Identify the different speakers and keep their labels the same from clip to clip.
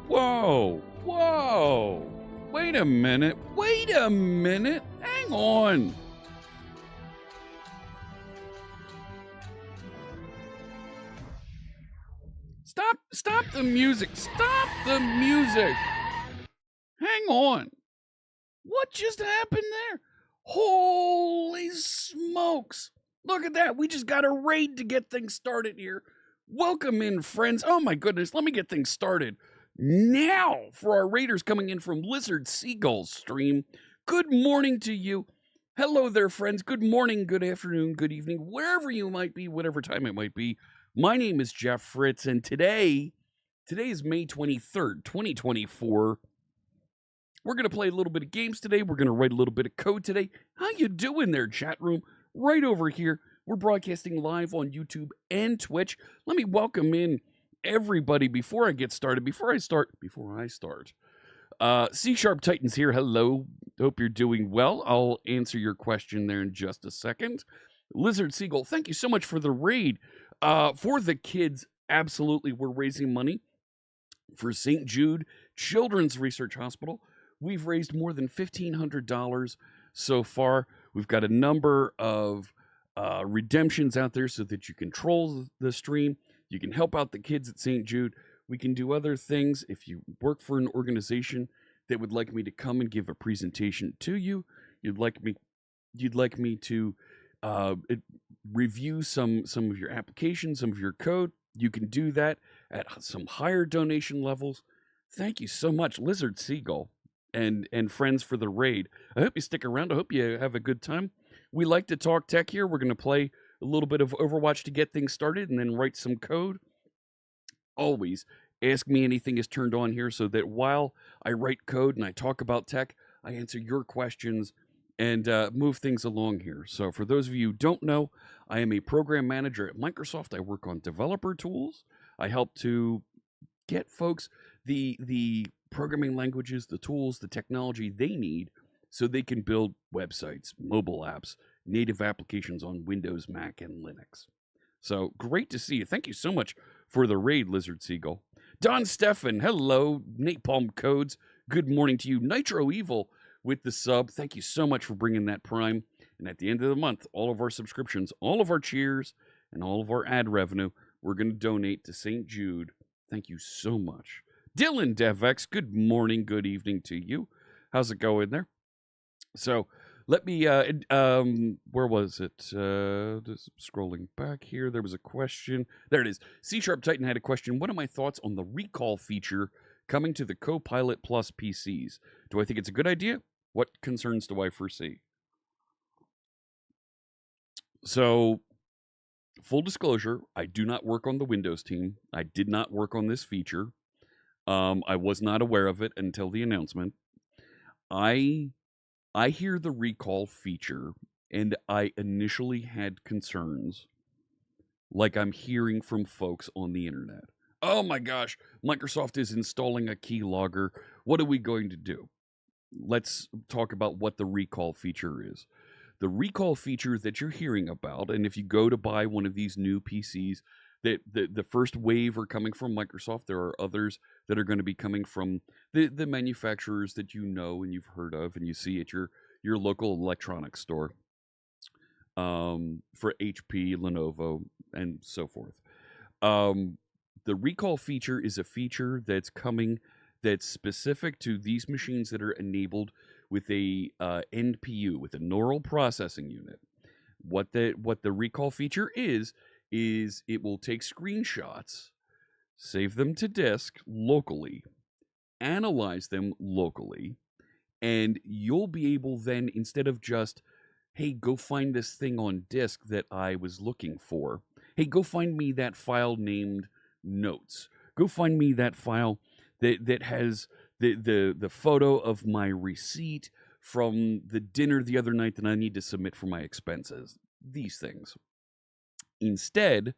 Speaker 1: Whoa, whoa. Wait a minute. Hang on. Stop the music. Hang on. What just happened there? Holy smokes. Look at that. We just got a raid to get things started here. Welcome in, friends. Oh my goodness. Let me get things started now for our raiders coming in from Lizard Seagull's stream. Good morning to you. Hello there, friends. Good morning, good afternoon, good evening, wherever you might be, whatever time it might be. My name is Jeff Fritz, and today is May 23rd, 2024. We're going to play a little bit of games today. We're going to write a little bit of code today. How you doing there, chat room? Right over here. We're broadcasting live on YouTube and Twitch. Let me welcome in everybody before I start. C-Sharp Titans here. Hello. Hope you're doing well. I'll answer your question there in just a second. Lizard Seagull, thank you so much for the raid. For the kids, absolutely, we're raising money for St. Jude Children's Research Hospital. We've raised more than $1,500 so far. We've got a number of redemptions out there so that you control the stream. You can help out the kids at St. Jude. We can do other things. If you work for an organization that would like me to come and give a presentation to you, you'd like me to review some of your applications, some of your code, you can do that at some higher donation levels. Thank you so much, Lizard Seagull and friends, for the raid. I hope you stick around. I hope you have a good time. We like to talk tech here. We're going to play a little bit of Overwatch to get things started and then write some code. Always Ask Me Anything is turned on here so that while I write code and I talk about tech, I answer your questions and move things along here. So for those of you who don't know, I am a program manager at Microsoft. I work on developer tools. I help to get folks the programming languages, the tools, the technology they need so they can build websites, mobile apps, native applications on Windows, Mac, and Linux. So great to see you. Thank you so much for the raid, Lizard Seagull. Don Stefan, hello. Napalm Codes, good morning to you. Nitro Evil with the sub. Thank you so much for bringing that Prime. And at the end of the month, all of our subscriptions, all of our cheers, and all of our ad revenue, we're going to donate to St. Jude. Thank you so much. Dylan DevX, good morning, good evening to you. How's it going there? So let me, where was it? Just scrolling back here. There was a question. There it is. C-Sharp Titan had a question. What are my thoughts on the recall feature coming to the Copilot Plus PCs? Do I think it's a good idea? What concerns do I foresee? So, full disclosure, I do not work on the Windows team. I did not work on this feature. I was not aware of it until the announcement. I hear the recall feature, and I initially had concerns, like I'm hearing from folks on the internet. Oh my gosh, Microsoft is installing a keylogger. What are we going to do? Let's talk about what the recall feature is. The recall feature that you're hearing about, and if you go to buy one of these new PCs, that the first wave are coming from Microsoft. There are others that are going to be coming from the manufacturers that you know and you've heard of and you see at your local electronics store, for HP, Lenovo, and so forth. The recall feature is a feature that's coming that's specific to these machines that are enabled with a NPU, with a neural processing unit. What the recall feature is it will take screenshots, save them to disk locally, analyze them locally, and you'll be able then, instead of just, hey, go find this thing on disk that I was looking for. Hey, go find me that file named notes. Go find me that file that has the photo of my receipt from the dinner the other night that I need to submit for my expenses. These things. Instead,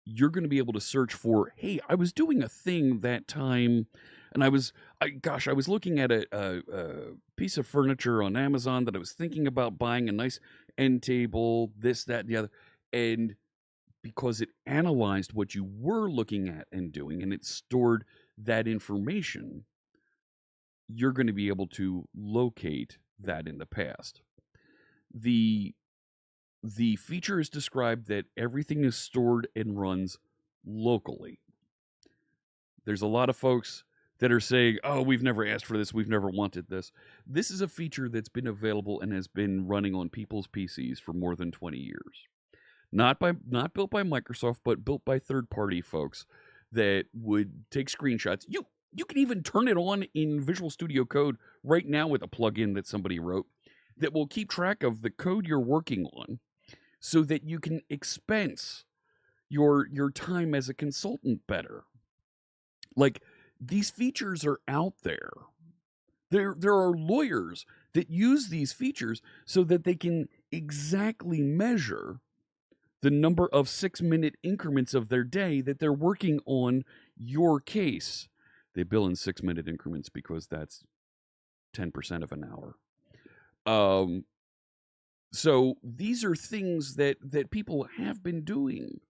Speaker 1: you're going to be able to search for, hey, I was doing a thing that time, and I was looking at a piece of furniture on Amazon that I was thinking about buying, a nice end table, this, that, and the other. And because it analyzed what you were looking at and doing, and it stored that information, you're going to be able to locate that in the past. The the feature is described that everything is stored and runs locally. There's a lot of folks that are saying, "Oh, we've never asked for this. We've never wanted this." This is a feature that's been available and has been running on people's PCs for more than 20 years. Not built by Microsoft, but built by third-party folks that would take screenshots. You can even turn it on in Visual Studio Code right now with a plugin that somebody wrote that will keep track of the code you're working on so that you can expense your time as a consultant better. Like, these features are out there. There are lawyers that use these features so that they can exactly measure the number of 6-minute increments of their day that they're working on your case. They bill in 6-minute increments because that's 10% of an hour. So these are things that people have been doing.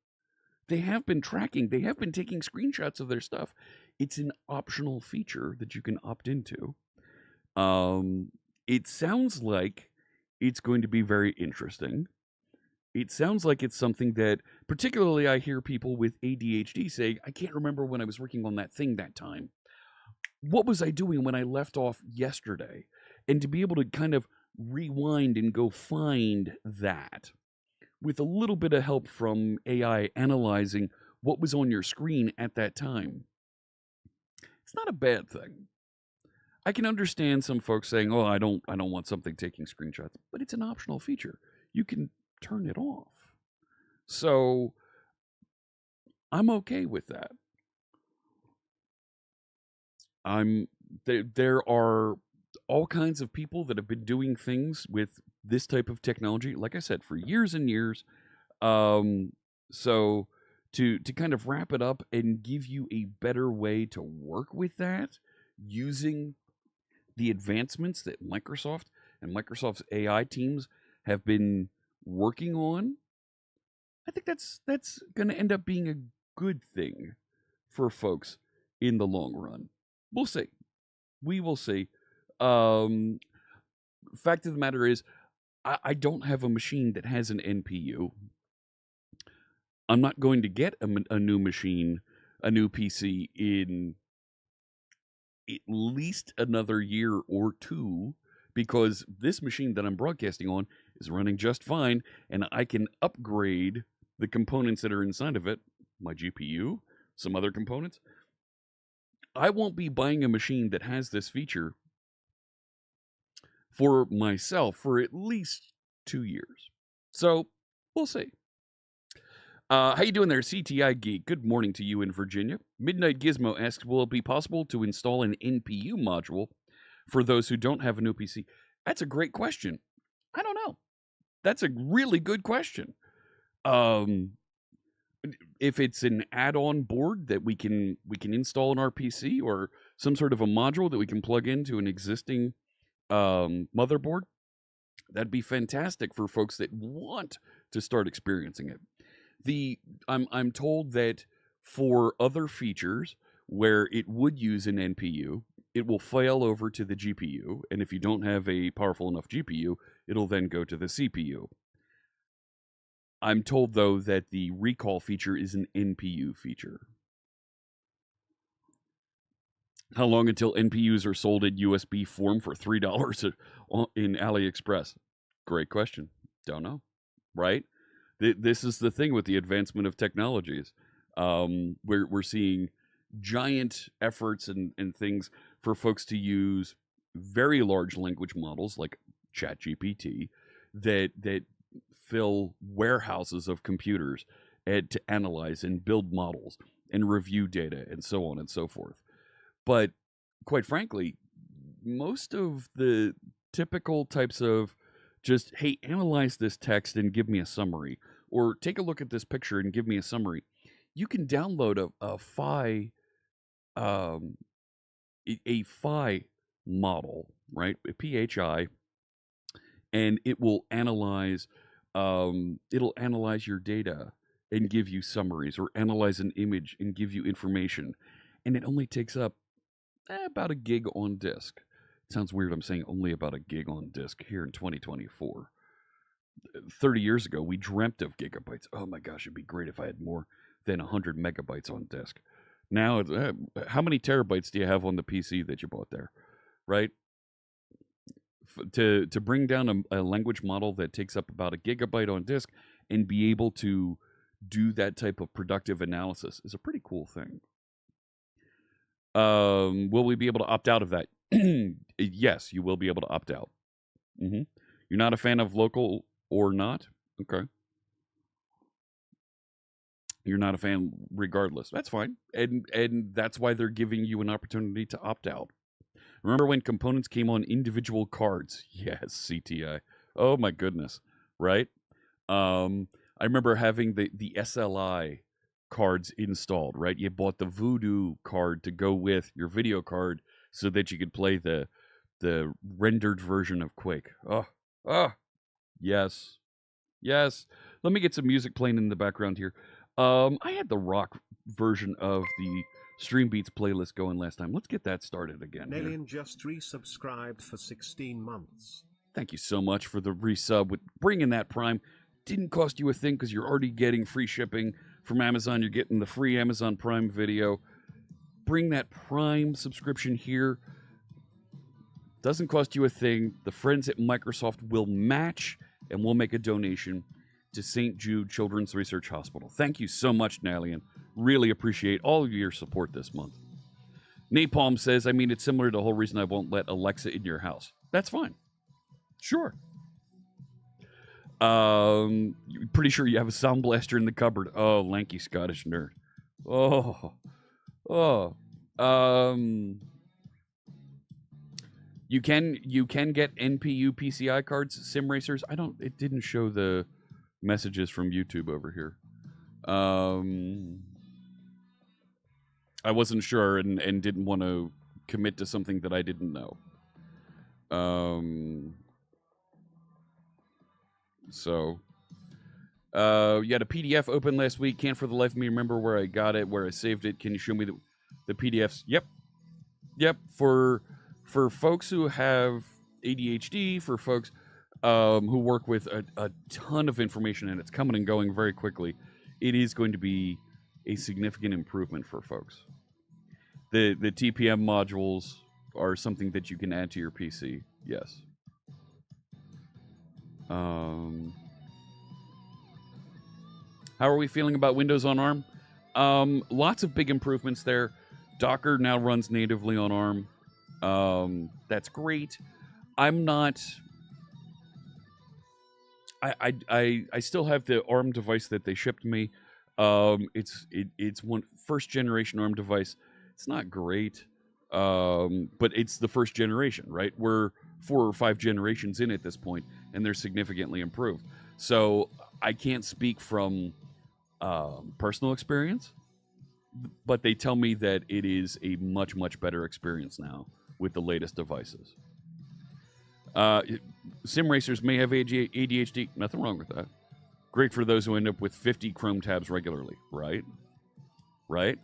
Speaker 1: They have been tracking. They have been taking screenshots of their stuff. It's an optional feature that you can opt into. It sounds like it's going to be very interesting. It sounds like it's something that, particularly, I hear people with ADHD say, "I can't remember when I was working on that thing that time. What was I doing when I left off yesterday?" And to be able to kind of rewind and go find that with a little bit of help from AI analyzing what was on your screen at that time, it's not a bad thing. I can understand some folks saying, "Oh, I don't want something taking screenshots," but it's an optional feature. You can turn it off. So I'm okay with that. There are all kinds of people that have been doing things with this type of technology, like I said, for years and years. So to kind of wrap it up and give you a better way to work with that using the advancements that Microsoft and Microsoft's AI teams have been working on, I think that's going to end up being a good thing for folks in the long run. We'll see. We will see. Fact of the matter is, I don't have a machine that has an NPU. I'm not going to get a new machine, a new PC in at least another year or two, because this machine that I'm broadcasting on is running just fine, and I can upgrade the components that are inside of it, my GPU, some other components. I won't be buying a machine that has this feature for myself for at least 2 years. So we'll see. How you doing there, CTI Geek? Good morning to you in Virginia. Midnight Gizmo asks, will it be possible to install an NPU module for those who don't have a new PC? That's a great question. I don't know. That's a really good question. If it's an add-on board that we can install on our PC, or some sort of a module that we can plug into an existing motherboard, that'd be fantastic for folks that want to start experiencing it. I'm told that for other features where it would use an NPU, it will fail over to the GPU, and if you don't have a powerful enough GPU, it'll then go to the CPU. I'm told, though, that the recall feature is an NPU feature. How long until NPUs are sold in USB form for $3 in AliExpress? Great question. Don't know. Right? This is the thing with the advancement of technologies. We're seeing giant efforts and things for folks to use very large language models like ChatGPT that fill warehouses of computers to analyze and build models and review data and so on and so forth. But quite frankly, most of the typical types of just, hey, analyze this text and give me a summary, or take a look at this picture and give me a summary. You can download a phi model, right? A PHI, and it will analyze your data and give you summaries, or analyze an image and give you information. and it only takes up about a gig on disk. It sounds weird I'm saying only about a gig on disk here in 2024. 30 years ago, we dreamt of gigabytes. Oh my gosh, it'd be great if I had more than 100 megabytes on disk. Now, how many terabytes do you have on the PC that you bought there, right? To bring down a language model that takes up about a gigabyte on disk and be able to do that type of productive analysis is a pretty cool thing. Will we be able to opt out of that? Yes, you will be able to opt out. You're not a fan of local or not? Okay. You're not a fan regardless. That's fine. And that's why they're giving you an opportunity to opt out. Remember when components came on individual cards? Yes, CTI. Oh my goodness. Right? I remember having the SLI cards installed, right? You bought the Voodoo card to go with your video card so that you could play the rendered version of Quake. Oh, yes. Yes. Let me get some music playing in the background here. I had the rock version of the Stream Beats playlist going last time. Let's get that started again.
Speaker 2: Alien just resubscribed for 16 months.
Speaker 1: Thank you so much for the resub with bringing that Prime. Didn't cost you a thing because you're already getting free shipping from Amazon. You're getting the free Amazon Prime Video. Bring that Prime subscription here. Doesn't cost you a thing. The friends at Microsoft will match, and we'll make a donation to St. Jude Children's Research Hospital. Thank you so much, Nalian. Really appreciate all of your support this month. Napalm says, I mean, it's similar to the whole reason I won't let Alexa in your house. That's fine. Sure. Pretty sure you have a sound blaster in the cupboard. Oh, lanky Scottish nerd. You can get NPU PCI cards, sim racers. It didn't show the messages from YouTube over here. I wasn't sure and didn't want to commit to something that I didn't know. So, you had a PDF open last week. Can't for the life of me remember where I got it, where I saved it. Can you show me the PDFs? Yep. For folks who have ADHD, for folks who work with a ton of information and it's coming and going very quickly, it is going to be a significant improvement for folks. The TPM modules are something that you can add to your PC. Yes. How are we feeling about Windows on ARM? Lots of big improvements there. Docker now runs natively on ARM. That's great. I'm not. I still have the ARM device that they shipped me. It's one first generation ARM device. It's not great, but it's the first generation, right? We're 4 or 5 generations in at this point, and they're significantly improved. So I can't speak from personal experience, but they tell me that it is a much, much better experience now with the latest devices. Sim racers may have ADHD. Nothing wrong with that. Great for those who end up with 50 Chrome tabs regularly, right? Right?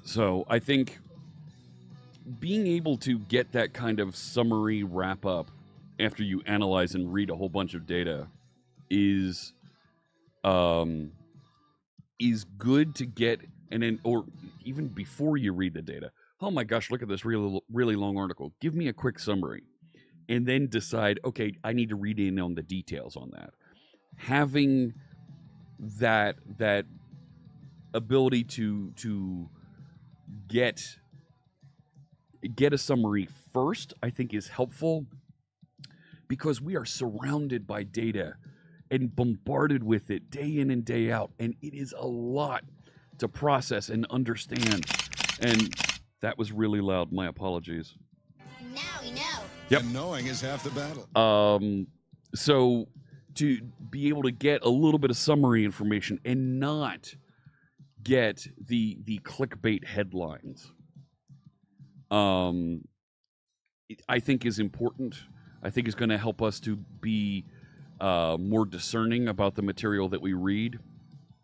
Speaker 1: So I think being able to get that kind of summary wrap up after you analyze and read a whole bunch of data is good to get, and then, or even before you read the data. Oh my gosh, look at this really long article. Give me a quick summary. And then decide, okay, I need to read in on the details on that. Having that ability to get a summary first, I think is helpful, because we are surrounded by data and bombarded with it day in and day out, and it is a lot to process and understand. And that was really loud. My apologies.
Speaker 3: Now we know.
Speaker 4: Yep. And knowing is half the battle.
Speaker 1: So to be able to get a little bit of summary information and not get the clickbait headlines, I think is important. I think is going to help us to be more discerning about the material that we read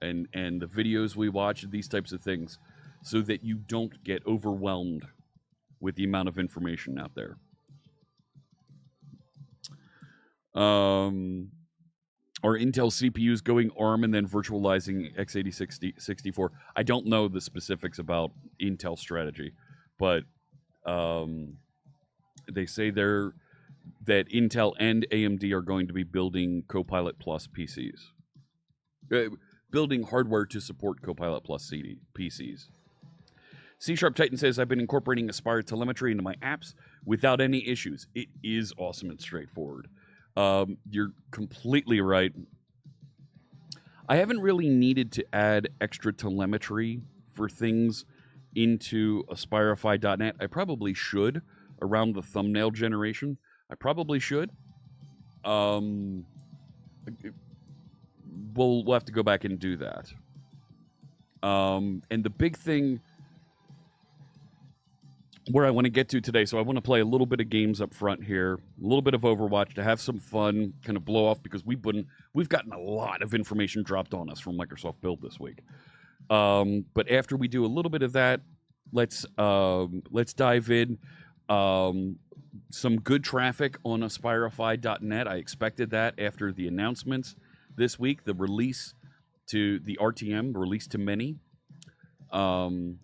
Speaker 1: and the videos we watch, these types of things, so that you don't get overwhelmed with the amount of information out there. Are Intel CPUs going ARM and then virtualizing x86 64? I don't know the specifics about Intel strategy, but they say that Intel and AMD are going to be building Copilot Plus PCs. Building hardware to support Copilot Plus PCs. C# Titan says, I've been incorporating Aspire telemetry into my apps without any issues. It is awesome and straightforward. You're completely right. I haven't really needed to add extra telemetry for things into Aspirify.net. I probably should around the thumbnail generation. I probably should. We'll have to go back and do that. And the big thing where I want to get to today, so I want to play a little bit of games up front here, a little bit of Overwatch to have some fun, kind of blow off, because we've gotten a lot of information dropped on us from Microsoft Build this week. But after we do a little bit of that, let's dive in. Some good traffic on Aspirify.net. I expected that after the announcements this week, the release to the RTM, release to many. So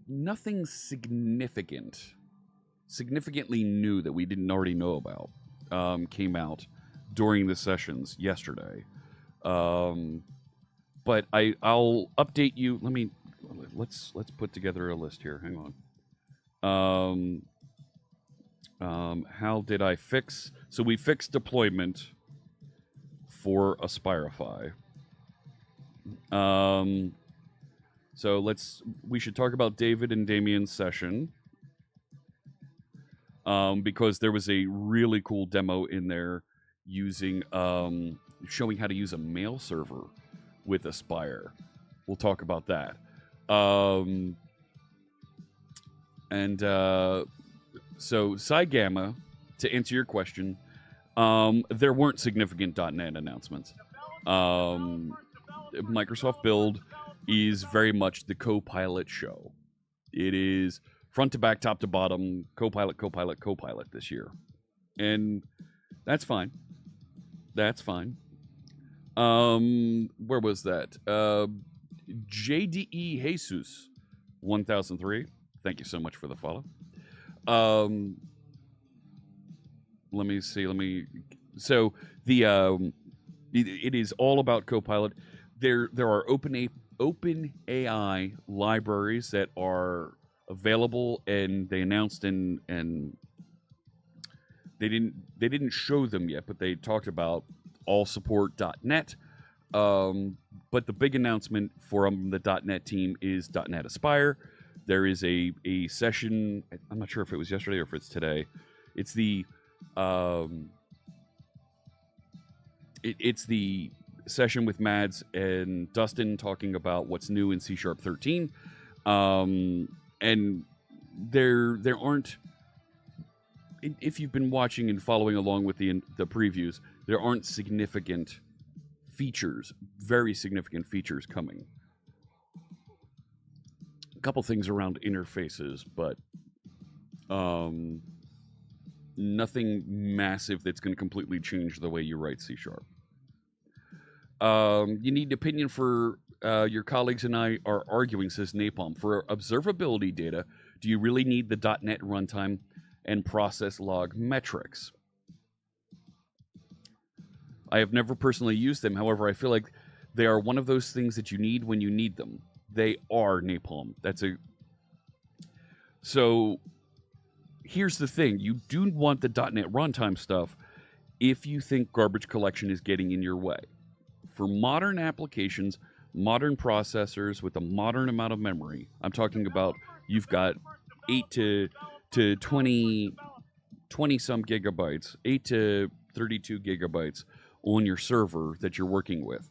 Speaker 1: nothing significantly new that we didn't already know about came out during the sessions yesterday. But I'll update you. Let's put together a list here. Hang on. How did I fix? So we fixed deployment for Aspirify. So we should talk about David and Damien's session, because there was a really cool demo in there using showing how to use a mail server with Aspire. We'll talk about that. So Psi Gamma, to answer your question, there weren't significant .NET announcements. Microsoft Build is very much the Copilot show. It is front to back, top to bottom, Copilot this year. And that's fine. Where was that? JDE Jesus 1003. Thank you so much for the follow. Let me see. So it is all about Copilot. There are open AI libraries that are available, and they announced and they didn't show them yet, but they talked about allsupport.net. But the big announcement from the .NET team is .NET Aspire. There is a session. I'm not sure if it was yesterday or if it's today. It's the it's the session with Mads and Dustin talking about what's new in C# 13. And there aren't, if you've been watching and following along with the previews, there aren't significant features, very significant features coming. A couple things around interfaces, but nothing massive that's going to completely change the way you write C#. You need opinion for your colleagues and I are arguing, says Napalm. For observability data, do you really need the .NET runtime and process log metrics? I have never personally used them. However, I feel like they are one of those things that you need when you need them. They are, Napalm. So here's the thing. You do want the .NET runtime stuff if you think garbage collection is getting in your way. For modern applications, modern processors with a modern amount of memory, I'm talking about you've got 8 to 20 some gigabytes, 8 to 32 gigabytes on your server that you're working with.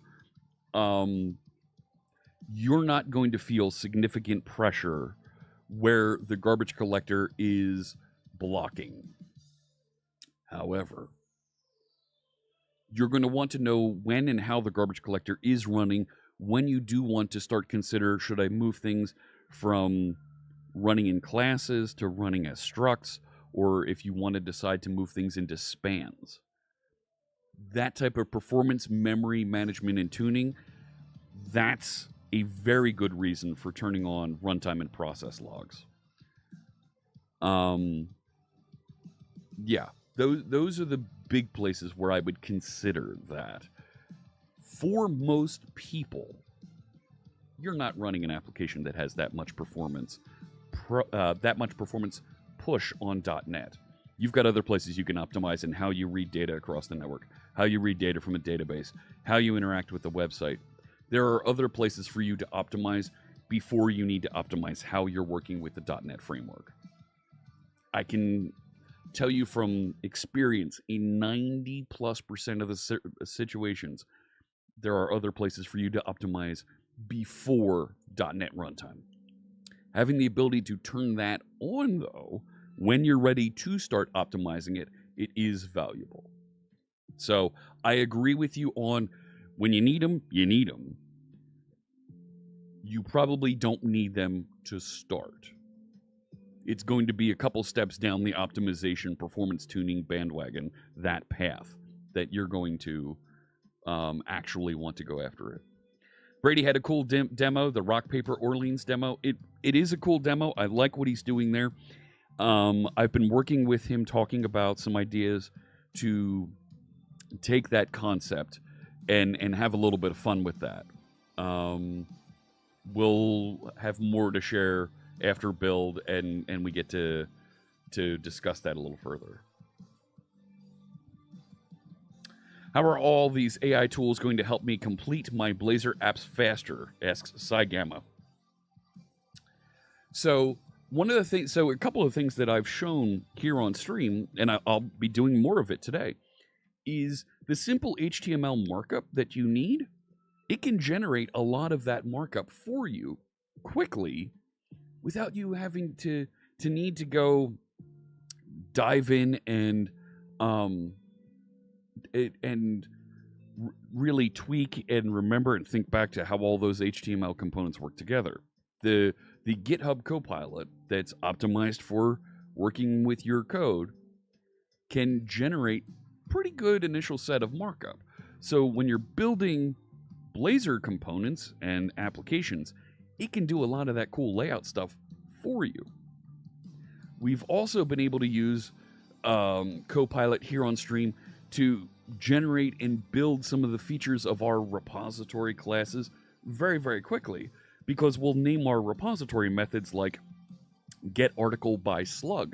Speaker 1: You're not going to feel significant pressure where the garbage collector is blocking. However, You're going to want to know when and how the garbage collector is running when you do want to start consider, should I move things from running in classes to running as structs, or if you want to decide to move things into spans. That type of performance, memory management, and tuning, that's a very good reason for turning on runtime and process logs. Yeah, those are the big places where I would consider that. For most people, you're not running an application that has that much performance push on .NET. You've got other places you can optimize in how you read data across the network, how you read data from a database, how you interact with the website. There are other places for you to optimize before you need to optimize how you're working with the .NET framework. I can tell you from experience, in 90+% of the situations, there are other places for you to optimize before .NET runtime. Having the ability to turn that on, though, when you're ready to start optimizing it, it is valuable. So I agree with you on when you need them, you need them. You probably don't need them to start. It's going to be a couple steps down the optimization, performance tuning bandwagon, that path that you're going to actually want to go after it. Brady had a cool demo, the Rock Paper Orleans demo. It is a cool demo. I like what he's doing there. I've been working with him, talking about some ideas to take that concept and have a little bit of fun with that. We'll have more to share after build and we get to discuss that a little further. How are all these AI tools going to help me complete my Blazor apps faster? Asks Cygamma. So a couple of things that I've shown here on stream, and I'll be doing more of it today, is the simple HTML markup that you need. It can generate a lot of that markup for you quickly without you having to need to go dive in and really tweak and remember and think back to how all those HTML components work together. The GitHub Copilot that's optimized for working with your code can generate pretty good initial set of markup. So when you're building Blazor components and applications, it can do a lot of that cool layout stuff for you. We've also been able to use Copilot here on stream to generate and build some of the features of our repository classes very, very quickly, because we'll name our repository methods like getArticleBySlug,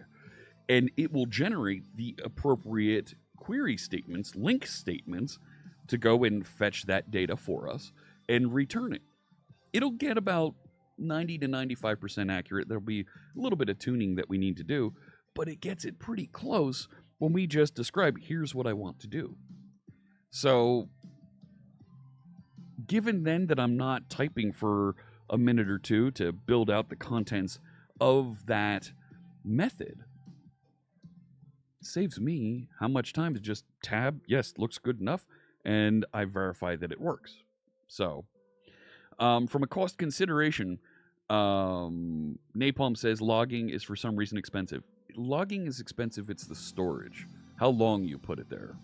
Speaker 1: and it will generate the appropriate query statements, link statements, to go and fetch that data for us and return it. It'll get about 90 to 95% accurate. There'll be a little bit of tuning that we need to do, but it gets it pretty close when we just describe, here's what I want to do. So, given then that I'm not typing for a minute or two to build out the contents of that method, saves me how much time to just tab, yes, looks good enough, and I verify that it works. So, from a cost consideration, Napalm says logging is for some reason expensive. Logging is expensive, it's the storage. How long you put it there.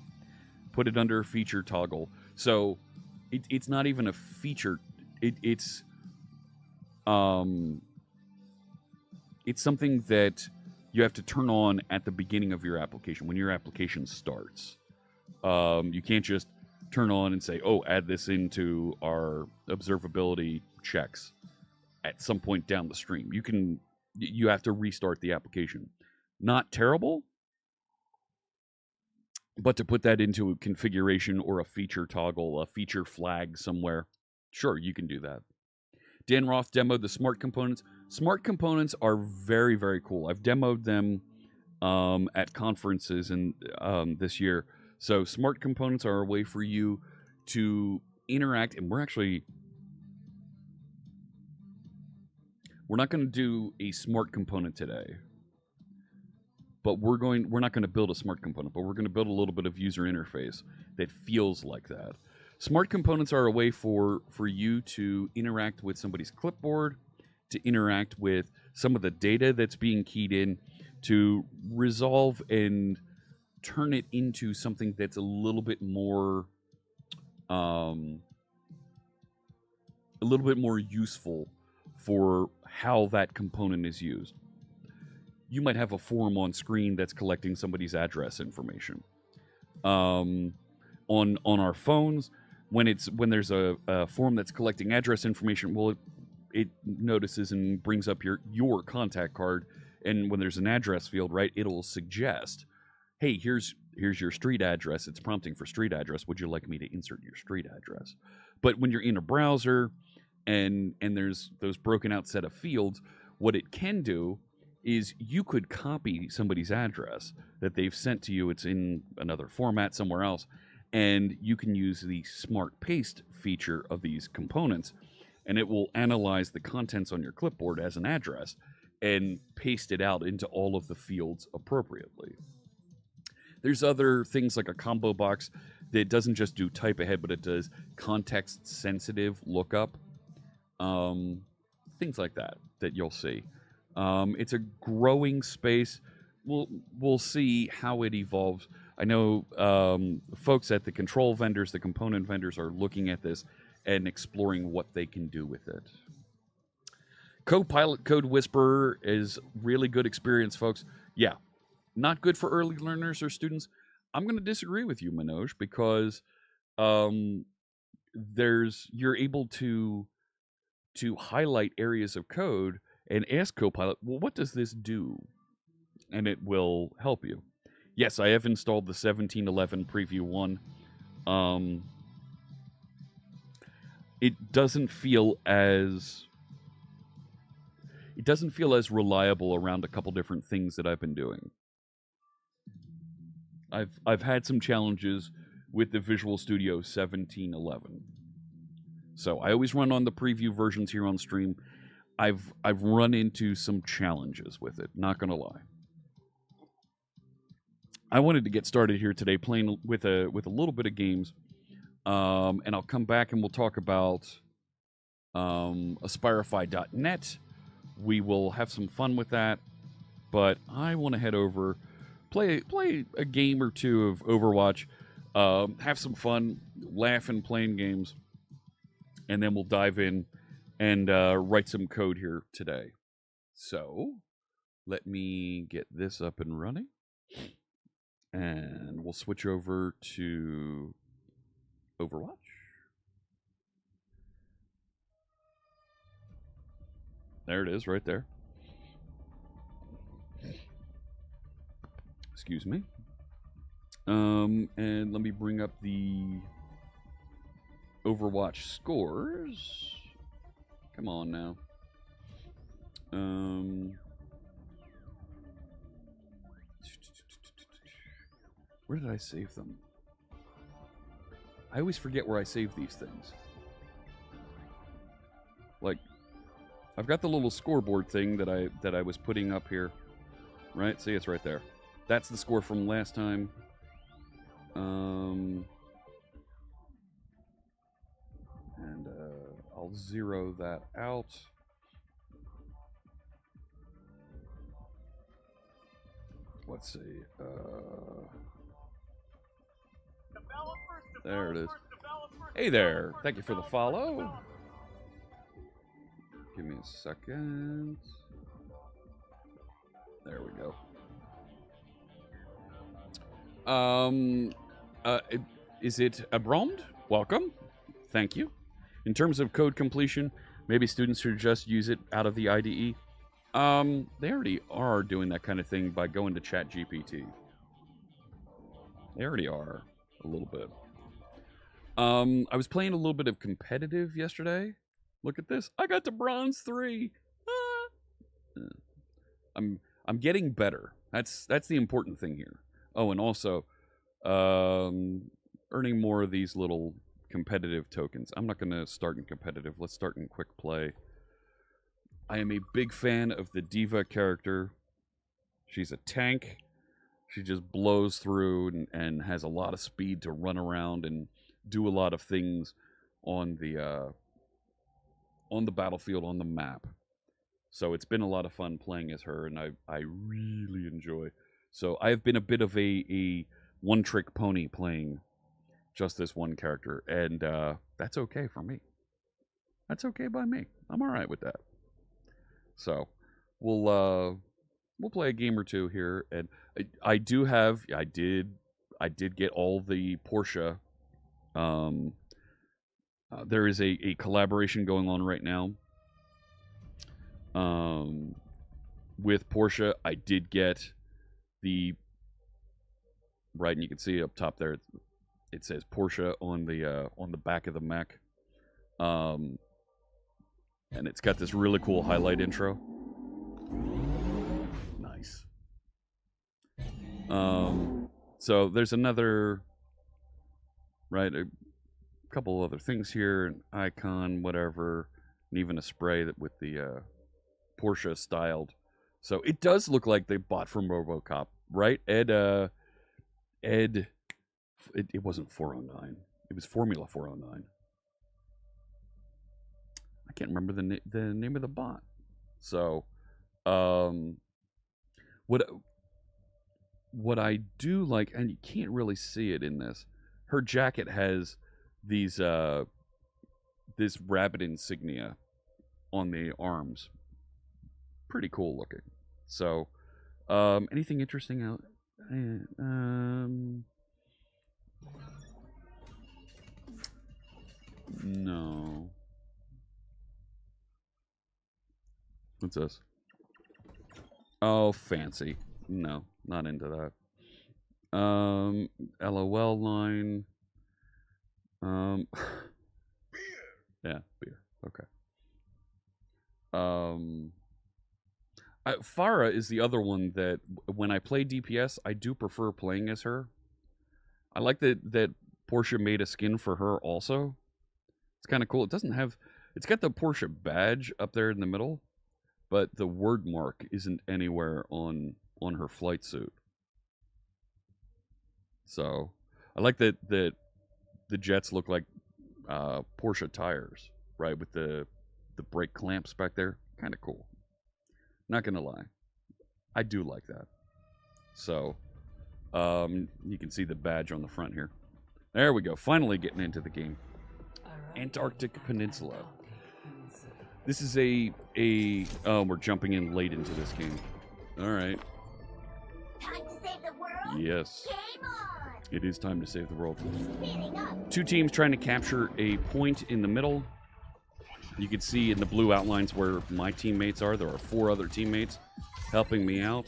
Speaker 1: Put it under a feature toggle. So it's not even a feature. It's something that you have to turn on at the beginning of your application, when your application starts. You can't just turn on and say, oh, add this into our observability checks at some point down the stream. You have to restart the application. Not terrible, but to put that into a configuration or a feature toggle, a feature flag somewhere, sure, you can do that. Dan Roth demoed the smart components. Smart components are very, very cool. I've demoed them at conferences this year. So smart components are a way for you to interact, and we're not going to do a smart component today. but we're not going to build a smart component, but we're going to build a little bit of user interface that feels like that. Smart components are a way for you to interact with somebody's clipboard, to interact with some of the data that's being keyed in, to resolve and turn it into something that's a little bit more useful for how that component is used. You might have a form on screen that's collecting somebody's address information. On our phones, when there's a form that's collecting address information, well, it notices and brings up your contact card, and when there's an address field, right, it'll suggest, hey, here's your street address. It's prompting for street address. Would you like me to insert your street address? But when you're in a browser and there's those broken out set of fields, what it can do is you could copy somebody's address that they've sent to you. It's in another format somewhere else, and you can use the smart paste feature of these components, and it will analyze the contents on your clipboard as an address and paste it out into all of the fields appropriately. There's other things like a combo box that doesn't just do type ahead, but it does context sensitive lookup. Things like that you'll see. It's a growing space. We'll see how it evolves. I know folks at the control vendors, the component vendors, are looking at this and exploring what they can do with it. Copilot Code Whisperer is really good experience, folks. Yeah, not good for early learners or students. I'm going to disagree with you, Manoj, because you're able to highlight areas of code and ask Copilot, well, what does this do? And it will help you. Yes, I have installed the 17.11 Preview 1. It doesn't feel as reliable around a couple different things that I've been doing. I've had some challenges with the Visual Studio 17.11. So I always run on the preview versions here on stream. I've run into some challenges with it, not gonna lie. I wanted to get started here today playing with a little bit of games, and I'll come back and we'll talk about Aspirify.net. We will have some fun with that, but I want to head over, play a game or two of Overwatch, have some fun, laughing, playing games, and then we'll dive in and write some code here today. So let me get this up and running, and we'll switch over to Overwatch. There it is, right there. Excuse me. And let me bring up the Overwatch scores. Come on now. Where did I save them? I always forget where I save these things. Like, I've got the little scoreboard thing that I was putting up here. Right? See, it's right there. That's the score from last time. And I'll zero that out. Let's see. There it is. Hey there. Thank you for the follow. Give me a second. There we go. Is it Abromd? Welcome. Thank you. In terms of code completion, maybe students should just use it out of the IDE. They already are doing that kind of thing by going to ChatGPT. They already are a little bit. I was playing a little bit of competitive yesterday. Look at this. I got to bronze 3. Ah. I'm getting better. That's the important thing here. Oh, and also earning more of these little competitive tokens. I'm not going to start in competitive. Let's start in quick play. I am a big fan of the Diva character. She's a tank. She just blows through and has a lot of speed to run around and do a lot of things on the battlefield, on the map. So it's been a lot of fun playing as her, and I really enjoy. So I have been a bit of a one-trick pony playing just this one character, and that's okay for me. That's okay by me. I'm all right with that. So we'll play a game or two here, and I did get all the Portia. There is a collaboration going on right now. With Portia, I did get the right, and you can see up top there. It says Portia on the back of the mech, and it's got this really cool highlight intro. Nice. So there's another, right, a couple other things here, an icon, whatever, and even a spray that with the Portia styled. So it does look like they bought from RoboCop, right? It wasn't 409. It was Formula 409. I can't remember the name of the bot. So, what I do like, and you can't really see it in this, her jacket has these this rabbit insignia on the arms. Pretty cool looking. So, anything interesting out? No. What's this? Oh, fancy. No, not into that. LOL line. Yeah, beer. Okay. Farah is the other one that when I play DPS, I do prefer playing as her. I like that Portia made a skin for her also. It's kind of cool. It's got the Portia badge up there in the middle, but the word mark isn't anywhere on her flight suit. So I like that the jets look like Porsche tires, right, with the brake clamps back there. Kind of cool. Not gonna lie, I do like that. So you can see the badge on the front here. There we go. Finally getting into the game. Antarctic Peninsula. This is we're jumping in late into this game. All right.
Speaker 3: Time to save the world?
Speaker 1: Yes.
Speaker 3: Game on!
Speaker 1: It is time to save the world.
Speaker 3: Speeding up.
Speaker 1: Two teams trying to capture a point in the middle. You can see in the blue outlines where my teammates are. There are 4 other teammates helping me out.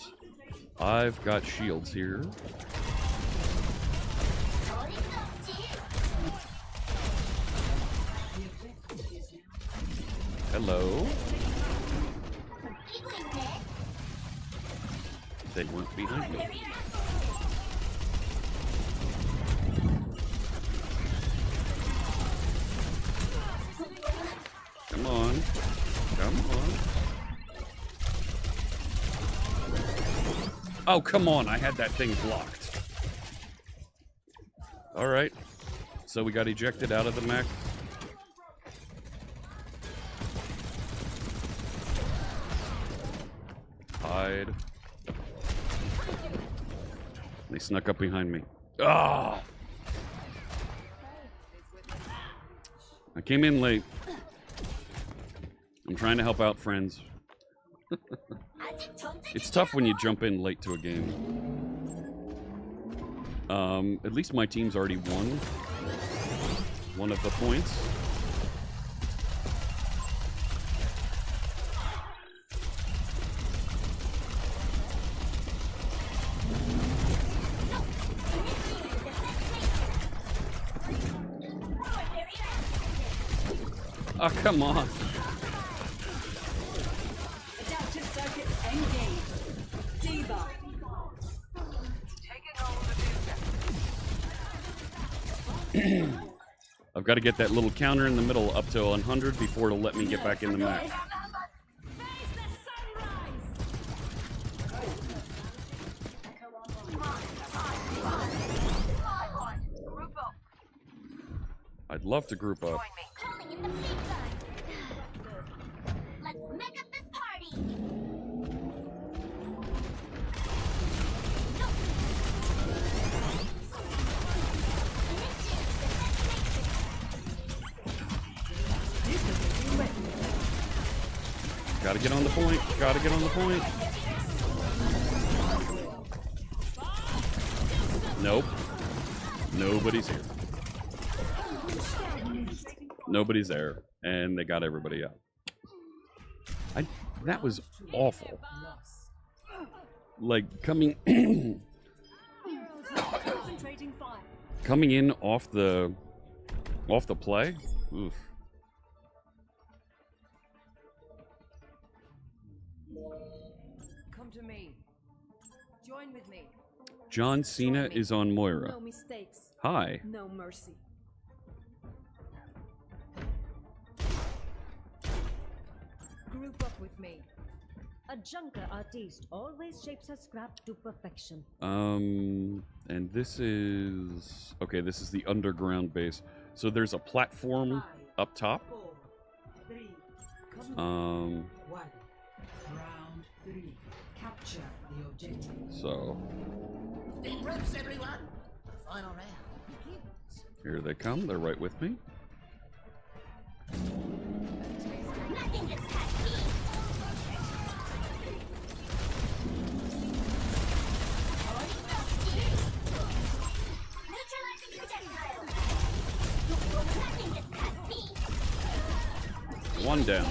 Speaker 1: I've got shields here. Hello. They weren't behind me. Come on. Come on. Oh, come on. I had that thing blocked. All right. So we got ejected out of the mech. Hide. They snuck up behind me. Ah! I came in late. I'm trying to help out friends. It's tough when you jump in late to a game. At least my team's already won one of the points. Oh, come on.
Speaker 5: Adaptive circuits engaged. Diva.
Speaker 1: I've got to get that little counter in the middle up to 100 before it'll let me get back in the match. I'd love to group up.
Speaker 3: Calling in the big guns. Let's make up this party. Go.
Speaker 1: Gotta get on the point. Gotta get on the point. Nope. Nobody's here. Nobody's there. And they got everybody up. That was awful. Like, coming...
Speaker 5: Concentrating fire.
Speaker 1: coming in off the play? Oof.
Speaker 5: Come to me. Join with me.
Speaker 1: John Cena is on
Speaker 5: No
Speaker 1: Moira.
Speaker 5: mistakes.
Speaker 1: Hi.
Speaker 5: No mercy. Group up with me.
Speaker 6: A junker artiste always shapes her scrap to perfection.
Speaker 1: And this is... Okay, this is the underground base. So there's a platform up top.
Speaker 5: 4, 3, come
Speaker 7: 1. Round 3. Capture the objective.
Speaker 1: So
Speaker 8: Big reps, everyone. The final round begins.
Speaker 1: here they come. They're right with me.
Speaker 3: Nothing gets past me. Neutralizing projectile. Nothing gets past me.
Speaker 1: One down.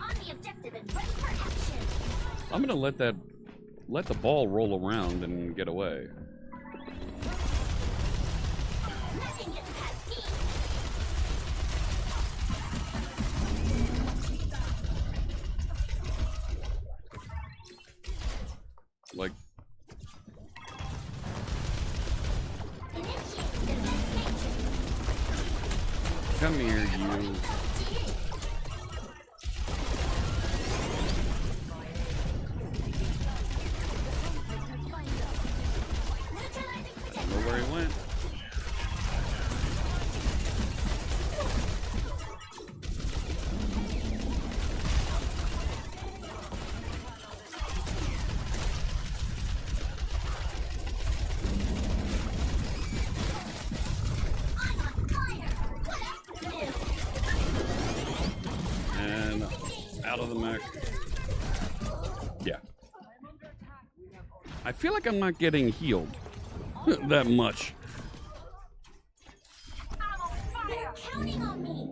Speaker 3: On the objective and ready for action.
Speaker 1: I'm gonna let the ball roll around and get away.
Speaker 3: Nothing gets past me.
Speaker 1: Like,
Speaker 3: Initiating defense matrix.
Speaker 1: come here, you.
Speaker 3: Neutralizing
Speaker 1: Know
Speaker 3: projectile.
Speaker 1: where he went.
Speaker 3: I'm on fire. What else?
Speaker 1: And out of the mech. Yeah. I feel like I'm not getting healed that much.
Speaker 3: They're counting on me.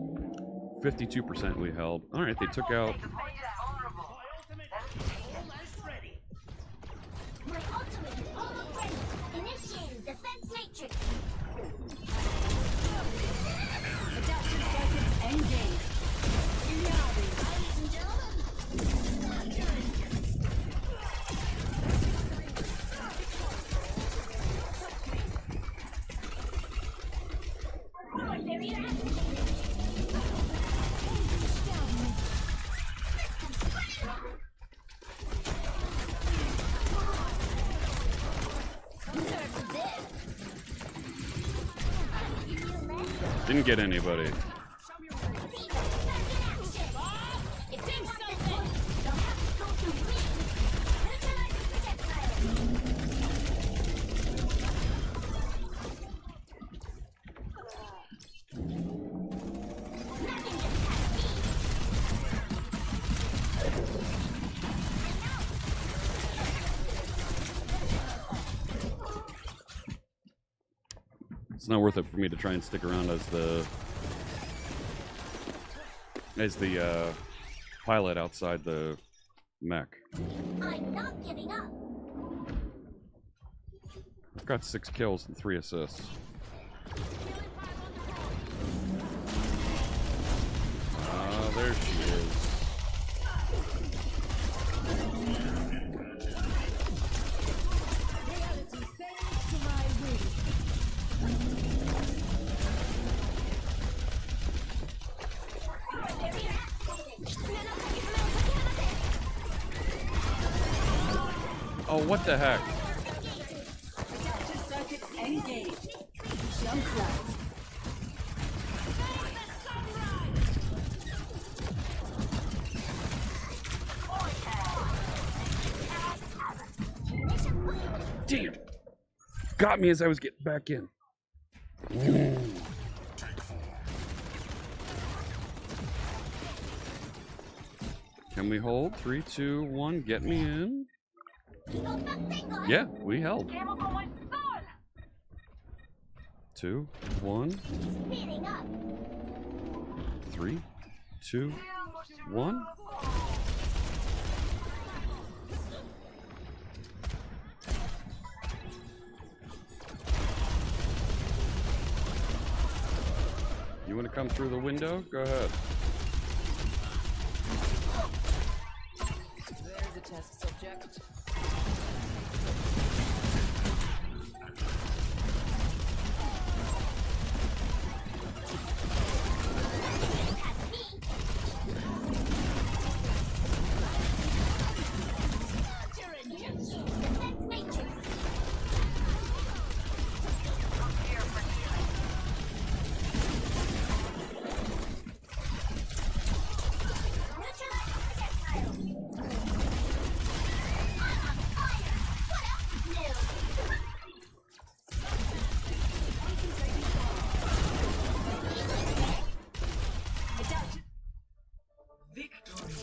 Speaker 1: 52% we held. All right, they took out.
Speaker 3: My ultimate is almost ready. Initiating defense matrix.
Speaker 5: Adaptive circuits engaged.
Speaker 3: Ladies and gentlemen. Barrier activated.
Speaker 1: Didn't get anybody. It's not worth it for me to try and stick around as the pilot outside the mech.
Speaker 3: I'm not giving up.
Speaker 1: I've got 6 kills and 3 assists. Ah, there she is.
Speaker 5: Reality bends to my will.
Speaker 3: Barrier activated.
Speaker 1: Oh, what the heck?
Speaker 5: Adaptive circuits engaged. Junkrat.
Speaker 1: Damn. Got me as I was getting back in. Can we hold? 3, 2, 1. Get me in. Yeah, we held. 2, 1.
Speaker 3: Speeding up.
Speaker 1: 3, 2, 1. You want to come through the window? Go ahead.
Speaker 5: There's a test subject.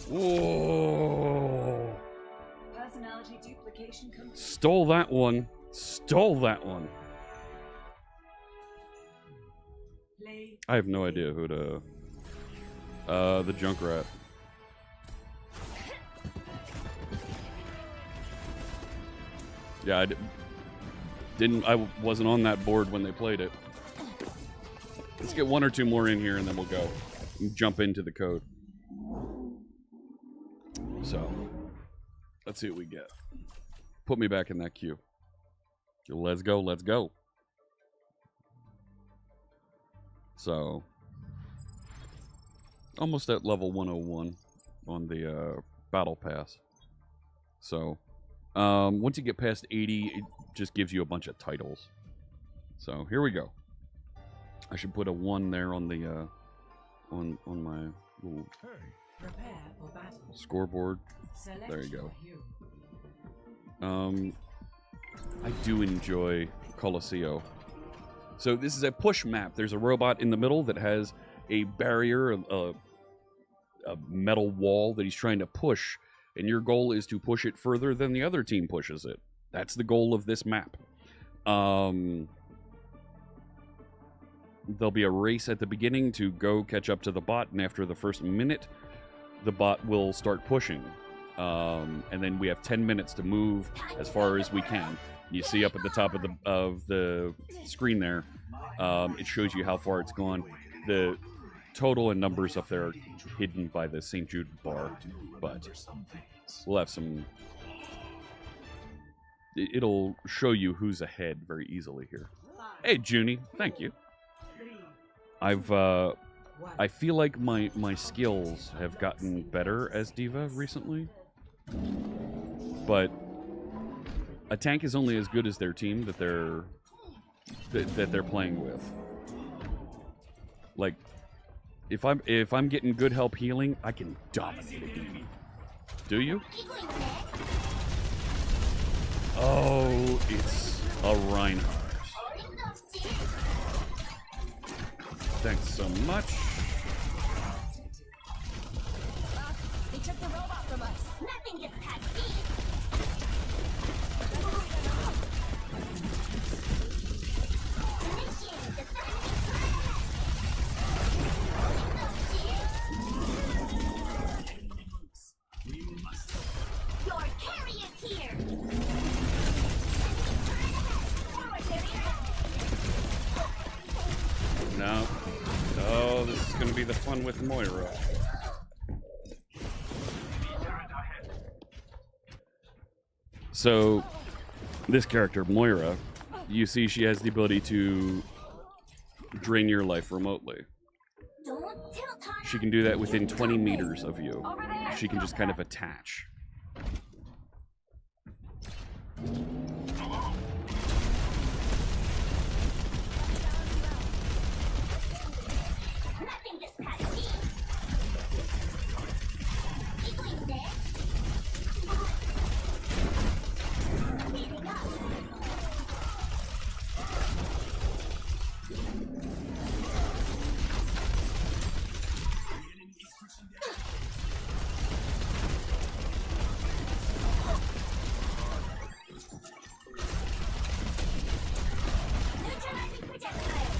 Speaker 1: Whoa!
Speaker 5: Personality duplication complete.
Speaker 1: Stole that one. Stole that one.
Speaker 7: Play.
Speaker 1: I have no idea who to. The Junkrat. Yeah, I wasn't on that board when they played it. Let's get 1 or 2 more in here and then we'll go. And jump into the code. So, let's see what we get. Put me back in that queue. Let's go, let's go. So, almost at level 101 on the battle pass. So, once you get past 80, it just gives you a bunch of titles. So, here we go. I should put a 1 there on the on my little
Speaker 7: Prepare for battle.
Speaker 1: scoreboard.
Speaker 7: Select
Speaker 1: There you
Speaker 7: your
Speaker 1: go.
Speaker 7: hero.
Speaker 1: I do enjoy Colosseo. So this is a push map. There's a robot in the middle that has a barrier, a metal wall that he's trying to push, and your goal is to push it further than the other team pushes it. That's the goal of this map. There'll be a race at the beginning to go catch up to the bot, and after the first minute, the bot will start pushing. And then we have 10 minutes to move as far as we can. You see up at the top of the screen there, it shows you how far it's gone. The total and numbers up there are hidden by the St. Jude bar, but we'll have some... It'll show you who's ahead very easily here. Hey, Junie, thank you. I feel like my skills have gotten better as Diva recently, but a tank is only as good as their team that they're playing with. Like, if I'm getting good help healing, I can dominate a game. Do you? Oh, it's a Reinhardt. Thanks so much.
Speaker 3: They took the robot from us. Nothing gets past me. Initiating defensive Your carrier's here.
Speaker 1: No. Oh, this is going to be the fun with Moira. So, this character, Moira, you see she has the ability to drain your life remotely. She can do that within 20 meters of you. She can just kind of attach.
Speaker 3: Nothing gets past me. Equally dead. Speeding up. Neutralizing projectile.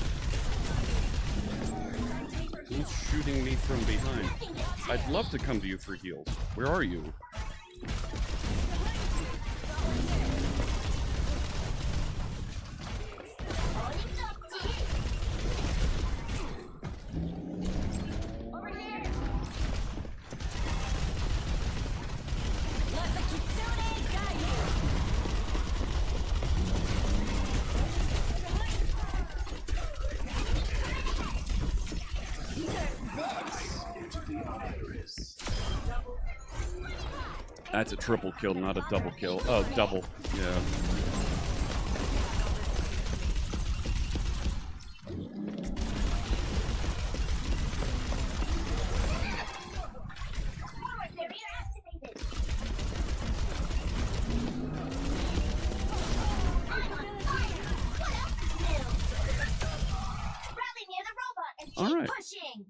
Speaker 1: Who's shooting me from behind? I'd love to come to you for heals. Where are you?
Speaker 3: Holding up, Jude. Over here. Let the kitsune guide you.
Speaker 1: That's a triple kill, not a double kill. Oh, double. Yeah.
Speaker 3: Forward barrier activated. I'm on fire. What else is new? Rally near the robot and keep
Speaker 1: All right.
Speaker 3: pushing.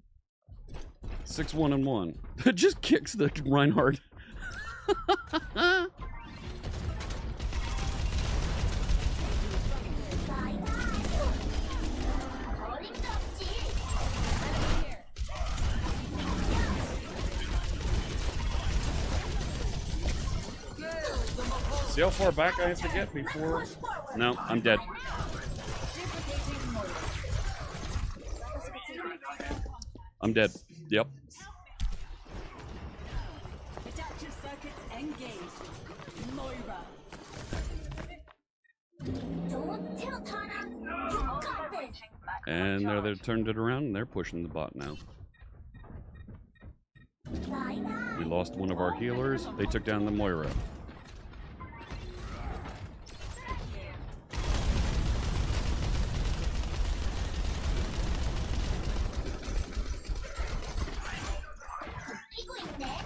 Speaker 1: 6-1-1. It just kicks the Reinhardt.
Speaker 3: Holding up, Jude.
Speaker 1: See how far back I have to get before? No, I'm dead. I'm dead. Yep.
Speaker 5: Adaptive circuits engaged. Moira.
Speaker 3: Don't tilt, Hana. You got this.
Speaker 1: And they turned it around and they're pushing the bot now.
Speaker 3: Bye-bye.
Speaker 1: We lost one of our healers. They took down the Moira.
Speaker 3: Equally dead.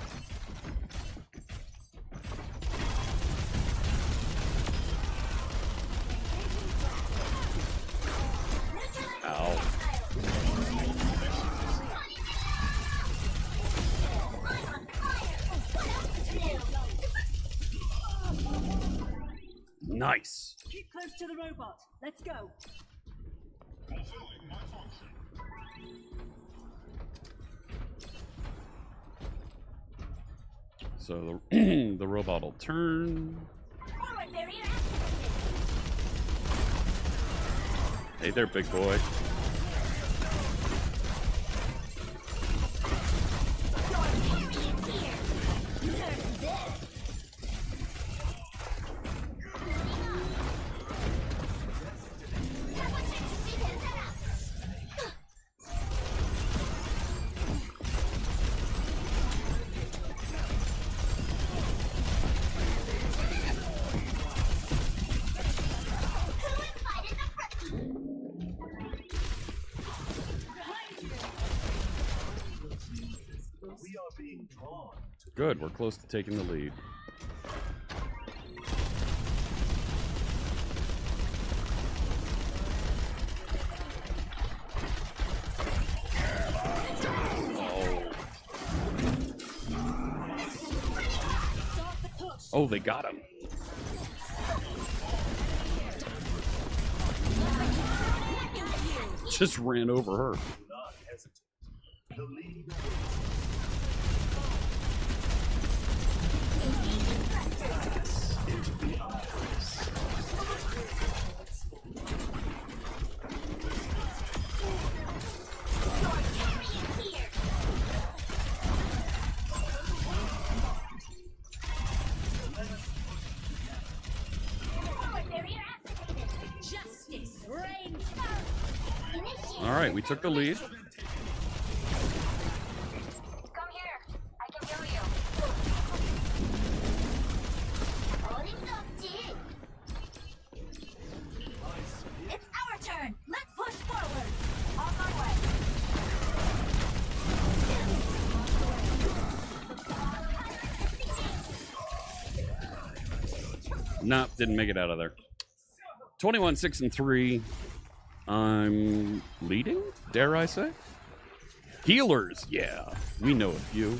Speaker 1: Ow. Nice.
Speaker 5: Keep close to the robot. Let's go.
Speaker 1: So the robot will turn.
Speaker 3: Forward barrier activated.
Speaker 1: Hey there, big boy.
Speaker 3: Your carry is here. Serve this. Turbo checks defense up. Who invited the front?
Speaker 1: Good, we're close to taking the lead. Oh, they got him. Just ran over her.
Speaker 3: Justice reigns.
Speaker 1: All right, we took the lead.
Speaker 3: Come here. I can heal you. Holding up, Jude.
Speaker 1: Nah, didn't make it out of there. 21, 6, and 3. I'm leading, dare I say? Healers, yeah. We know a few.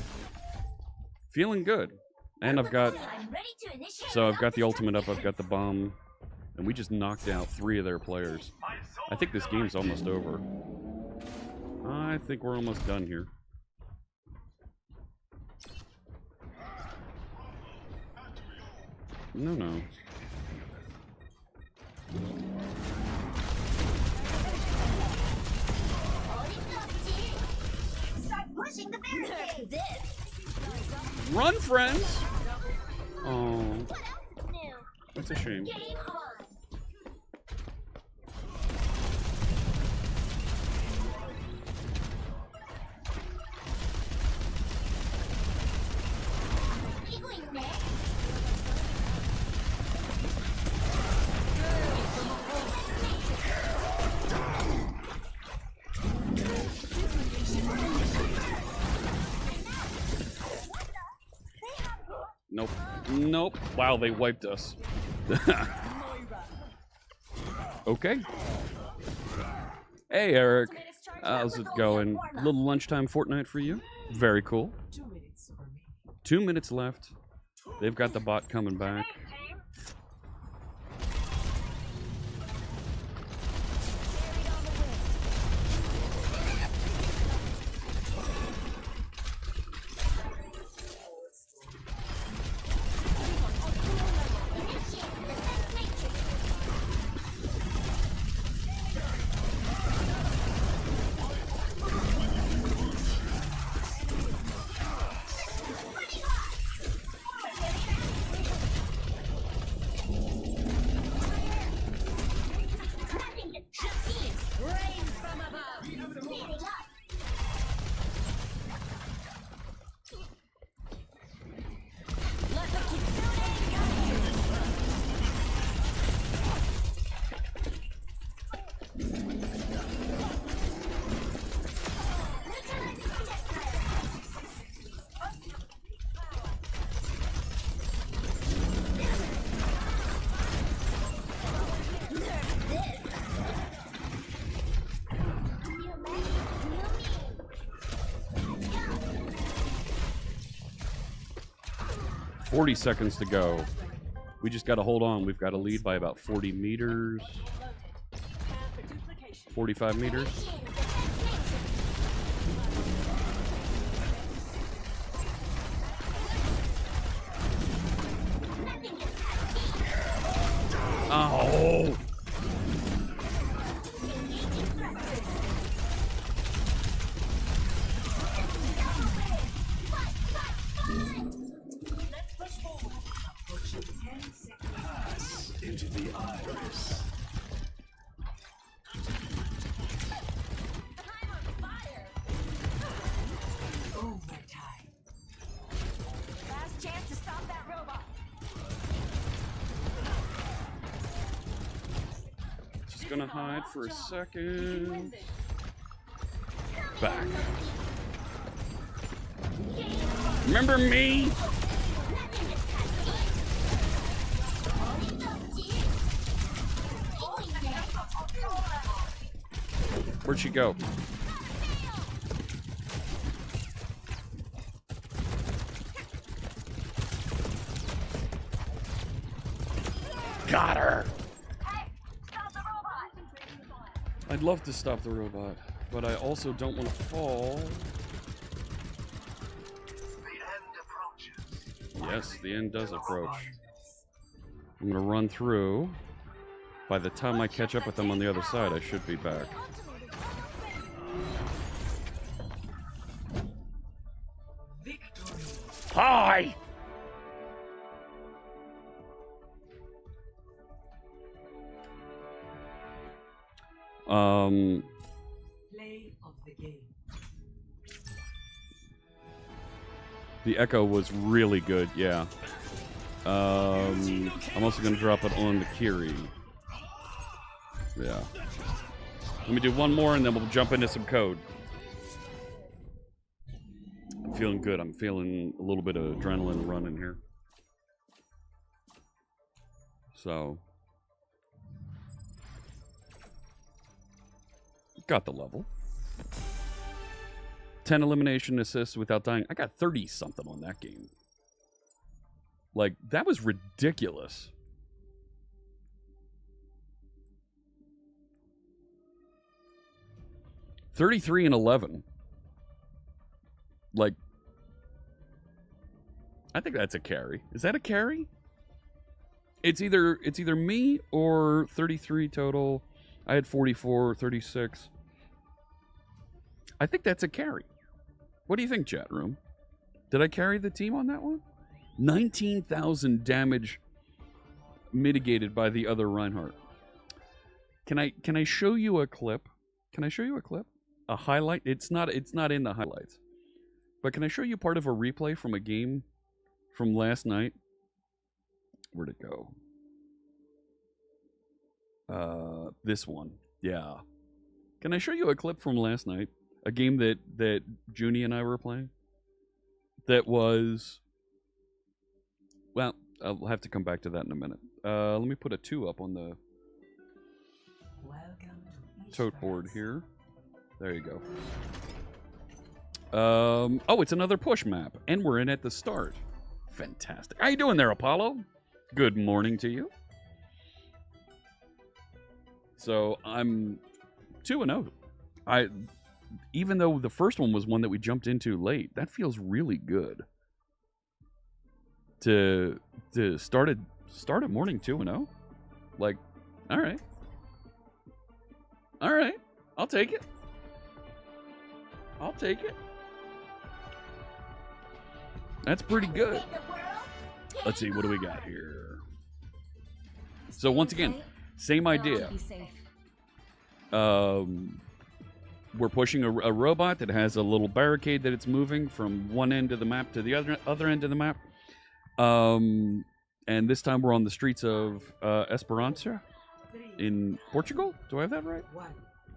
Speaker 1: Feeling good. And I've got...
Speaker 3: I'm ready to initiate.
Speaker 1: So I've got the ultimate up, I've got the bomb. And we just knocked out 3 of their players. I think this game's almost over. I think we're almost done here. No.
Speaker 3: Start pushing the barricade. This.
Speaker 1: Run, friends! Oh,
Speaker 3: What else is new?
Speaker 1: that's a shame.
Speaker 3: Game on. Eagling next.
Speaker 1: Nope. Nope. Wow, they wiped us. Okay. Hey, Eric. How's it going? Little lunchtime Fortnite for you? Very cool.
Speaker 7: 2 minutes for me.
Speaker 1: 2 minutes left. They've got the bot coming back. 40 seconds to go. We just got to hold on. We've got to lead by about 40 meters. 45 meters. Oh!
Speaker 4: Into the iris.
Speaker 7: Overtime.
Speaker 3: Last chance to stop that robot.
Speaker 1: Just gonna hide for a second. Back. Remember me? Where'd she go? Got her! I'd love to stop the robot, but I also don't want to fall. Yes, the end does approach. I'm gonna run through. By the time I catch up with them on the other side, I should be back.
Speaker 7: Victory.
Speaker 1: Hi!
Speaker 7: Play of the game.
Speaker 1: The echo was really good, yeah. I'm also gonna drop it on the Kiri. Yeah. Let me do one more and then we'll jump into some code. I'm feeling good. I'm feeling a little bit of adrenaline running here. So, got the level. 10 elimination assists without dying. I got 30 something on that game. Like, that was ridiculous. $33 and 11. Like, I think that's a carry. Is that a carry? It's either me or 33 total. I had 44, 36. I think that's a carry. What do you think, chat room? Did I carry the team on that one? 19,000 damage mitigated by the other Reinhardt. Can I show you a clip? Can I show you a clip? A highlight? It's not in the highlights. But can I show you part of a replay from a game from last night? Where'd it go? This one. Yeah. Can I show you a clip from last night? A game that Junie and I were playing? That was... Well, I'll have to come back to that in a minute. Let me put a 2 up on the tote board here. There you go. Oh, it's another push map. And we're in at the start. Fantastic. How you doing there, Apollo? Good morning to you. So, I'm 2-0. Even though the first one was one that we jumped into late, that feels really good. To start a morning 2-0? Like, alright. Alright. I'll take it. I'll take it. That's pretty good. Let's see, what do we got here? So once again, same idea. We're pushing a robot that has a little barricade that it's moving from one end of the map to the other end of the map. And this time we're on the streets of Esperança in Portugal. Do I have that right?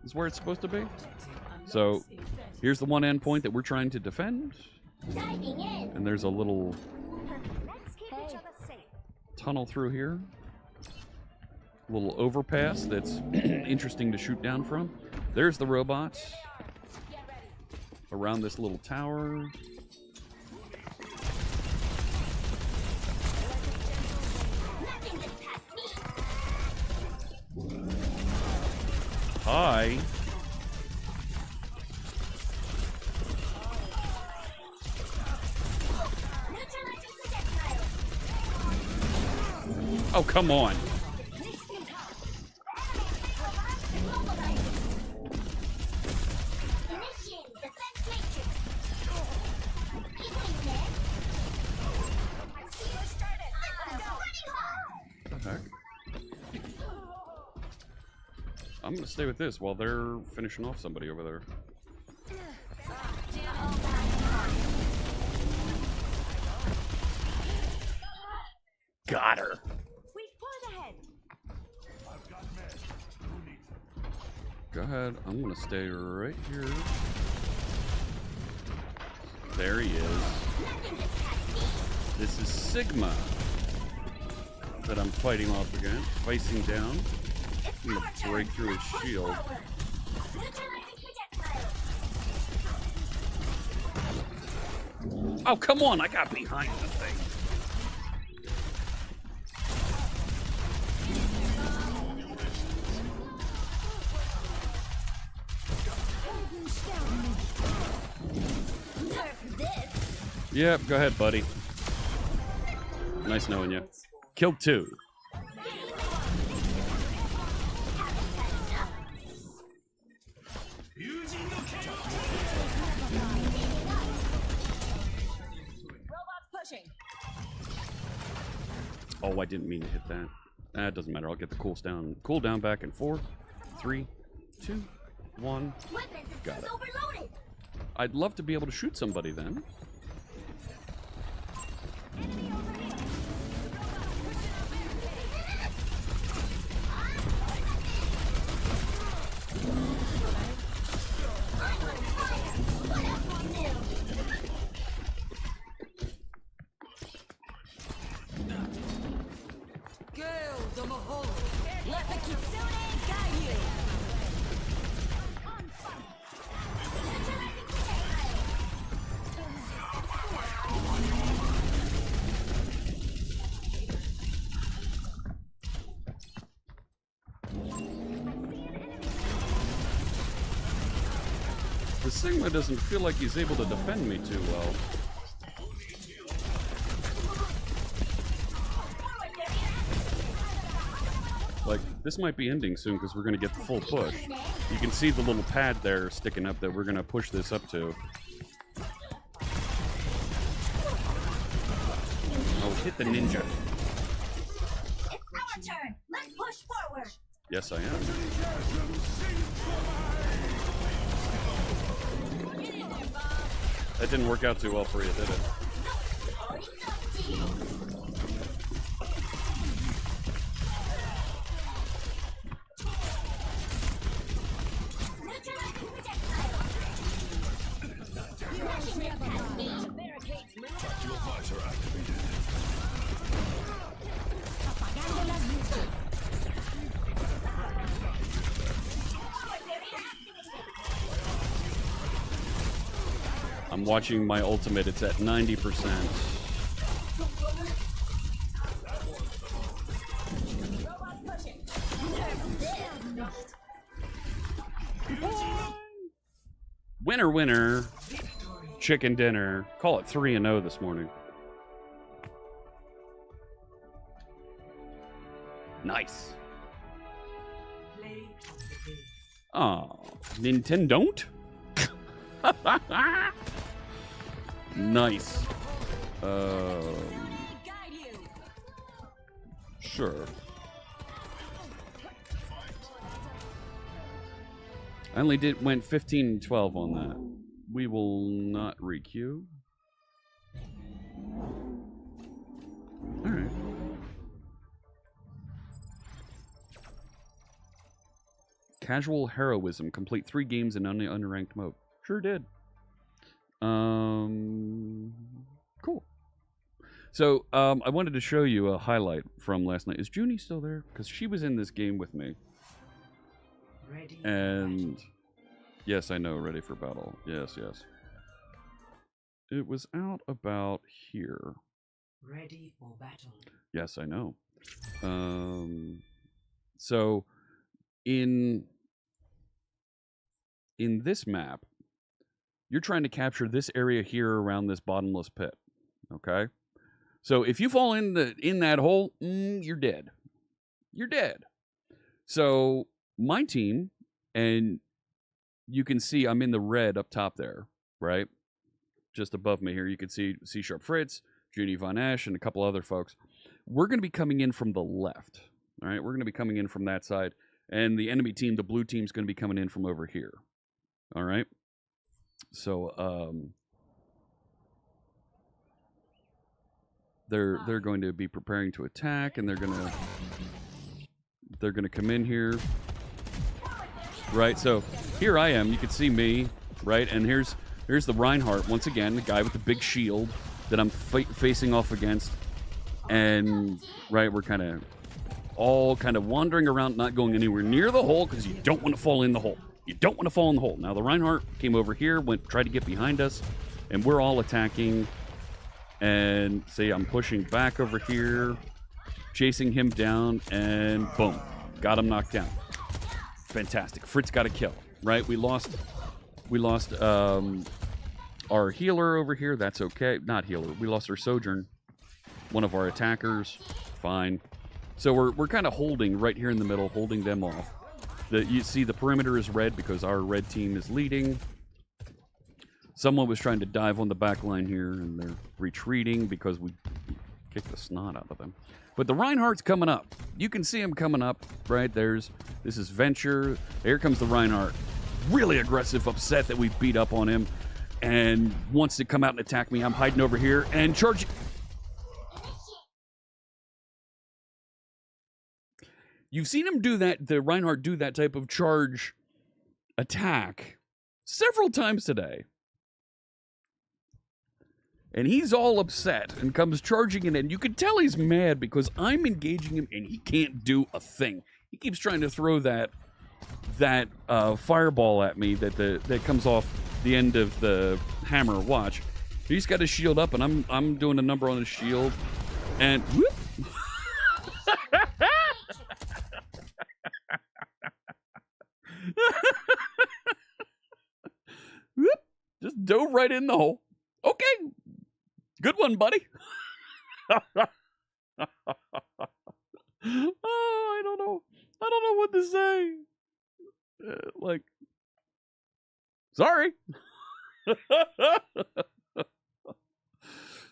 Speaker 1: Is where it's supposed to be. So here's the one endpoint that we're trying to defend. And there's a little tunnel through here. A little overpass that's interesting to shoot down from. There's the robots around this little tower. Hi. Oh, come on. I'm gonna stay with this while they're finishing off somebody over there. Got her. Go ahead. I'm gonna stay right here. There he is. This is Sigma that I'm fighting off against, facing down. I'm gonna break through his shield. Oh, come on! I got behind the thing. Yep, go ahead, buddy. Nice knowing you. Killed 2. Oh, I didn't mean to hit that. It doesn't matter. I'll get the cooldown back in 4, 3, 2, 1. Got it. I'd love to be able to shoot somebody then.
Speaker 5: Let the Kitsune guide you.
Speaker 1: The Sigma doesn't feel like he's able to defend me too well. Like, this might be ending soon because we're going to get the full push. You can see the little pad there sticking up that we're going to push this up to. Oh, hit the ninja.
Speaker 3: It's our turn. Let's push forward.
Speaker 1: Yes, I am. That didn't work out too well for you, did it?
Speaker 3: It's up to you. Neutralizing projectile.
Speaker 4: Tactical visor activated.
Speaker 3: Forward barrier activated.
Speaker 1: I'm watching my ultimate. It's at 90%. Winner, winner. Chicken dinner. Call it 3-0 this morning. Nice.
Speaker 7: Play of the game.
Speaker 1: Oh, Nintendo. Nice.
Speaker 5: Guide you.
Speaker 1: Sure. I only went 15-12 on that. We will not requeue. All right. Casual heroism. Complete 3 games in unranked mode. Sure did. Cool. So, I wanted to show you a highlight from last night. Is Junie still there? Because she was in this game with me.
Speaker 7: Ready for
Speaker 1: And yes, I know, ready for battle. Yes, yes. It was out about here.
Speaker 7: battle. Ready for battle.
Speaker 1: Yes, I know. So in this map, you're trying to capture this area here around this bottomless pit. Okay? So if you fall in that hole, you're dead. You're dead. So my team, and you can see I'm in the red up top there, right? Just above me here, you can see C-Sharp Fritz, Judy Von Ash, and a couple other folks. We're going to be coming in from the left, all right? We're going to be coming in from that side, and the enemy team, the blue team, is going to be coming in from over here, all right? So they're going to be preparing to attack, and they're going to come in here, right? So here I am. You can see me, right? And here's the Reinhardt once again, the guy with the big shield that I'm facing off against. And right, we're all kind of wandering around, not going anywhere near the hole because you don't want to fall in the hole. You don't want to fall in the hole. Now the Reinhardt came over here, tried to get behind us, and we're all attacking. And see, I'm pushing back over here, chasing him down, and boom, got him knocked down. Fantastic. Fritz got a kill, right? We lost our healer over here. That's okay. Not healer. We lost our Sojourn, one of our attackers. Fine. So we're kind of holding right here in the middle, holding them off. You see the perimeter is red because our red team is leading. Someone was trying to dive on the back line here, and they're retreating because we kicked the snot out of them. But the Reinhardt's coming up. You can see him coming up, right? This is Venture. Here comes the Reinhardt. Really aggressive, upset that we beat up on him, and wants to come out and attack me. I'm hiding over here and charging. You've seen him do that, the Reinhardt do that type of charge attack several times today. And he's all upset and comes charging in, and you can tell he's mad because I'm engaging him and he can't do a thing. He keeps trying to throw that fireball at me that comes off the end of the hammer. Watch. He's got his shield up, and I'm doing a number on his shield, and whoop. Whoop. Just dove right in the hole. Okay. Good one, buddy. Oh, I don't know. I don't know what to say. Like, sorry.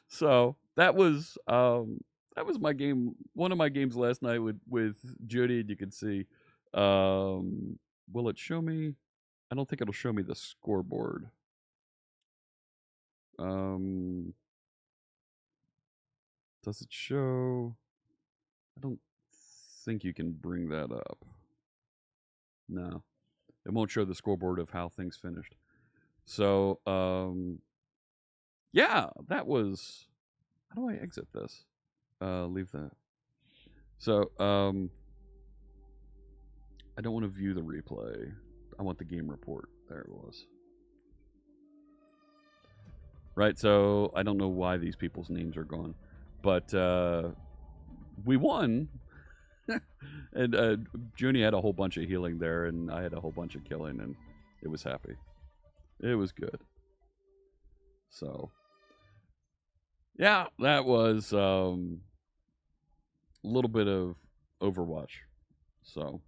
Speaker 1: So that was my game. One of my games last night with Judy, and you can see. Will it show me? I don't think it'll show me the scoreboard. Does it show? I don't think you can bring that up. No. It won't show the scoreboard of how things finished. So, yeah, that was... How do I exit this? Leave that. So, I don't want to view the replay. I want the game report. There it was. Right, so I don't know why these people's names are gone. But we won. And Junie had a whole bunch of healing there, and I had a whole bunch of killing, and it was happy. It was good. So, yeah, that was a little bit of Overwatch. So,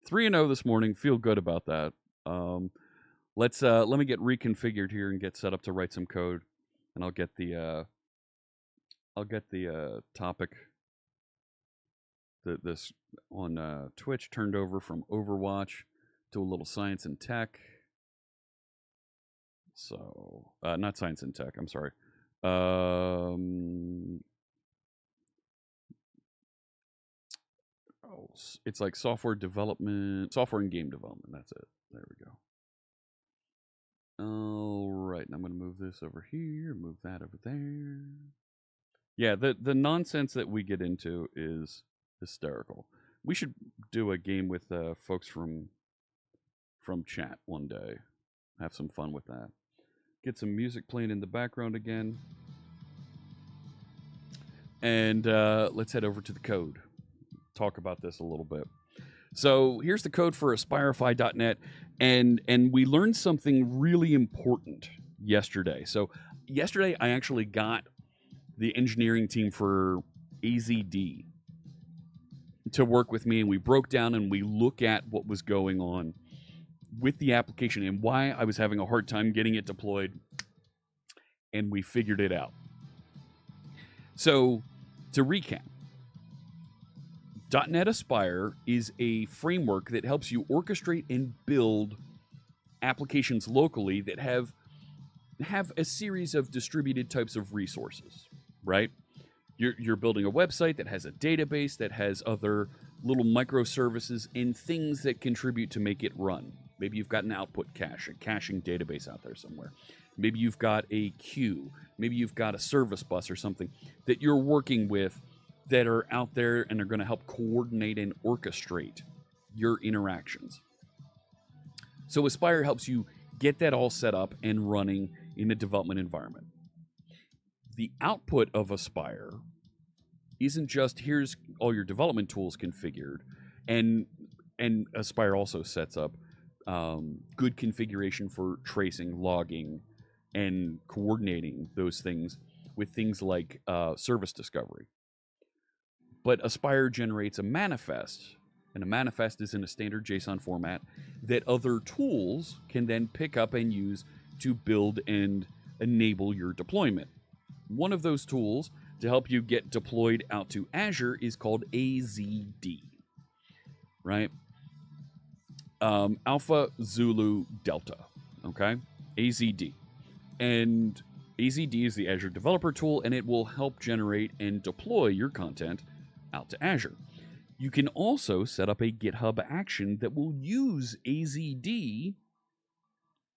Speaker 1: 3-0 this morning. Feel good about that. Let me get reconfigured here and get set up to write some code, and I'll get the topic this on Twitch turned over from Overwatch to a little science and tech. So not science and tech. I'm sorry. It's like software development, software and game development. That's it. There we go. All right, and I'm going to move this over here, move that over there. Yeah, the nonsense that we get into is hysterical. We should do a game with folks from chat one day. Have some fun with that. Get some music playing in the background again. And let's head over to the code. Talk about this a little bit. So here's the code for aspirify.net, and we learned something really important yesterday. So yesterday I actually got the engineering team for AZD to work with me, and we broke down and we look at what was going on with the application and why I was having a hard time getting it deployed, and we figured it out. So to recap, .NET Aspire is a framework that helps you orchestrate and build applications locally that have a series of distributed types of resources, right? You're building a website that has a database that has other little microservices and things that contribute to make it run. Maybe you've got an output cache, a caching database out there somewhere. Maybe you've got a queue. Maybe you've got a service bus or something that you're working with that are out there and are going to help coordinate and orchestrate your interactions. So Aspire helps you get that all set up and running in a development environment. The output of Aspire isn't just here's all your development tools configured, and Aspire also sets up good configuration for tracing, logging, and coordinating those things with things like service discovery. But Aspire generates a manifest, and a manifest is in a standard JSON format that other tools can then pick up and use to build and enable your deployment. One of those tools to help you get deployed out to Azure is called AZD, right? Alpha Zulu Delta, okay? AZD. And AZD is the Azure Developer Tool, and it will help generate and deploy your content out to Azure. You can also set up a GitHub action that will use AZD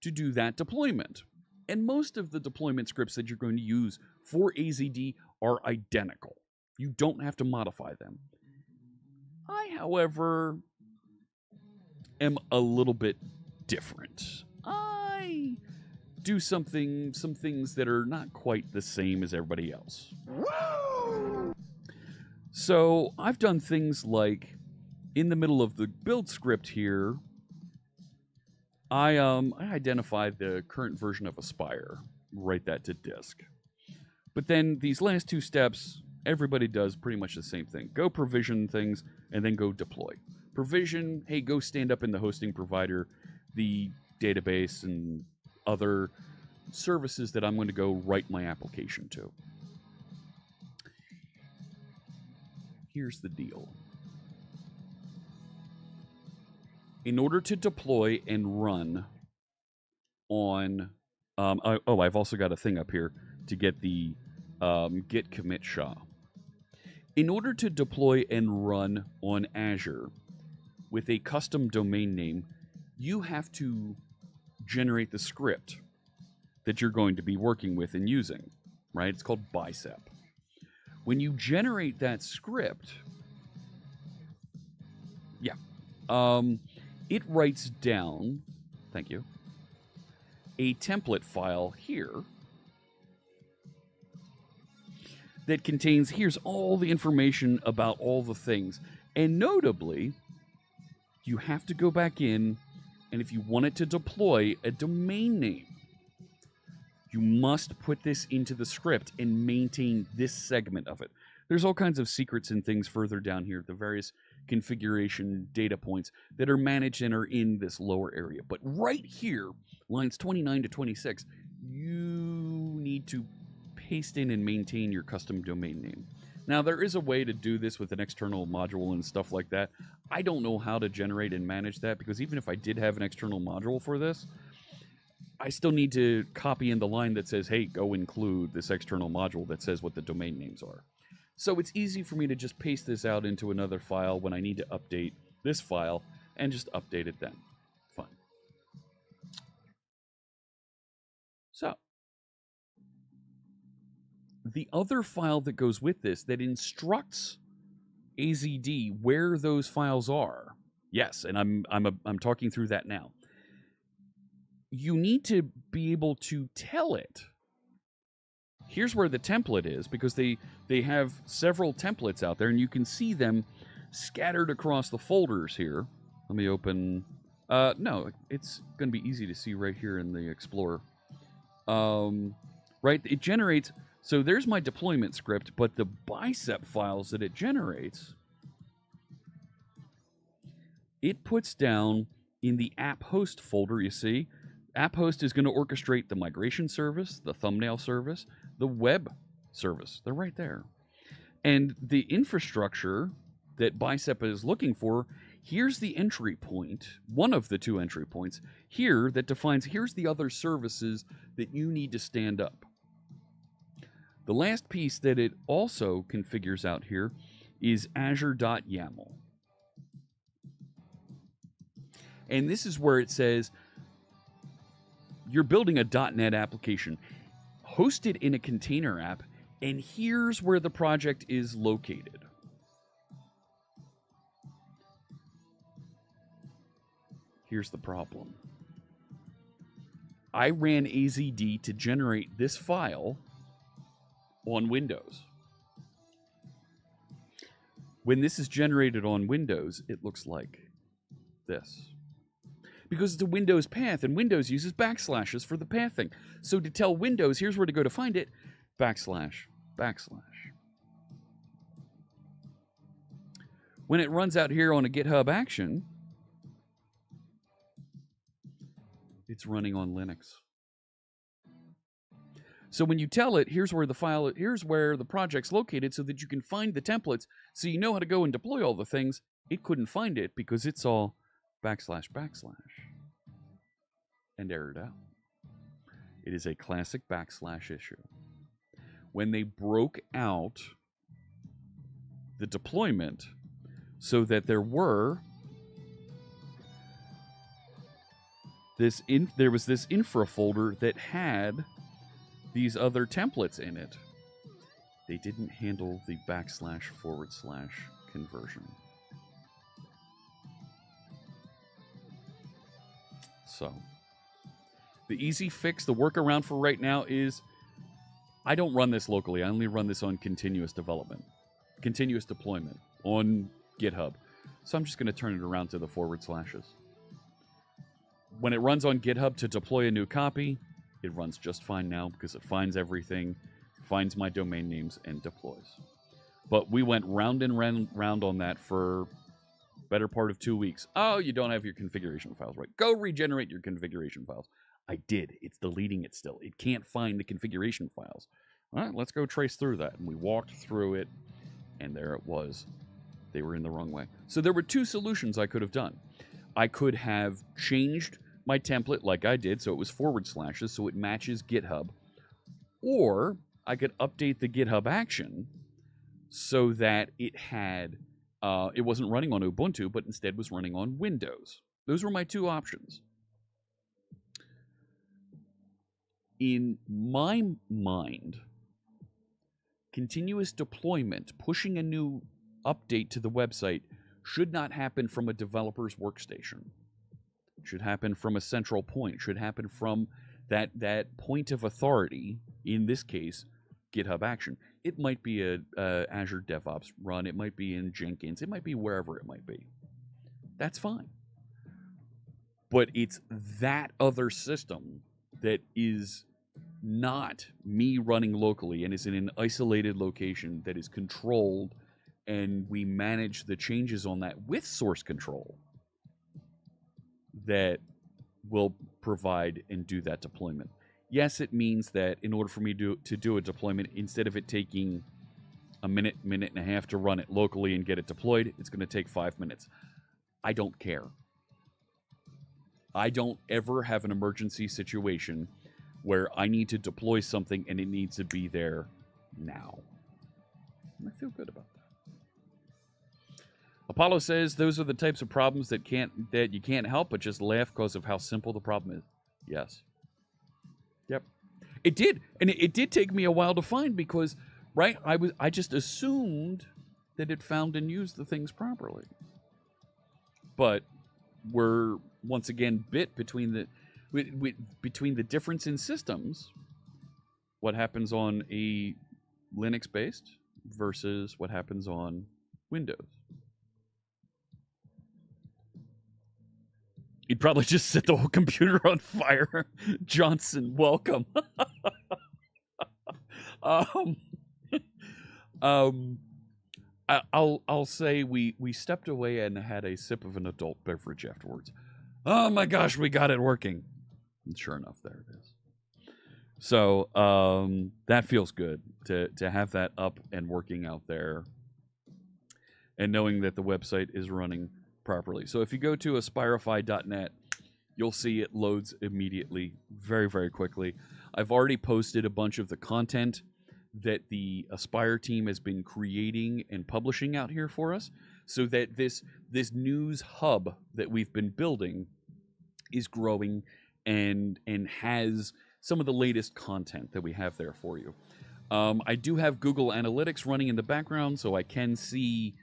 Speaker 1: to do that deployment. And most of the deployment scripts that you're going to use for AZD are identical. You don't have to modify them. I, however, am a little bit different. I do some things that are not quite the same as everybody else. Woo! So I've done things like, in the middle of the build script here, I identify the current version of Aspire, write that to disk. But then these last two steps, everybody does pretty much the same thing. Go provision things, and then go deploy. Provision, hey, go stand up in the hosting provider, the database, and other services that I'm going to go write my application to. Here's the deal. In order to deploy and run on... I've also got a thing up here to get the git commit SHA. In order to deploy and run on Azure with a custom domain name, you have to generate the script that you're going to be working with and using, right? It's called Bicep. When you generate that script, it writes down, thank you, a template file here that contains, here's all the information about all the things. And notably, you have to go back in, and if you want it to deploy a domain name, you must put this into the script and maintain this segment of it. There's all kinds of secrets and things further down here, the various configuration data points that are managed and are in this lower area. But right here, lines 29 to 26, you need to paste in and maintain your custom domain name. Now, there is a way to do this with an external module and stuff like that. I don't know how to generate and manage that, because even if I did have an external module for this, I still need to copy in the line that says, hey, go include this external module that says what the domain names are. So it's easy for me to just paste this out into another file when I need to update this file and just update it then. Fine. So, the other file that goes with this that instructs AZD where those files are. Yes, and I'm talking through that now. You need to be able to tell it. Here's where the template is, because they have several templates out there, and you can see them scattered across the folders here. Let me open... no, it's going to be easy to see right here in the Explorer. Right, it generates... So there's my deployment script, but the Bicep files that it generates, it puts down in the app host folder, you see. App host is going to orchestrate the migration service, the thumbnail service, the web service. They're right there. And the infrastructure that Bicep is looking for, here's the entry point, one of the two entry points, here that defines, here's the other services that you need to stand up. The last piece that it also configures out here is azure.yaml. And this is where it says you're building a .NET application hosted in a container app, and here's where the project is located. Here's the problem. I ran AZD to generate this file on Windows. When this is generated on Windows, it looks like this. Because it's a Windows path, and Windows uses backslashes for the pathing. So to tell Windows, here's where to go to find it, backslash, backslash. When it runs out here on a GitHub action, it's running on Linux. So when you tell it, here's where the file, here's where the project's located so that you can find the templates so you know how to go and deploy all the things, it couldn't find it because it's all backslash, backslash, and errored out. It is a classic backslash issue. When they broke out the deployment so that there there was this infra folder that had these other templates in it. They didn't handle the / conversion. So, the easy fix, the workaround for right now is I don't run this locally. I only run this on continuous deployment on GitHub. So I'm just going to turn it around to the /. When it runs on GitHub to deploy a new copy, it runs just fine now because it finds everything, finds my domain names, and deploys. But we went round and round on that for better part of 2 weeks. Oh, you don't have your configuration files right. Go regenerate your configuration files. I did. It's deleting it still. It can't find the configuration files. All right, let's go trace through that. And we walked through it, and there it was. They were in the wrong way. So there were 2 solutions I could have done. I could have changed my template like I did, so it was /, so it matches GitHub. Or I could update the GitHub action so that it had, it wasn't running on Ubuntu, but instead was running on Windows. Those were my 2 options. In my mind, continuous deployment, pushing a new update to the website, should not happen from a developer's workstation. It should happen from a central point. It should happen from that point of authority, in this case, GitHub Action. It might be a Azure DevOps run. It might be in Jenkins. It might be wherever it might be. That's fine. But it's that other system that is not me running locally and is in an isolated location that is controlled, and we manage the changes on that with source control that will provide and do that deployment. Yes, it means that in order for me to do a deployment, instead of it taking a minute and a half to run it locally and get it deployed, it's going to take 5 minutes. I don't care. I don't ever have an emergency situation where I need to deploy something and it needs to be there now. And I feel good about that. Apollo says those are the types of problems that you can't help but just laugh because of how simple the problem is. Yes. Yep. It did. And it did take me a while to find because, right, I just assumed that it found and used the things properly. But we're once again bit between the difference in systems, what happens on a Linux-based versus what happens on Windows. He'd probably just set the whole computer on fire. Johnson, welcome. I'll say we stepped away and had a sip of an adult beverage afterwards. Oh my gosh, we got it working. And sure enough, there it is. So that feels good to have that up and working out there, and knowing that the website is running properly. So if you go to aspirify.net, you'll see it loads immediately, very, very quickly. I've already posted a bunch of the content that the Aspire team has been creating and publishing out here for us, so that this news hub that we've been building is growing and has some of the latest content that we have there for you. I do have Google Analytics running in the background, so I can see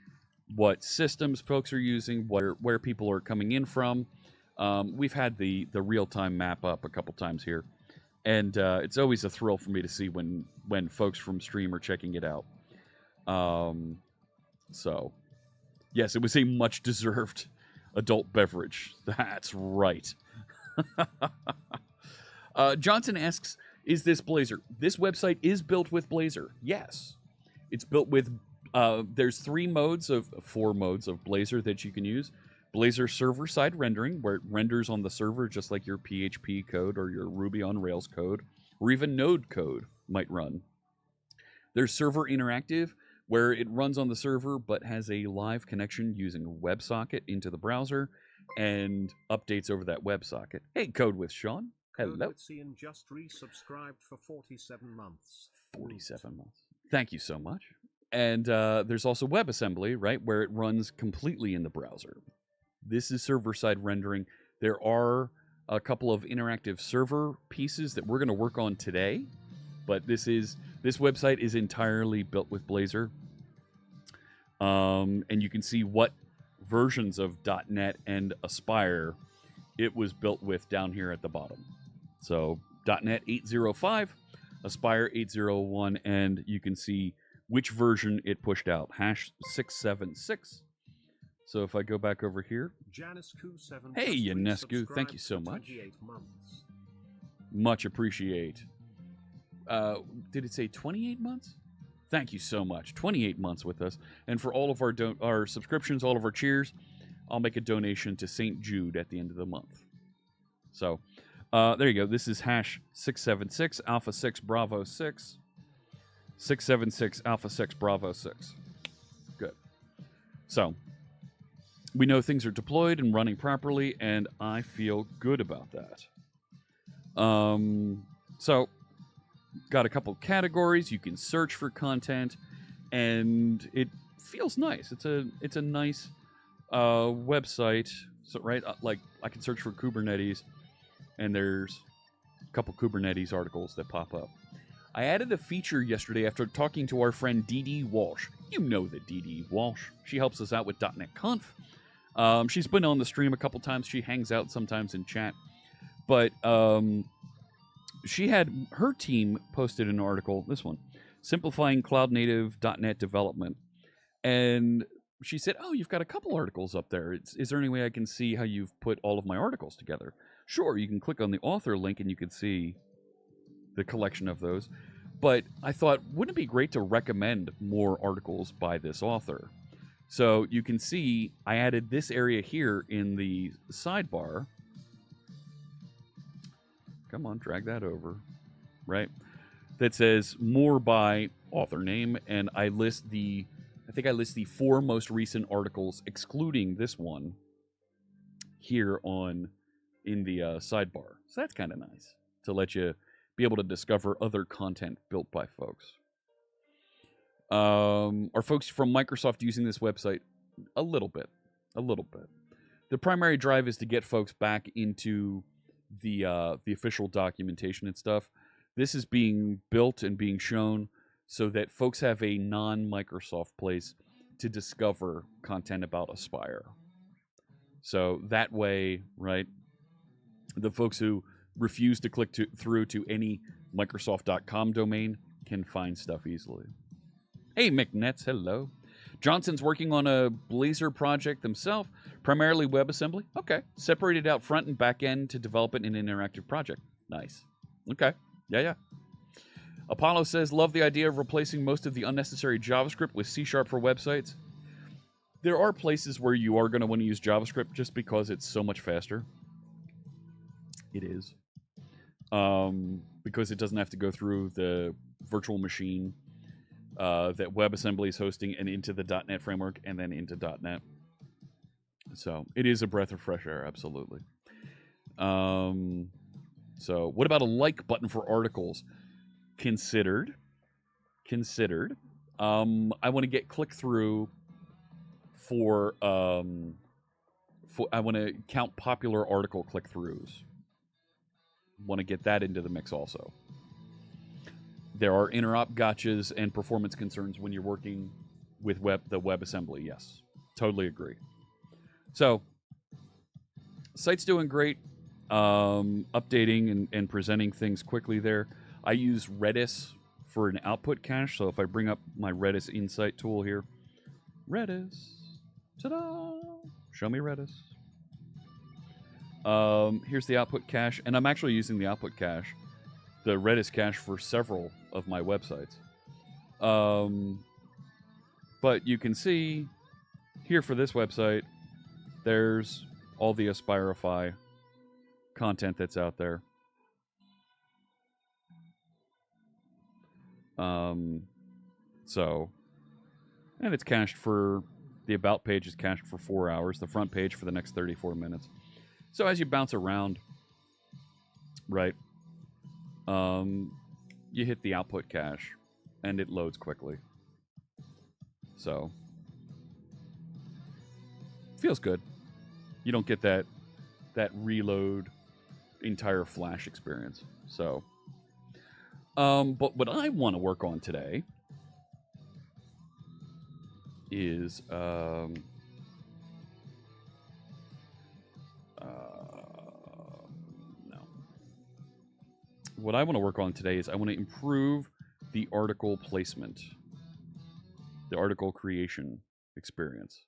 Speaker 1: what systems folks are using, where people are coming in from. We've had the real-time map up a couple times here, and it's always a thrill for me to see when folks from stream are checking it out. So, yes, it was a much-deserved adult beverage. That's right. Johnson asks, is this Blazor? This website is built with Blazor. Yes. It's built with, there's 4 modes of Blazor that you can use. Blazor server-side rendering, where it renders on the server just like your PHP code or your Ruby on Rails code, or even Node code might run. There's server interactive, where it runs on the server but has a live connection using WebSocket into the browser and updates over that WebSocket. Hey, Code with Sean. Hello.
Speaker 2: Ian just resubscribed for 47 months.
Speaker 1: 47 months. Thank you so much. And there's also WebAssembly, right, where it runs completely in the browser. This is server-side rendering. There are a couple of interactive server pieces that we're going to work on today. But this website is entirely built with Blazor. And you can see what versions of .NET and Aspire it was built with down here at the bottom. So .NET 8.05, Aspire 8.01, and you can see which version it pushed out, #676. So if I go back over here, hey, Yanescu, thank you so much. Much appreciate. Did it say 28 months? Thank you so much. 28 months with us. And for all of our subscriptions, all of our cheers, I'll make a donation to St. Jude at the end of the month. So there you go. This is #676 Alpha 6 Bravo 6. 676 Alpha 6 Bravo 6. Good. So we know things are deployed and running properly, and I feel good about that. So got a couple categories. You can search for content, and it feels nice. It's a nice website. So right, like I can search for Kubernetes, and there's a couple Kubernetes articles that pop up. I added a feature yesterday after talking to our friend Dee Walsh. You know the Dee Walsh. She helps us out with .NET Conf. She's been on the stream a couple times. She hangs out sometimes in chat. But she had her team posted an article, this one, Simplifying Cloud Native .NET Development. And she said, oh, you've got a couple articles up there. Is there any way I can see how you've put all of my articles together? Sure, you can click on the author link and you can see the collection of those. But I thought, wouldn't it be great to recommend more articles by this author? So you can see I added this area here in the sidebar. Come on, drag that over. Right? That says more by author name, and I think I list the 4 most recent articles, excluding this one, here in the sidebar. So that's kind of nice to let you be able to discover other content built by folks. Are folks from Microsoft using this website? A little bit. The primary drive is to get folks back into the official documentation and stuff. This is being built and being shown so that folks have a non-Microsoft place to discover content about Aspire. So that way, right, the folks who refuse to click through to any Microsoft.com domain can find stuff easily. Hey, McNets, hello. Johnson's working on a Blazor project himself, primarily WebAssembly. Okay. Separated out front and back end to develop it in an interactive project. Nice. Okay. Yeah. Apollo says, love the idea of replacing most of the unnecessary JavaScript with C# for websites. There are places where you are going to want to use JavaScript just because it's so much faster. It is. Because it doesn't have to go through the virtual machine that WebAssembly is hosting and into the .NET framework and then into .NET. So it is a breath of fresh air, absolutely. So what about a like button for articles? Considered. I want to get click-through for I want to count popular article click-throughs. Want to get that into the mix also. There are interop gotchas and performance concerns when you're working with the WebAssembly. Yes, totally agree. So, site's doing great, updating and presenting things quickly there. I use Redis for an output cache, so if I bring up my Redis Insight tool here, Redis, ta-da, show me Redis. Here's the output cache, and I'm actually using the output cache, the Redis cache, for several of my websites. But you can see here for this website, there's all the Aspirify content that's out there. And it's cached for, the About page is cached for 4 hours, the front page for the next 34 minutes. So as you bounce around, right, you hit the output cache, and it loads quickly. So, feels good. You don't get that reload entire Flash experience. So, but what I want to work on today is no. What I want to work on today is I want to improve the article placement, the article creation experience.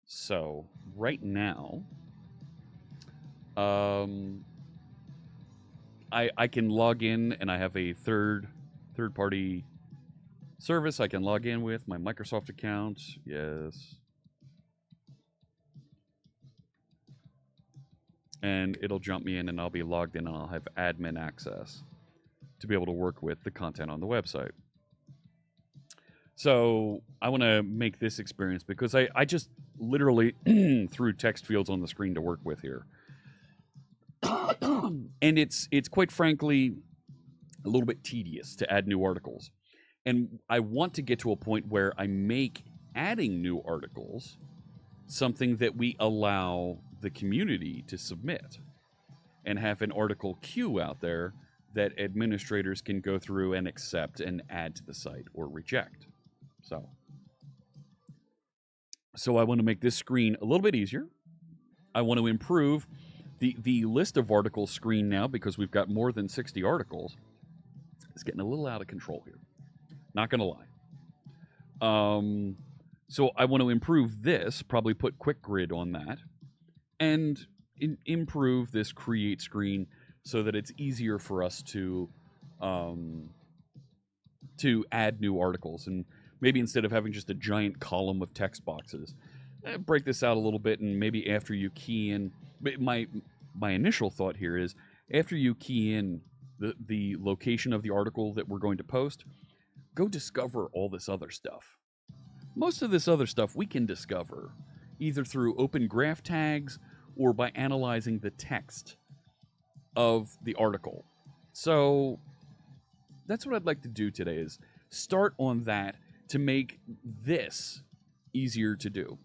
Speaker 1: So right now, I can log in, and I have a third party service I can log in with my Microsoft account. Yes. And it'll jump me in, and I'll be logged in, and I'll have admin access to be able to work with the content on the website. So I want to make this experience, because I just literally threw text fields on the screen to work with here. And it's quite frankly a little bit tedious to add new articles. And I want to get to a point where I make adding new articles something that we allow the community to submit, and have an article queue out there that administrators can go through and accept and add to the site or reject. So I want to make this screen a little bit easier. I want to improve the list of articles screen now, because we've got more than 60 articles. It's getting a little out of control here. Not going to lie. So I want to improve this, probably put Quick Grid on that, and improve this create screen so that it's easier for us to add new articles. And maybe instead of having just a giant column of text boxes, break this out a little bit, and maybe after you key in, my initial thought here is, after you key in the location of the article that we're going to post, go discover all this other stuff. Most of this other stuff we can discover either through open graph tags or by analyzing the text of the article. So that's what I'd like to do today, is start on that to make this easier to do.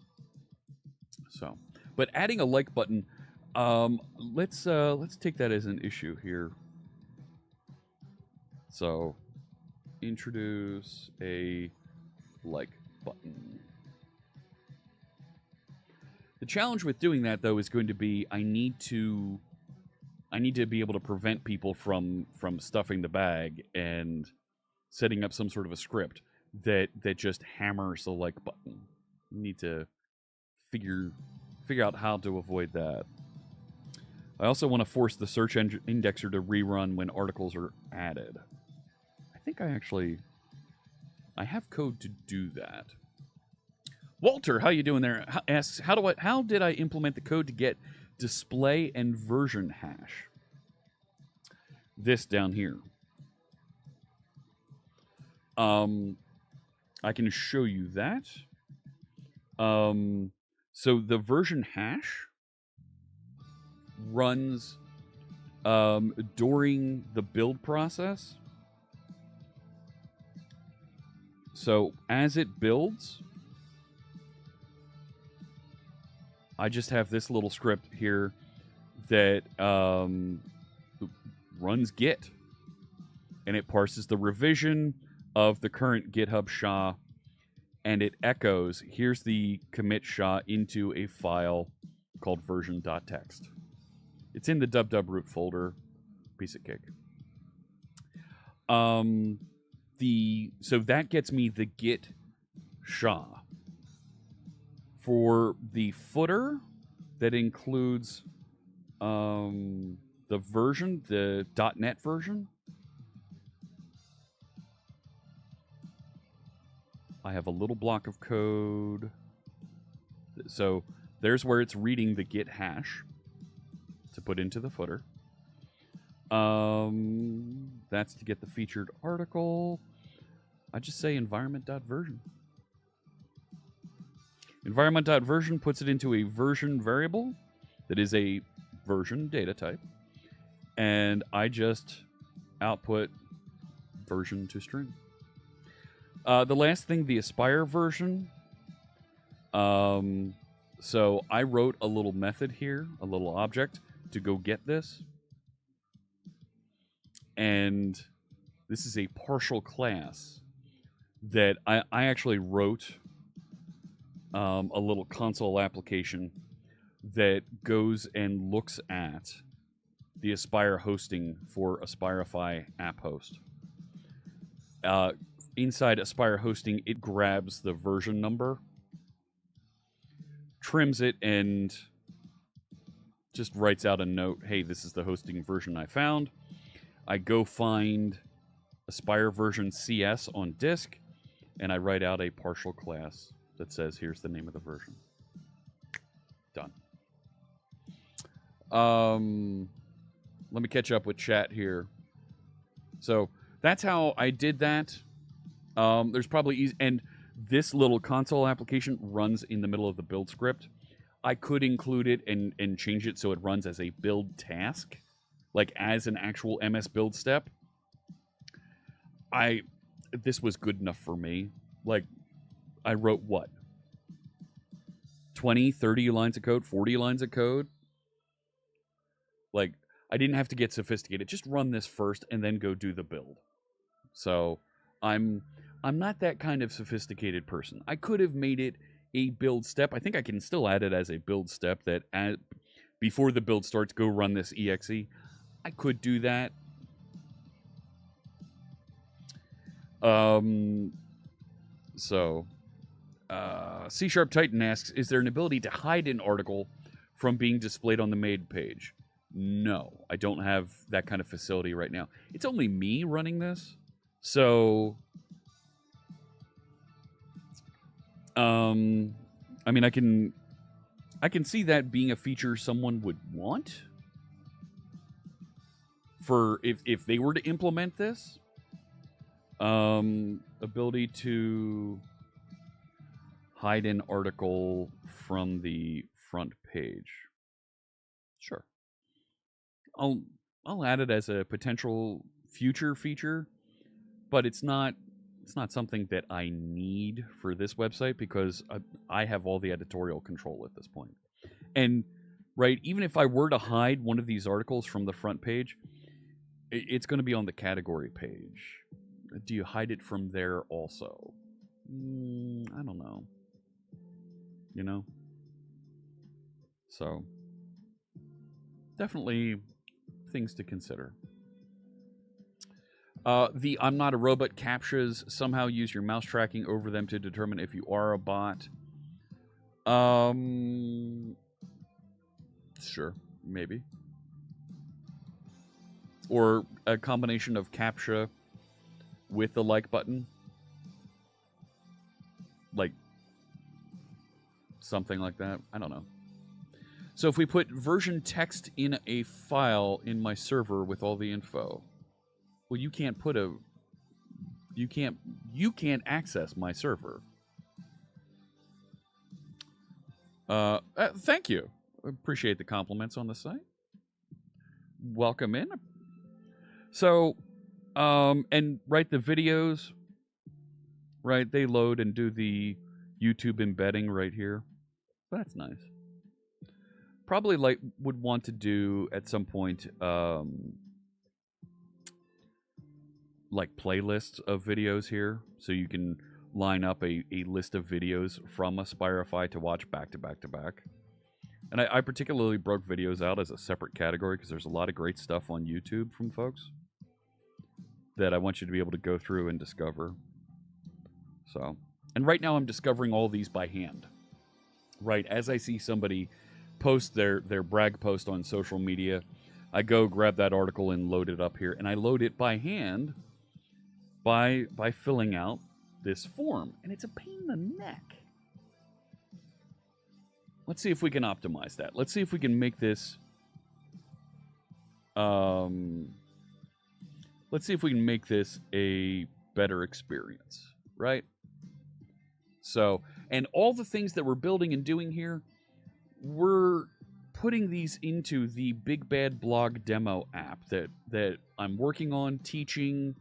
Speaker 1: So, but adding a like button, let's take that as an issue here. So, introduce a like button. The challenge with doing that, though, is going to be I need to be able to prevent people from stuffing the bag and setting up some sort of a script that just hammers the like button. We need to figure out how to avoid that. I also want to force the search indexer to rerun when articles are added. I think I have code to do that. Walter, how you doing there? Asks, how did I implement the code to get display and version hash? This down here. I can show you that. So the version hash runs during the build process. So as it builds, I just have this little script here that runs Git, and it parses the revision of the current GitHub SHA, and it echoes, here's the commit SHA into a file called version.txt. It's in the dub root folder. Piece of cake. So that gets me the Git SHA. For the footer, that includes the version, the .NET version. I have a little block of code. So there's where it's reading the Git hash to put into the footer. That's to get the featured article. I just say environment.version. Environment.version puts it into a version variable that is a version data type. And I just output version to string. The last thing, the Aspire version, So I wrote a little method here, a little object to go get this. And this is a partial class that I actually wrote a little console application that goes and looks at the Aspire hosting for Aspirify app host. Inside Aspire hosting, it grabs the version number, trims it, and just writes out a note, hey, this is the hosting version I found. I go find Aspire version CS on disk, and I write out a partial class that says, here's the name of the version. Done. Let me catch up with chat here. So that's how I did that. There's probably easy, and this little console application runs in the middle of the build script. I could include it and change it so it runs as a build task, like as an actual MS build step. This was good enough for me. Like, I wrote what? 20, 30 lines of code, 40 lines of code. Like, I didn't have to get sophisticated. Just run this first and then go do the build. So I'm not that kind of sophisticated person. I could have made it a build step. I think I can still add it as a build step that before the build starts, go run this exe. I could do that. C# Titan asks, is there an ability to hide an article from being displayed on the main page? No, I don't have that kind of facility right now. It's only me running this. So, I mean, I can see that being a feature someone would want for if they were to implement this. Ability to hide an article from the front page. Sure. I'll add it as a potential future feature, but it's not something that I need for this website because I have all the editorial control at this point. And right, even if I were to hide one of these articles from the front page, it's going to be on the category page. Do you hide it from there also? I don't know. You know? So, definitely things to consider. The I'm not a robot captchas somehow use your mouse tracking over them to determine if you are a bot. Sure, maybe. Or a combination of captcha with the like button. Like, something like that. I don't know. So if we put version text in a file in my server with all the info, well, you can't put a... You can't access my server. Thank you. Appreciate the compliments on the site. Welcome in. So, and right, the videos, right, they load and do the YouTube embedding right here. That's nice. Probably like would want to do at some point like playlists of videos here, so you can line up a list of videos from Aspirify to watch back to back to back. And I particularly broke videos out as a separate category because there's a lot of great stuff on YouTube from folks that I want you to be able to go through and discover. So, and right now I'm discovering all these by hand. Right, as I see somebody post their brag post on social media, I go grab that article and load it up here, and I load it by hand by filling out this form, and it's a pain in the neck. Let's see if we can optimize that. Let's see if we can make this let's see if we can make this a better experience, right? So, and all the things that we're building and doing here, we're putting these into the Big Bad Blog demo app that I'm working on, teaching,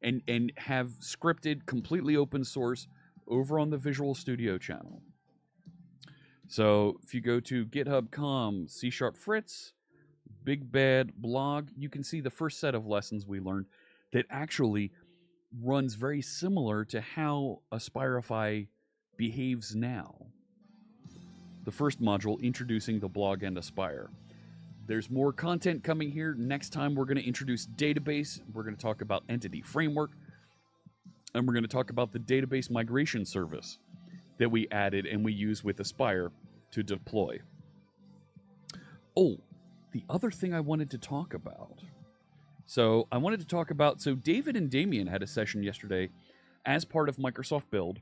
Speaker 1: and have scripted, completely open source over on the Visual Studio channel. So if you go to github.com /Fritz, big bad blog, you can see the first set of lessons we learned that actually runs very similar to how Aspirify behaves now. The first module, introducing the blog and Aspire. There's more content coming here. Next time we're going to introduce database. We're going to talk about entity framework. And we're going to talk about the database migration service that we added and we use with Aspire to deploy. Oh, the other thing I wanted to talk about. So David and Damien had a session yesterday as part of Microsoft Build,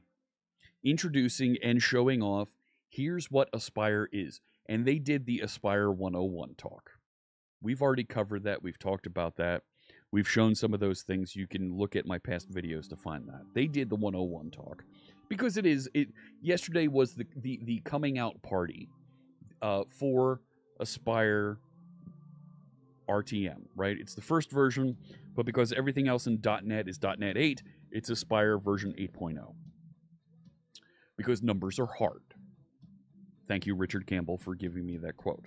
Speaker 1: introducing and showing off, here's what Aspire is. And they did the Aspire 101 talk. We've already covered that. We've talked about that. We've shown some of those things. You can look at my past videos to find that. They did the 101 talk. Because yesterday was the coming out party for Aspire RTM, right? It's the first version, but because everything else in .NET is .NET 8, it's Aspire version 8.0. Because numbers are hard. Thank you, Richard Campbell, for giving me that quote.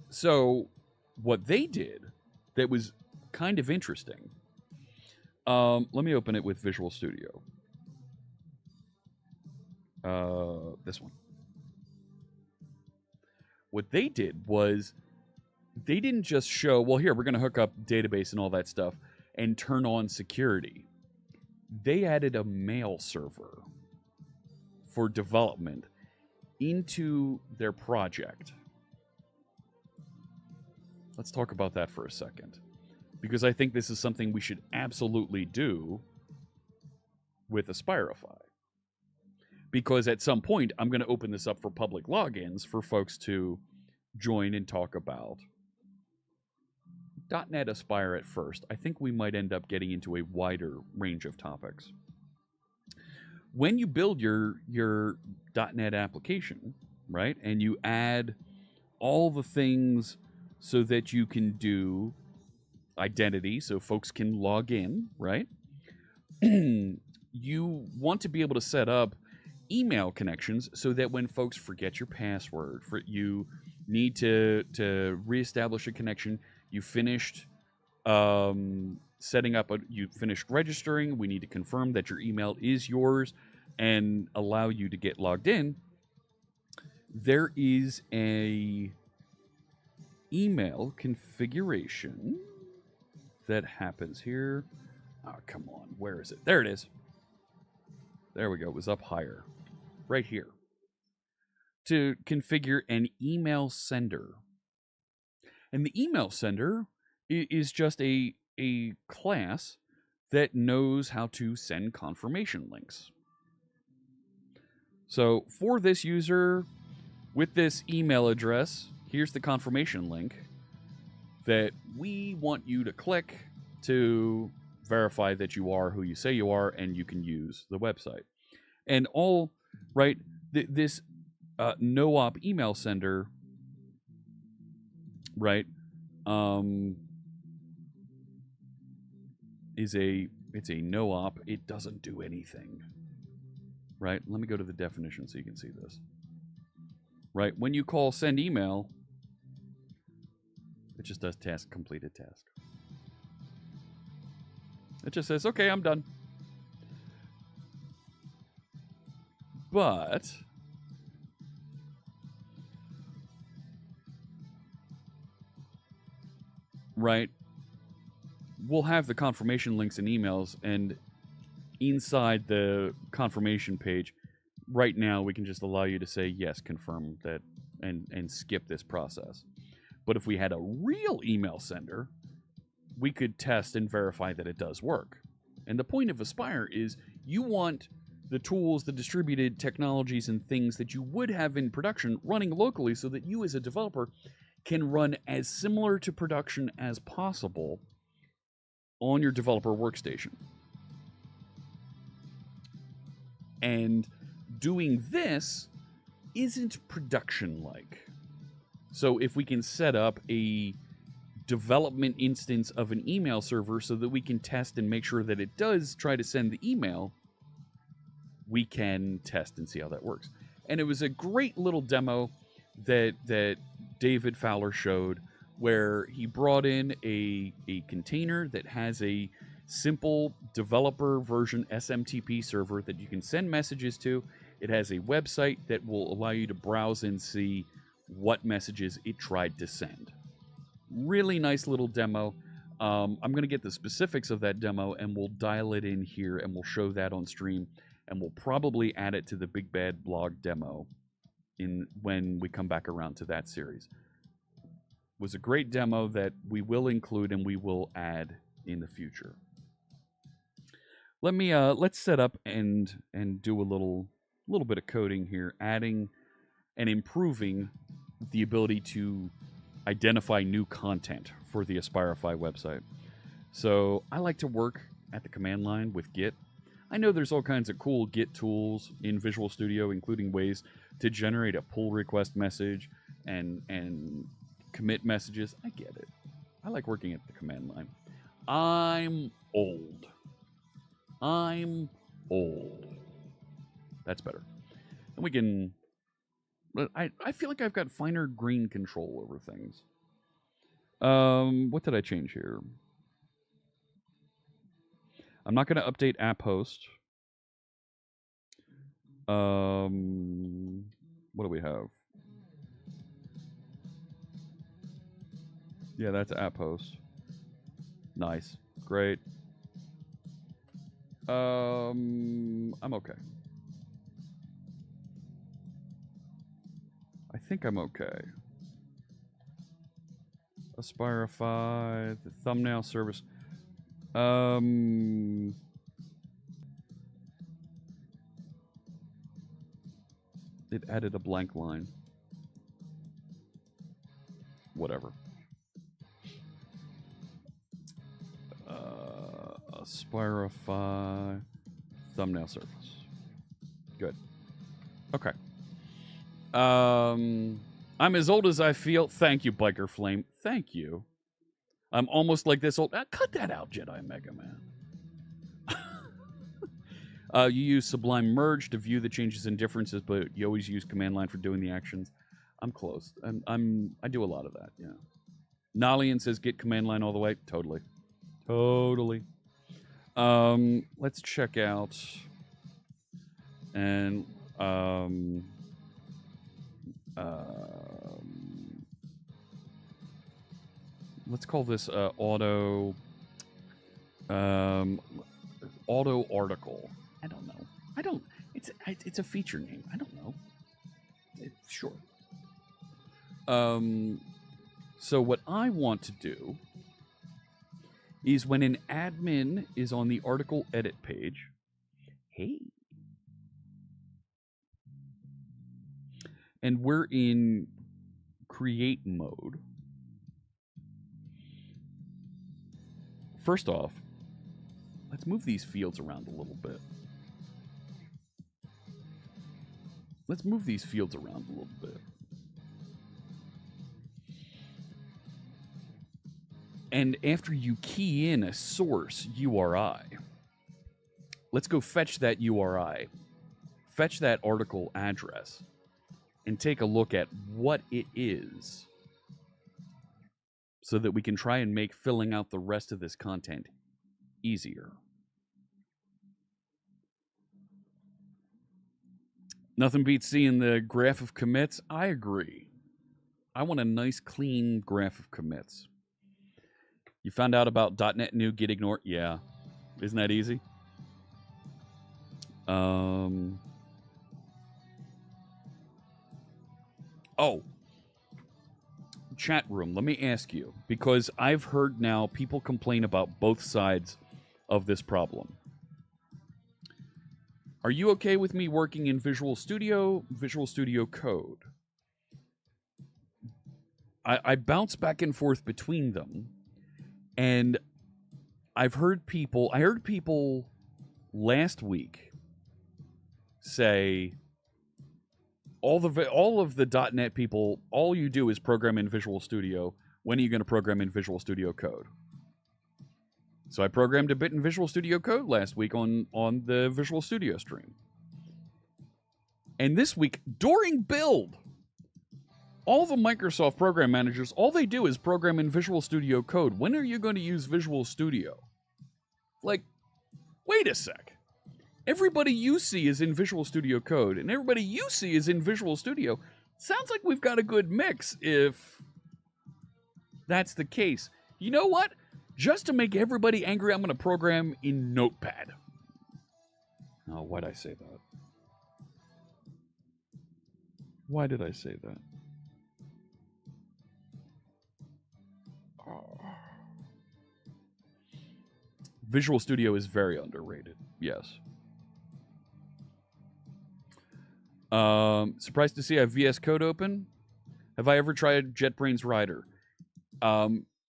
Speaker 1: So what they did that was kind of interesting. Let me open it with Visual Studio. This one. What they did was they didn't just show, well, here, we're going to hook up database and all that stuff and turn on security. They added a mail server for development into their project. Let's talk about that for a second, because I think this is something we should absolutely do with Aspirify. Because at some point, I'm going to open this up for public logins for folks to join and talk about. .NET Aspire at first. I think we might end up getting into a wider range of topics. When you build your .NET application, right, and you add all the things so that you can do identity, so folks can log in, right? You want to be able to set up email connections so that when folks forget your password, you need to reestablish a connection. You finished setting up, you finished registering. We need to confirm that your email is yours and allow you to get logged in. There is a email configuration that happens here. Oh, come on. Where is it? There it is. There we go. It was up higher. Right here. To configure an email sender. And the email sender is just a class that knows how to send confirmation links. So for this user, with this email address, here's the confirmation link that we want you to click to verify that you are who you say you are, and you can use the website. And all, right, this no-op email sender, right, it's a no-op. It doesn't do anything, right? Let me go to the definition so you can see this. Right, when you call send email, it just does task completed task. It just says, okay, I'm done. But right, we'll have the confirmation links and emails, and inside the confirmation page, right now we can just allow you to say yes, confirm that, and skip this process. But if we had a real email sender, we could test and verify that it does work. And the point of Aspire is you want the tools, the distributed technologies and things that you would have in production running locally so that you as a developer can run as similar to production as possible on your developer workstation. And doing this isn't production-like. So if we can set up a development instance of an email server so that we can test and make sure that it does try to send the email, we can test and see how that works. And it was a great little demo that David Fowler showed, where he brought in a container that has a simple developer version SMTP server that you can send messages to. It has a website that will allow you to browse and see what messages it tried to send. Really nice little demo. I'm going to get the specifics of that demo, and we'll dial it in here, and we'll show that on stream, and we'll probably add it to the Big Bad Blog demo when we come back around to that series. It was a great demo that we will include and we will add in the future. Let's set up and do a little bit of coding here, adding and improving the ability to identify new content for the Aspirify website. So I like to work at the command line with Git. I know there's all kinds of cool Git tools in Visual Studio, including ways to generate a pull request message and commit messages. I get it. I like working at the command line. I'm old. That's better. And we can... I feel like I've got finer green control over things. What did I change here? I'm not going to update app host. What do we have? Yeah, that's app host. Nice. Great. I'm okay. I think I'm okay. Aspirify, the thumbnail service. It added a blank line. Whatever. Aspirify, thumbnail service. Good. Okay. I'm as old as I feel. Thank you, Biker Flame. Thank you. I'm almost like this old. Cut that out, Jedi Mega Man. You use Sublime Merge to view the changes and differences, but you always use command line for doing the actions. I'm close. I do a lot of that. Yeah. Nalian says get command line all the way. Totally. Let's check out and let's call this auto article. I don't know. It's a feature name. I don't know. Sure. So what I want to do is when an admin is on the article edit page, hey, and we're in create mode. First off, let's move these fields around a little bit. And after you key in a source URI, let's go fetch that URI, fetch that article address, and take a look at what it is so that we can try and make filling out the rest of this content easier. Nothing beats seeing the graph of commits. I agree. I want a nice, clean graph of commits. You found out about .NET new git ignore? Yeah. Isn't that easy? Oh. Chat room, let me ask you, because I've heard now people complain about both sides of this problem. Are you okay with me working in Visual Studio Code? I bounce back and forth between them, and I heard people last week say all of the .NET people, all you do is program in Visual Studio. When are you going to program in Visual Studio Code? So I programmed a bit in Visual Studio Code last week on the Visual Studio stream. And this week, during build, all the Microsoft program managers, all they do is program in Visual Studio Code. When are you going to use Visual Studio? Like, wait a sec. Everybody you see is in Visual Studio Code, and everybody you see is in Visual Studio. Sounds like we've got a good mix if that's the case. You know what? Just to make everybody angry, I'm going to program in Notepad. Oh, why'd I say that? Why did I say that? Oh. Visual Studio is very underrated. Yes. Surprised to see I have VS Code open. Have I ever tried JetBrains Rider?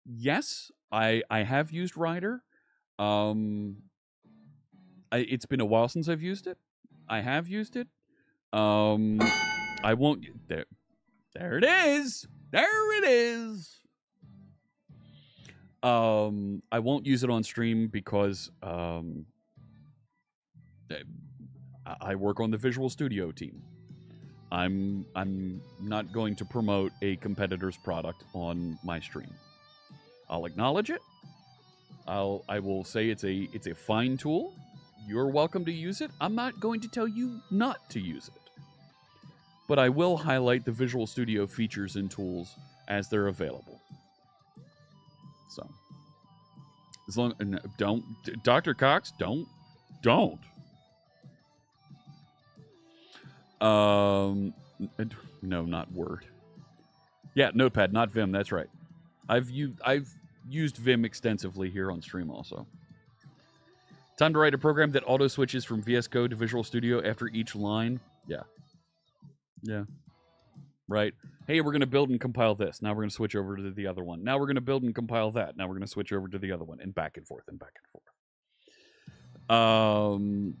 Speaker 1: Yes, I have used Rider. It's been a while since I've used it. I have used it. I won't. There it is. There it is. I won't use it on stream because I work on the Visual Studio team. I'm not going to promote a competitor's product on my stream. I'll acknowledge it. I will say it's a fine tool. You're welcome to use it. I'm not going to tell you not to use it. But I will highlight the Visual Studio features and tools as they're available. So, as long don't Dr. Cox, don't. No, not Word. Yeah, Notepad, not Vim. That's right. I've used Vim extensively here on stream also. Time to write a program that auto switches from VS Code to Visual Studio after each line. Yeah. Yeah. Right. Hey, we're going to build and compile this. Now we're going to switch over to the other one. Now we're going to build and compile that. Now we're going to switch over to the other one, and back and forth and back and forth.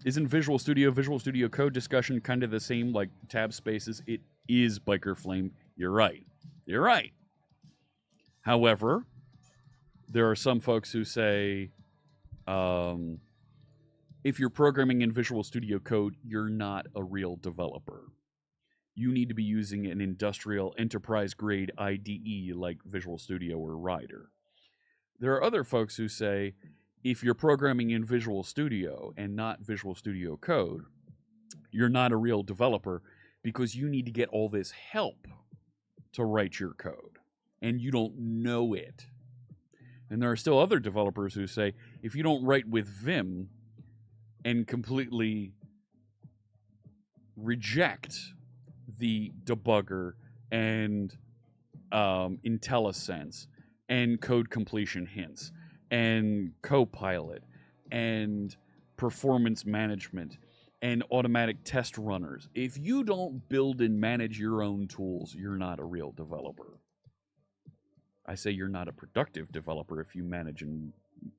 Speaker 1: Isn't Visual Studio Code discussion kind of the same, like tab spaces? It is, Biker Flame. You're right. You're right. However, there are some folks who say, if you're programming in Visual Studio Code, you're not a real developer. You need to be using an industrial enterprise-grade IDE like Visual Studio or Rider. There are other folks who say, if you're programming in Visual Studio and not Visual Studio Code, you're not a real developer because you need to get all this help to write your code, and you don't know it. And there are still other developers who say, if you don't write with Vim and completely reject the debugger and IntelliSense and code completion hints and Copilot and performance management and automatic test runners. If you don't build and manage your own tools, you're not a real developer. I say you're not a productive developer if you manage and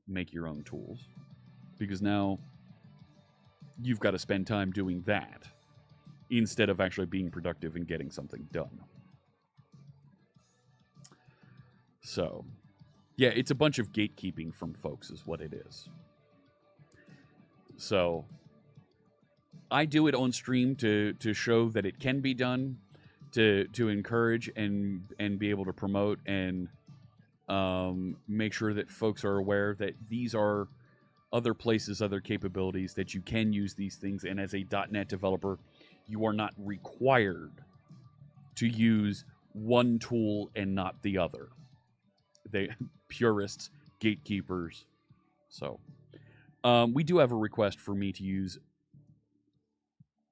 Speaker 1: make your own tools, because now you've got to spend time doing that instead of actually being productive and getting something done. So, yeah, it's a bunch of gatekeeping from folks is what it is. So, I do it on stream to show that it can be done, to encourage and be able to promote and make sure that folks are aware that these are other places, other capabilities that you can use these things. And as a .NET developer, you are not required to use one tool and not the other. They purists, gatekeepers. So we do have a request for me to use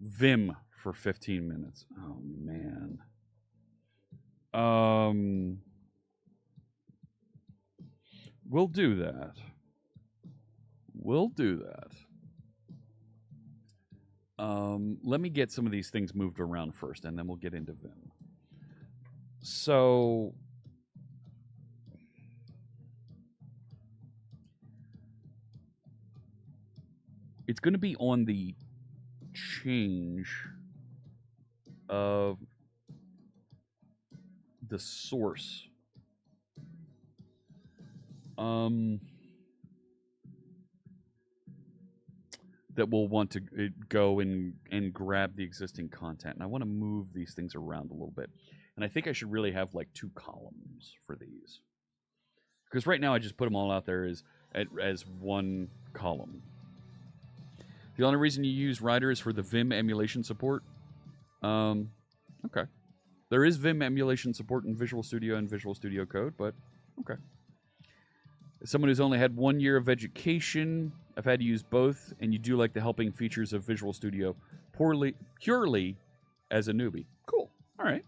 Speaker 1: Vim for 15 minutes. Oh man. We'll do that. We'll do that. Let me get some of these things moved around first, and then we'll get into Vim. So, it's going to be on the change of the source. that will want to go and grab the existing content. And I want to move these things around a little bit. And I think I should really have like 2 columns for these. Because right now I just put them all out there as one column. The only reason you use Rider is for the Vim emulation support. Okay. There is Vim emulation support in Visual Studio and Visual Studio Code, but okay. As someone who's only had 1 year of education, I've had to use both, and you do like the helping features of Visual Studio purely as a newbie. Cool. All right.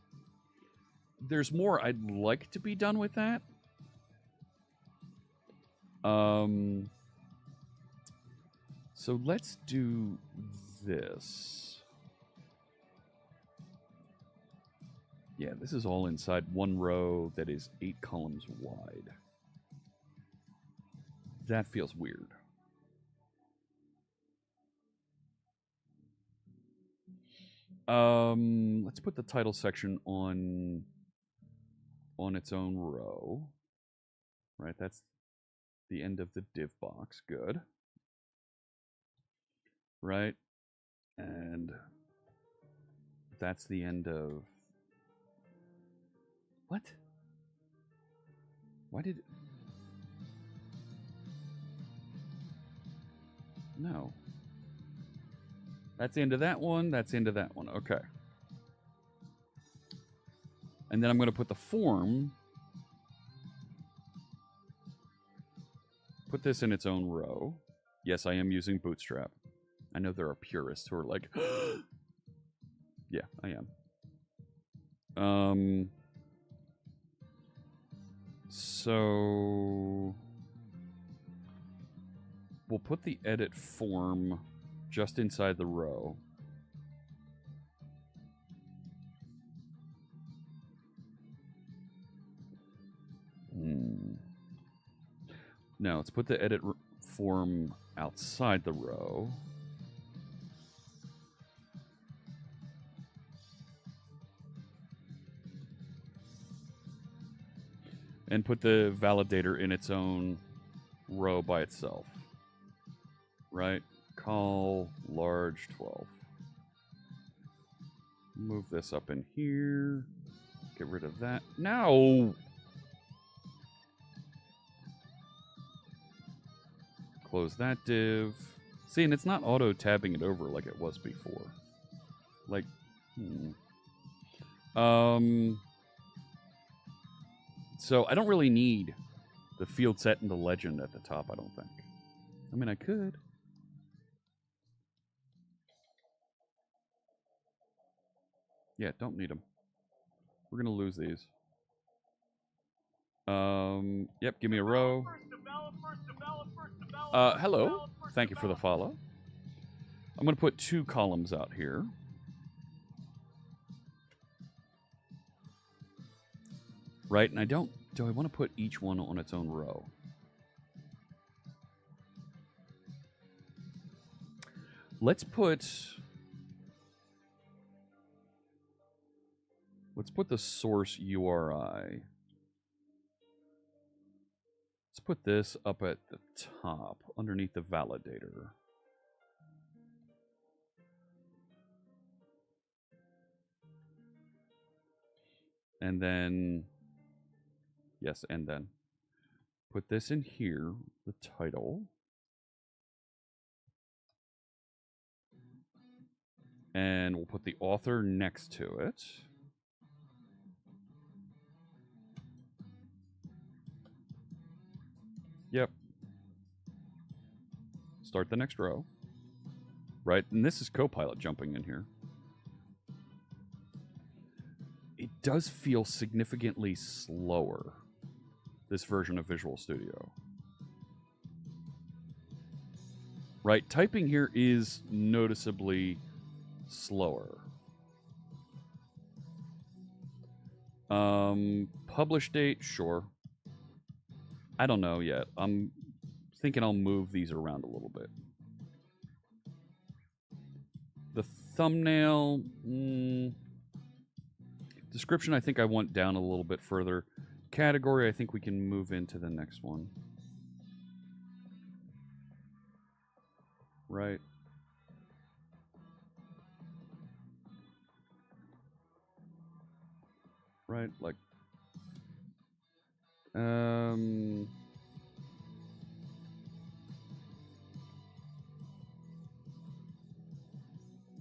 Speaker 1: There's more I'd like to be done with that. So let's do this. Yeah, this is all inside one row that is 8 columns wide. That feels weird. Let's put the title section on its own row. Right, that's the end of the div box. Good. Right, and that's the end of... What? Why did... No. That's the end of that one. That's the end of that one. Okay. And then I'm going to put the form. Put this in its own row. Yes, I am using Bootstrap. I know there are purists who are like, yeah, I am. So we'll put the edit form just inside the row. No, let's put the edit form outside the row. And put the validator in its own row by itself. Right? Call large 12. Move this up in here. Get rid of that. No! Close that div. See, and it's not auto-tabbing it over like it was before. Like, So I don't really need the field set and the legend at the top, I don't think. I mean, I could. Yeah, don't need them. We're going to lose these. Yep, give me a row. Hello. Thank you for the follow. I'm going to put 2 columns out here. Right, and do I want to put each one on its own row? Let's put the source URI. Let's put this up at the top, underneath the validator. And then... Yes, and then put this in here, the title. And we'll put the author next to it. Yep. Start the next row. Right, and this is Copilot jumping in here. It does feel significantly slower, this version of Visual Studio. Right, typing here is noticeably slower. Publish date, sure. I don't know yet. I'm thinking I'll move these around a little bit. The thumbnail, description, I think I want down a little bit further. Category, I think we can move into the next one. Right. right? Like,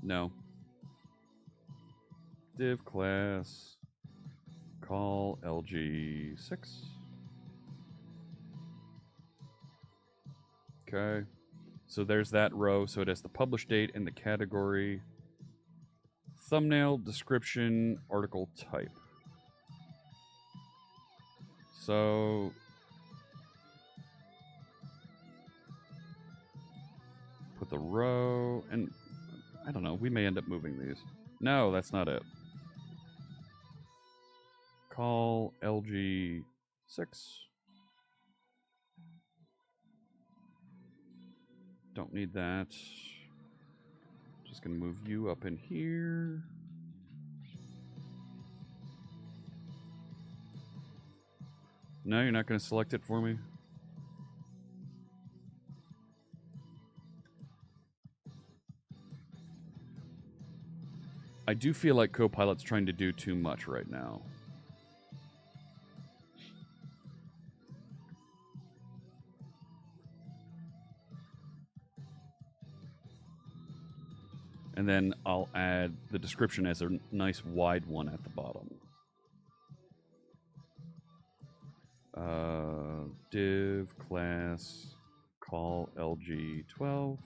Speaker 1: no. Div class, call LG6. Okay. So there's that row. So it has the publish date and the category, thumbnail, description, article type. So put the row, and I don't know, we may end up moving these. No, that's not it. Call LG6. Don't need that. Just gonna move you up in here. No, you're not gonna select it for me? I do feel like Copilot's trying to do too much right now. And then I'll add the description as a nice wide one at the bottom. Div class call LG12.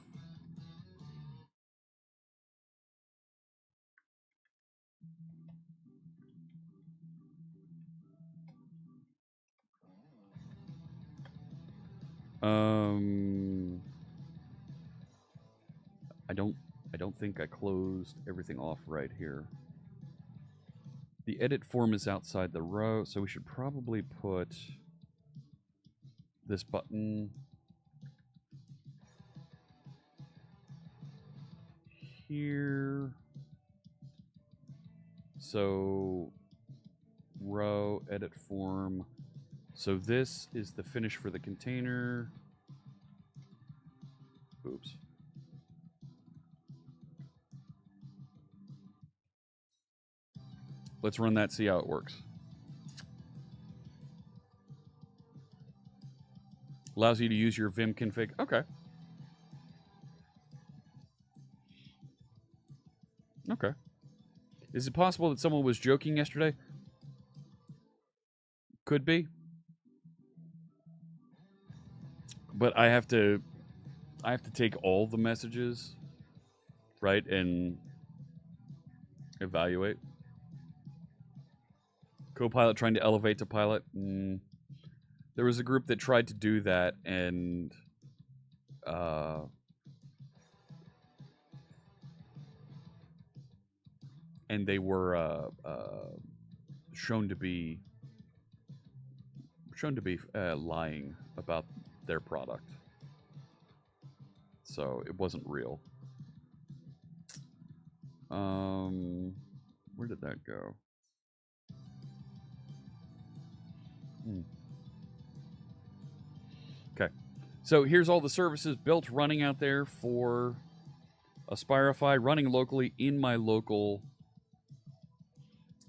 Speaker 1: I don't think I closed everything off right here. The edit form is outside the row, so we should probably put this button here. So row, edit form. So this is the finish for the container. Oops. Let's run that, see how it works. Allows you to use your Vim config. Okay. Okay. Is it possible that someone was joking yesterday? Could be. But I have to take all the messages, right, and evaluate. Copilot trying to elevate to pilot. There was a group that tried to do that, and they were shown to be lying about their product. So it wasn't real. Where did that go? Okay. So here's all the services built, running out there for Aspirify, running locally in my local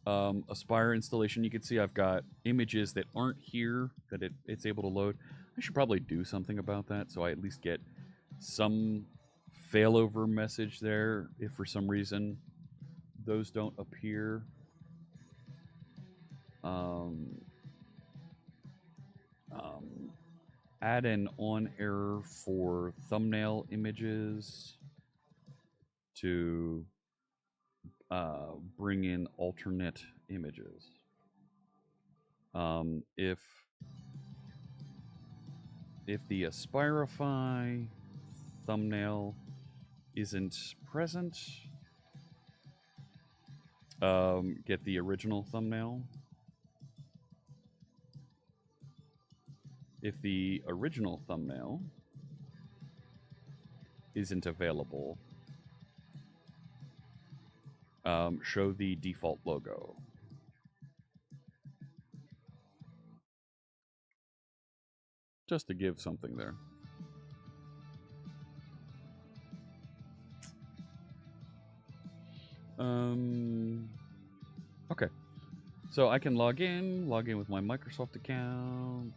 Speaker 1: Aspire installation. You can see I've got images that aren't here that it's able to load. I should probably do something about that so I at least get some failover message there if for some reason those don't appear. Add an on error for thumbnail images to bring in alternate images. If the Aspirify thumbnail isn't present, get the original thumbnail. If the original thumbnail isn't available, show the default logo. Just to give something there. Okay. So I can log in with my Microsoft account.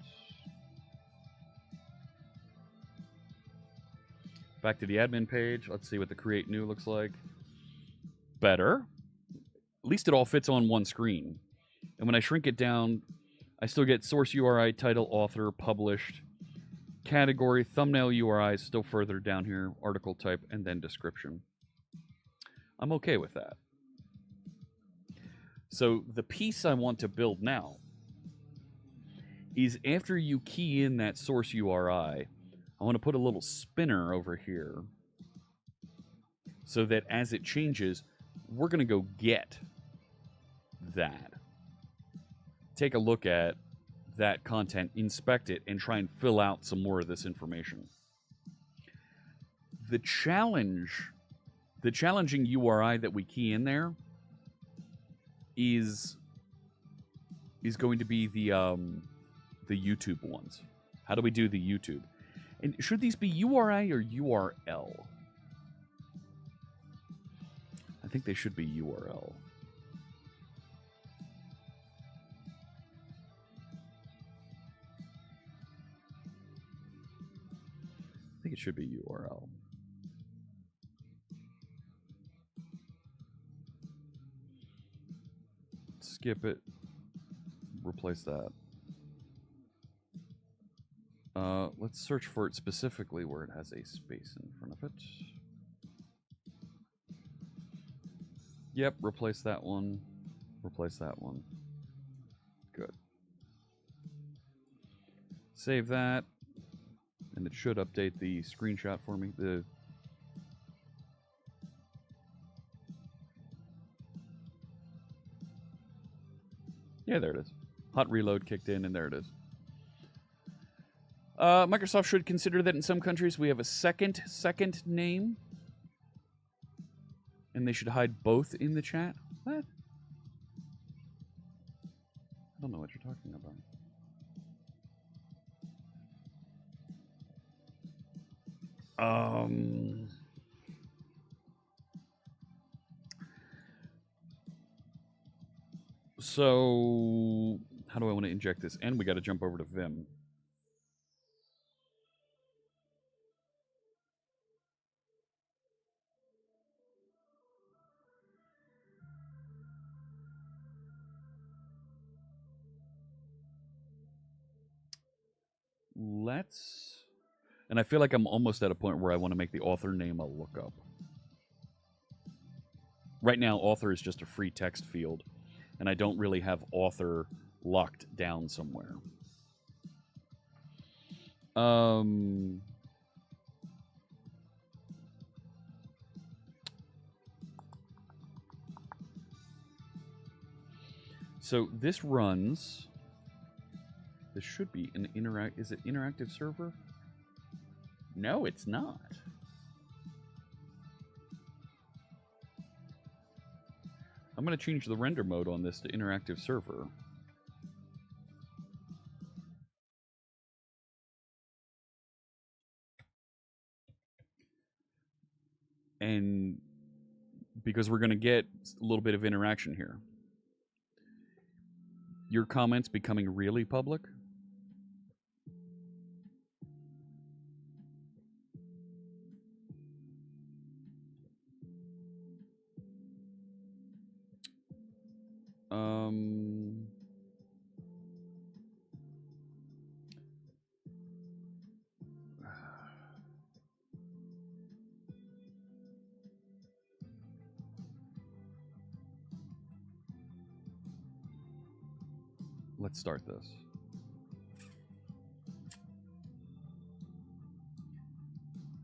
Speaker 1: Back to the admin page. Let's see what the create new looks like. Better. At least it all fits on one screen. And when I shrink it down, I still get source URI, title, author, published, category, thumbnail URI, still further down here, article type, and then description. I'm okay with that. So the piece I want to build now is after you key in that source URI, I want to put a little spinner over here so that as it changes, we're going to go get that. Take a look at that content, inspect it, and try and fill out some more of this information. The challenging URI that we key in there is going to be the YouTube ones. How do we do the YouTube? And should these be URI or URL? I think they should be URL. I think it should be URL. Skip it. Replace that. Let's search for it specifically where it has a space in front of it. Yep, replace that one. Replace that one. Good. Save that. And it should update the screenshot for me. Yeah, there it is. Hot reload kicked in, and there it is. Microsoft should consider that in some countries we have a second name. And they should hide both in the chat. What? I don't know what you're talking about. So how do I want to inject this? And we got to jump over to Vim. And I feel like I'm almost at a point where I want to make the author name a lookup. Right now, author is just a free text field, and I don't really have author locked down somewhere. So this runs. This should be an is it interactive server? No, it's not. I'm going to change the render mode on this to interactive server. And because we're going to get a little bit of interaction here. Your comments becoming really public. Let's start this.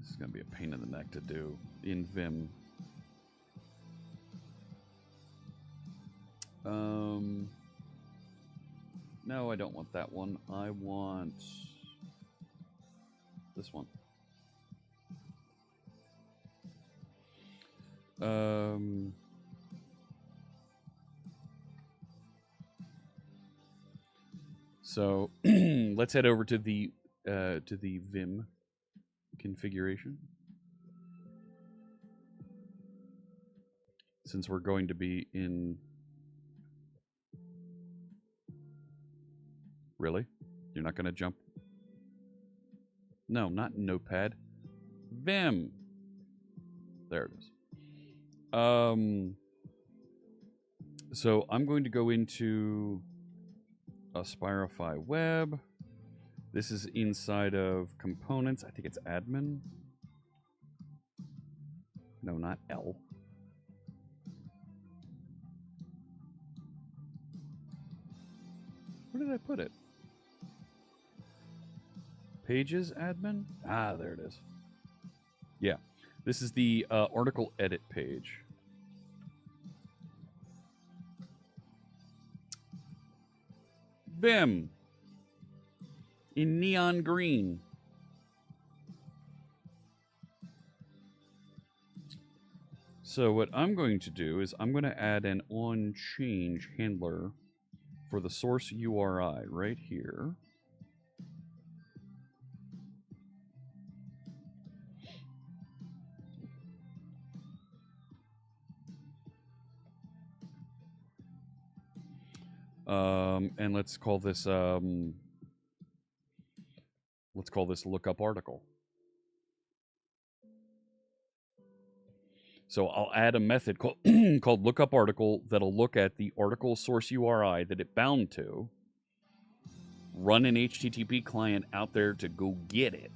Speaker 1: This is going to be a pain in the neck to do in Vim. No, I don't want that one. I want this one. So let's head over to the Vim configuration. Since we're going to be in Really? You're not going to jump? No, not Notepad. Vim. There it is. So I'm going to go into Aspirify Web. This is inside of components. I think it's admin. No, not L. Where did I put it? Pages admin? Ah, there it is. Yeah. This is the article edit page. Vim. In neon green. So what I'm going to do is I'm going to add an on-change handler for the source URI right here. And let's call this lookup article. So I'll add a method called called lookup article that'll look at the article source URI that it bound to, run an HTTP client out there to go get it,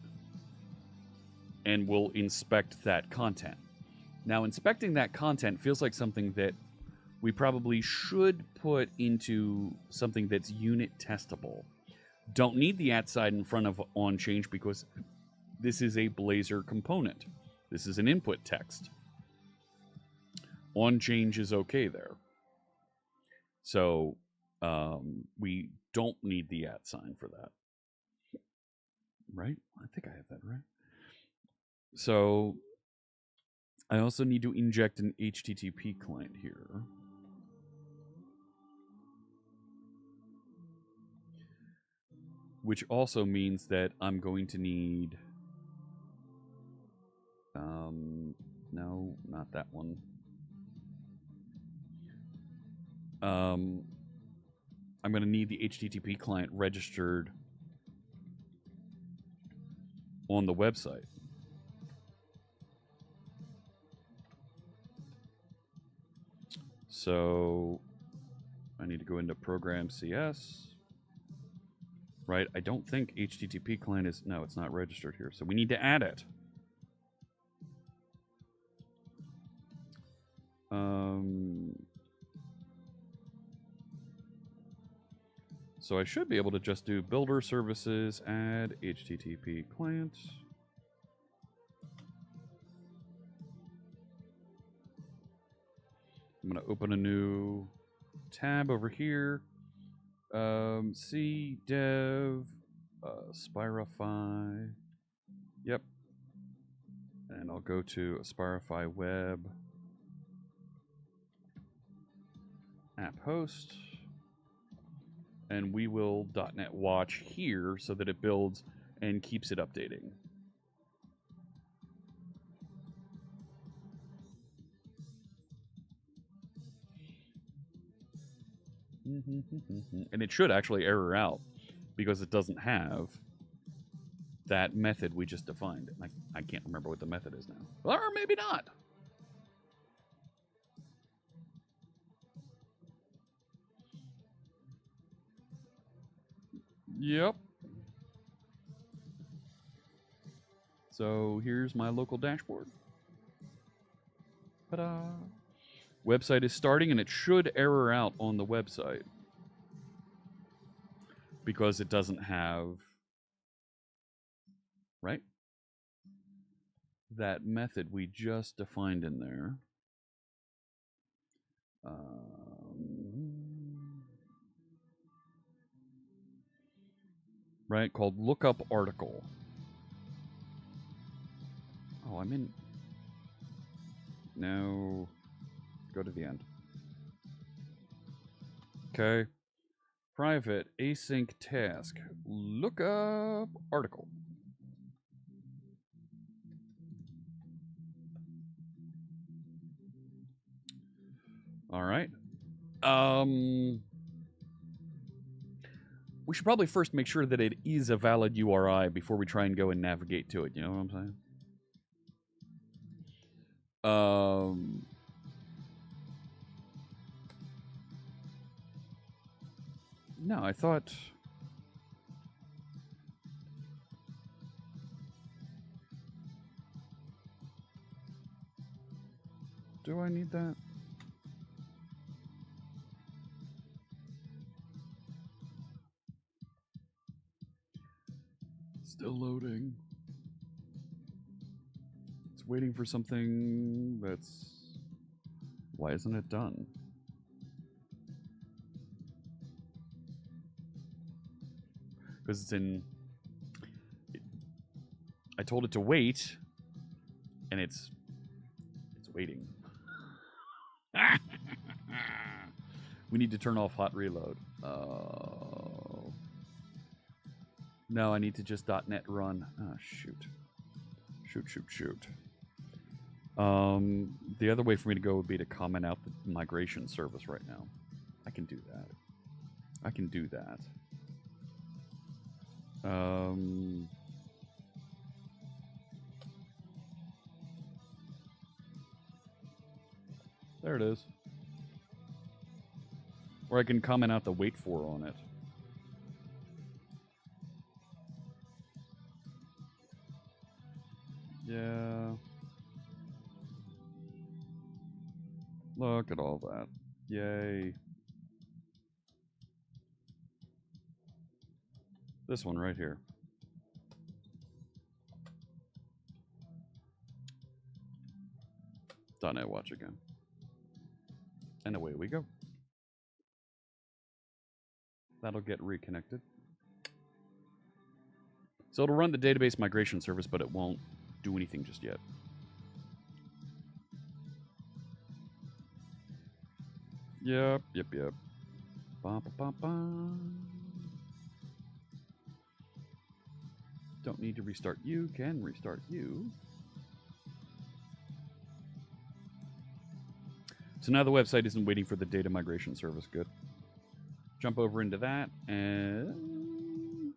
Speaker 1: and we'll inspect that content. Now, inspecting that content feels like something that we probably should put into something that's unit testable. Don't need the @ in front of onChange because this is a Blazor component. This is an input text. OnChange is okay there. So we don't need the @ for that. Right? I think I have that right. So I also need to inject an HTTP client here. Which also means that I'm going to need... no, not that one. I'm going to need the HTTP client registered on the website. So I need to go into Program CS. Right? I don't think HTTP client is... No, it's not registered here. So we need to add it. So I should be able to just do builder services, add HTTP client. I'm going to open a new tab over here. C dev Aspirify. Yep. And I'll go to Aspirify Web app host. And we will .NET watch here so that it builds and keeps it updating. And it should actually error out because it doesn't have that method we just defined. I can't remember what the method is now. Or maybe not. Yep. So here's my local dashboard. Ta-da. Website is starting, and it should error out on the website because it doesn't have, right? That method we just defined in there. Right, called lookup article. Oh, I'm in. No. Go to the end. Okay. Private async task. Lookup article. All right. We should probably first make sure that it is a valid URI before we try and go and navigate to it. You know what I'm saying? No, I thought... Do I need that? Still loading. It's waiting for something that's... Why isn't it done? Because it's in... I told it to wait, and it's waiting. We need to turn off hot reload. No, I need to just .NET run. Oh, shoot. Shoot. The other way for me to go would be to comment out the migration service right now. I can do that. There it is. Or I can comment out the wait for on it. Yeah. Look at all that. Yay. This one right here. .NET watch again. And away we go. That'll get reconnected. So it'll run the database migration service, but it won't do anything just yet. Yep. Ba, ba, ba, ba. Don't need to restart you. Can restart you. So now the website isn't waiting for the data migration service. Good. Jump over into that and...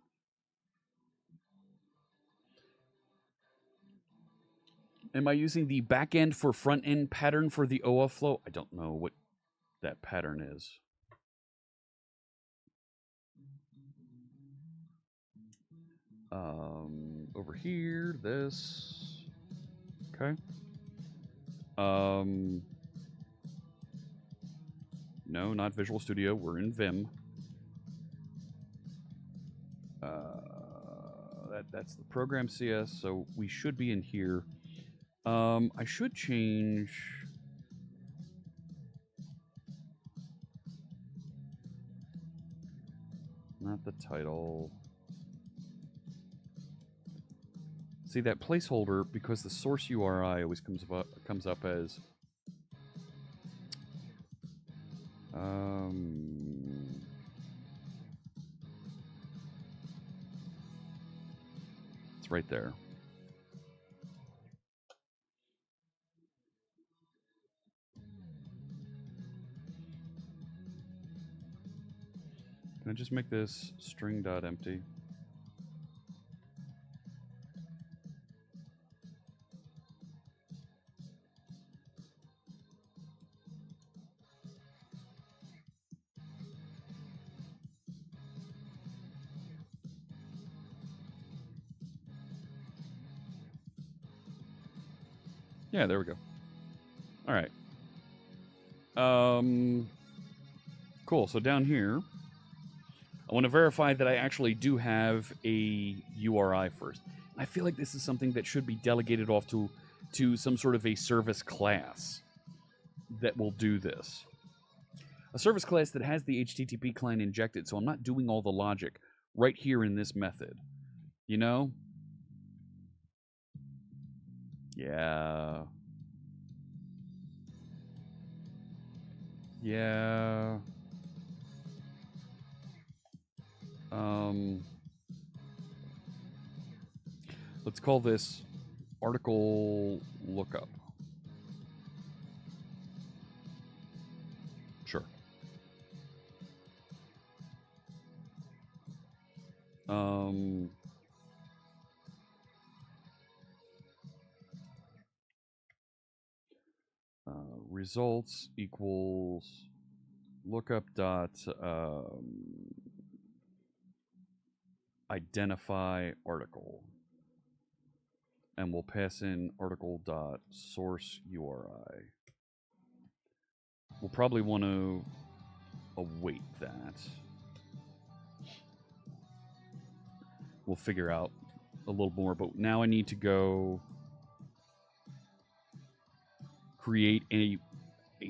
Speaker 1: Am I using the back end for front end pattern for the OAuth flow? I don't know what that pattern is. Over here, this. Okay. No, not Visual Studio. We're in Vim. That's the program CS, so we should be in here. I should change... Not the title. See, that placeholder, because the source URI always comes up as... It's right there. Can I just make this string.empty? Yeah, there we go. All right. Cool. So down here, I want to verify that I actually do have a URI first. I feel like this is something that should be delegated off to some sort of a service class that will do this. A service class that has the HTTP client injected, so I'm not doing all the logic right here in this method. You know? Yeah. Yeah. Let's call this article lookup. Sure. Results equals lookup dot identify article, and we'll pass in article dot source URI. We'll probably want to await that. We'll figure out a little more, but now I need to go create a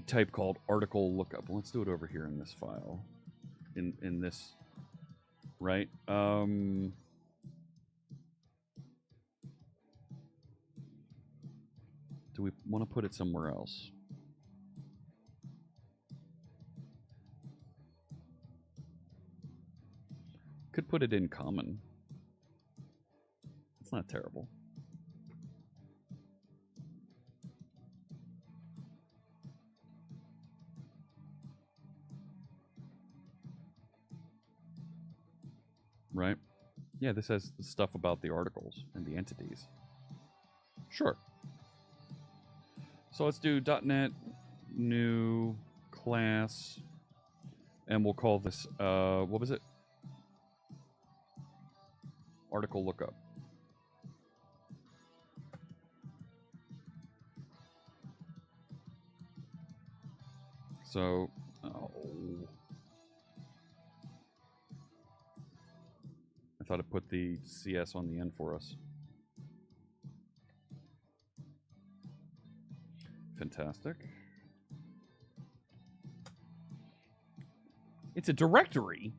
Speaker 1: type called article lookup. Let's do it over here in this file. In this, right? Do we want to put it somewhere else? Could put it in common. It's not terrible. Right? Yeah, this has stuff about the articles and the entities. Sure. So let's do .NET new class, and we'll call this, what was it? Article lookup. So, I thought it put the CS on the end for us. Fantastic. It's a directory.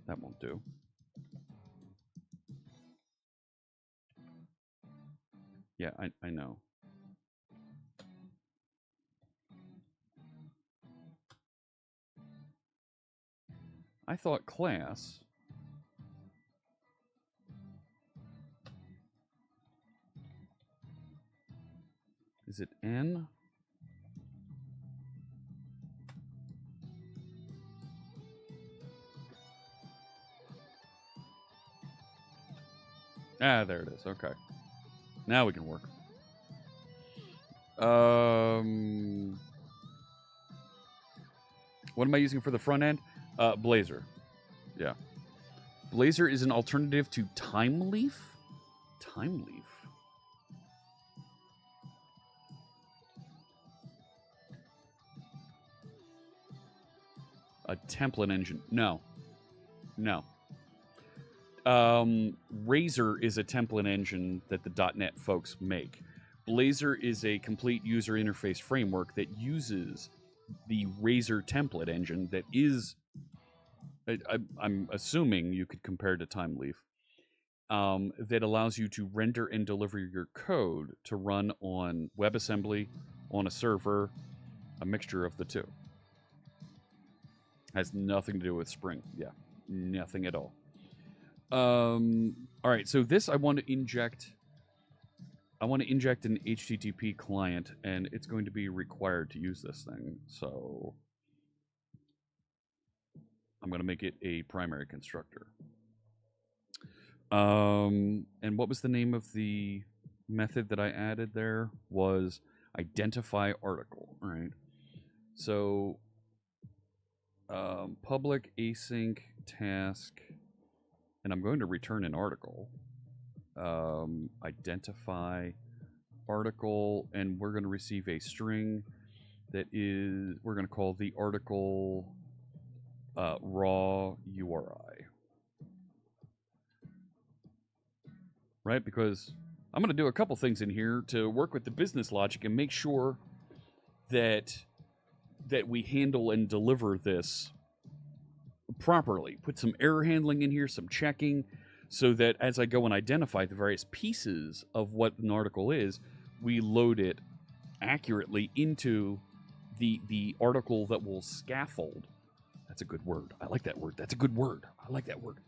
Speaker 1: That won't do. Yeah, I know. I thought class is it N? Ah, there it is. Okay. Now we can work. What am I using for the front end? Blazor. Yeah. Blazor is an alternative to Timeleaf? Timeleaf. A template engine. No. No. Razor is a template engine that the .NET folks make. Blazor is a complete user interface framework that uses the Razor template engine that is, I'm assuming you could compare to Timeleaf, that allows you to render and deliver your code to run on WebAssembly, on a server, a mixture of the two. Has nothing to do with Spring. Yeah, nothing at all. All right, so this I want to inject. I want to inject an HTTP client, and it's going to be required to use this thing. So I'm going to make it a primary constructor. And what was the name of the method that I added there? Was identify article. All right. So public async task, and I'm going to return an article. Identify article, and we're going to receive a string that is, we're going to call the article raw URI. Right? Because I'm going to do a couple things in here to work with the business logic and make sure that we handle and deliver this properly. Put some error handling in here, some checking, so that as I go and identify the various pieces of what an article is, we load it accurately into the article that will scaffold. That's a good word. I like that word. That's a good word. I like that word.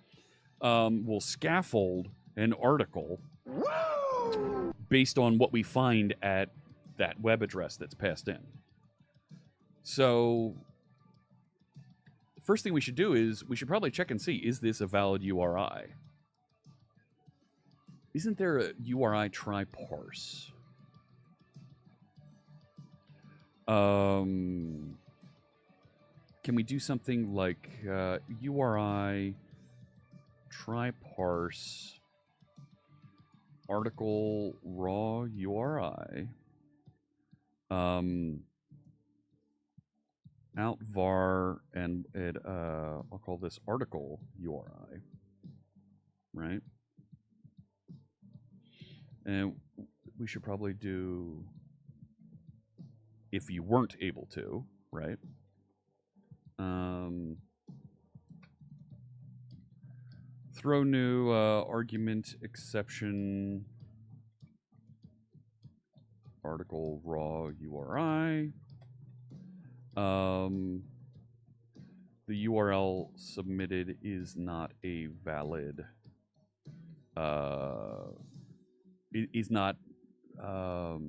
Speaker 1: Will scaffold an article based on what we find at that web address that's passed in. So first thing we should do is we should probably check and see, is this a valid URI? Isn't there a URI try parse? Can we do something like URI try parse article raw URI out var and it I'll call this article URI, right? And we should probably do, if you weren't able to, right? Throw new argument exception article raw URI. The URL submitted is not a valid. Is not. Yeah,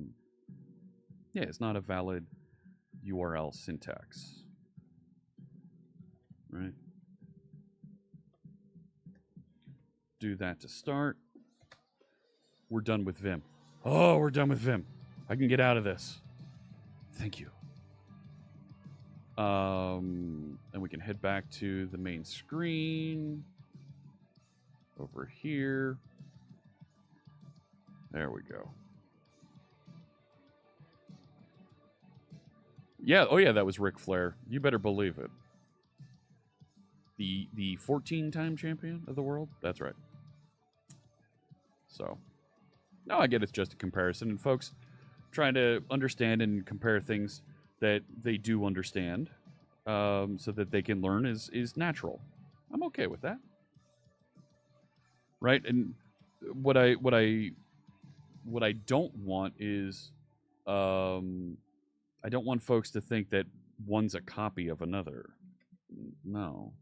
Speaker 1: it's not a valid URL syntax. Right. Do that to start. We're done with Vim. Oh, we're done with Vim. I can get out of this. Thank you. And we can head back to the main screen. Over here. There we go. Yeah, oh yeah, that was Ric Flair. You better believe it. The 14-time champion of the world? That's right. So, no, I get it's just a comparison. And folks, trying to understand and compare things that they do understand so that they can learn is natural. I'm okay with that. Right? And what I don't want is I don't want folks to think that one's a copy of another. No.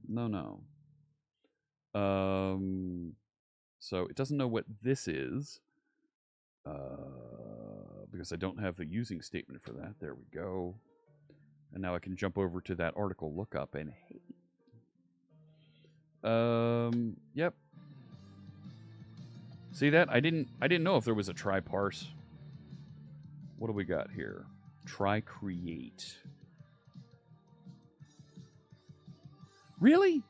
Speaker 1: No. So it doesn't know what this is because I don't have the using statement for that. There we go. And now I can jump over to that article lookup and hey. Yep. See that? I didn't know if there was a try parse. What do we got here? Try create. Really?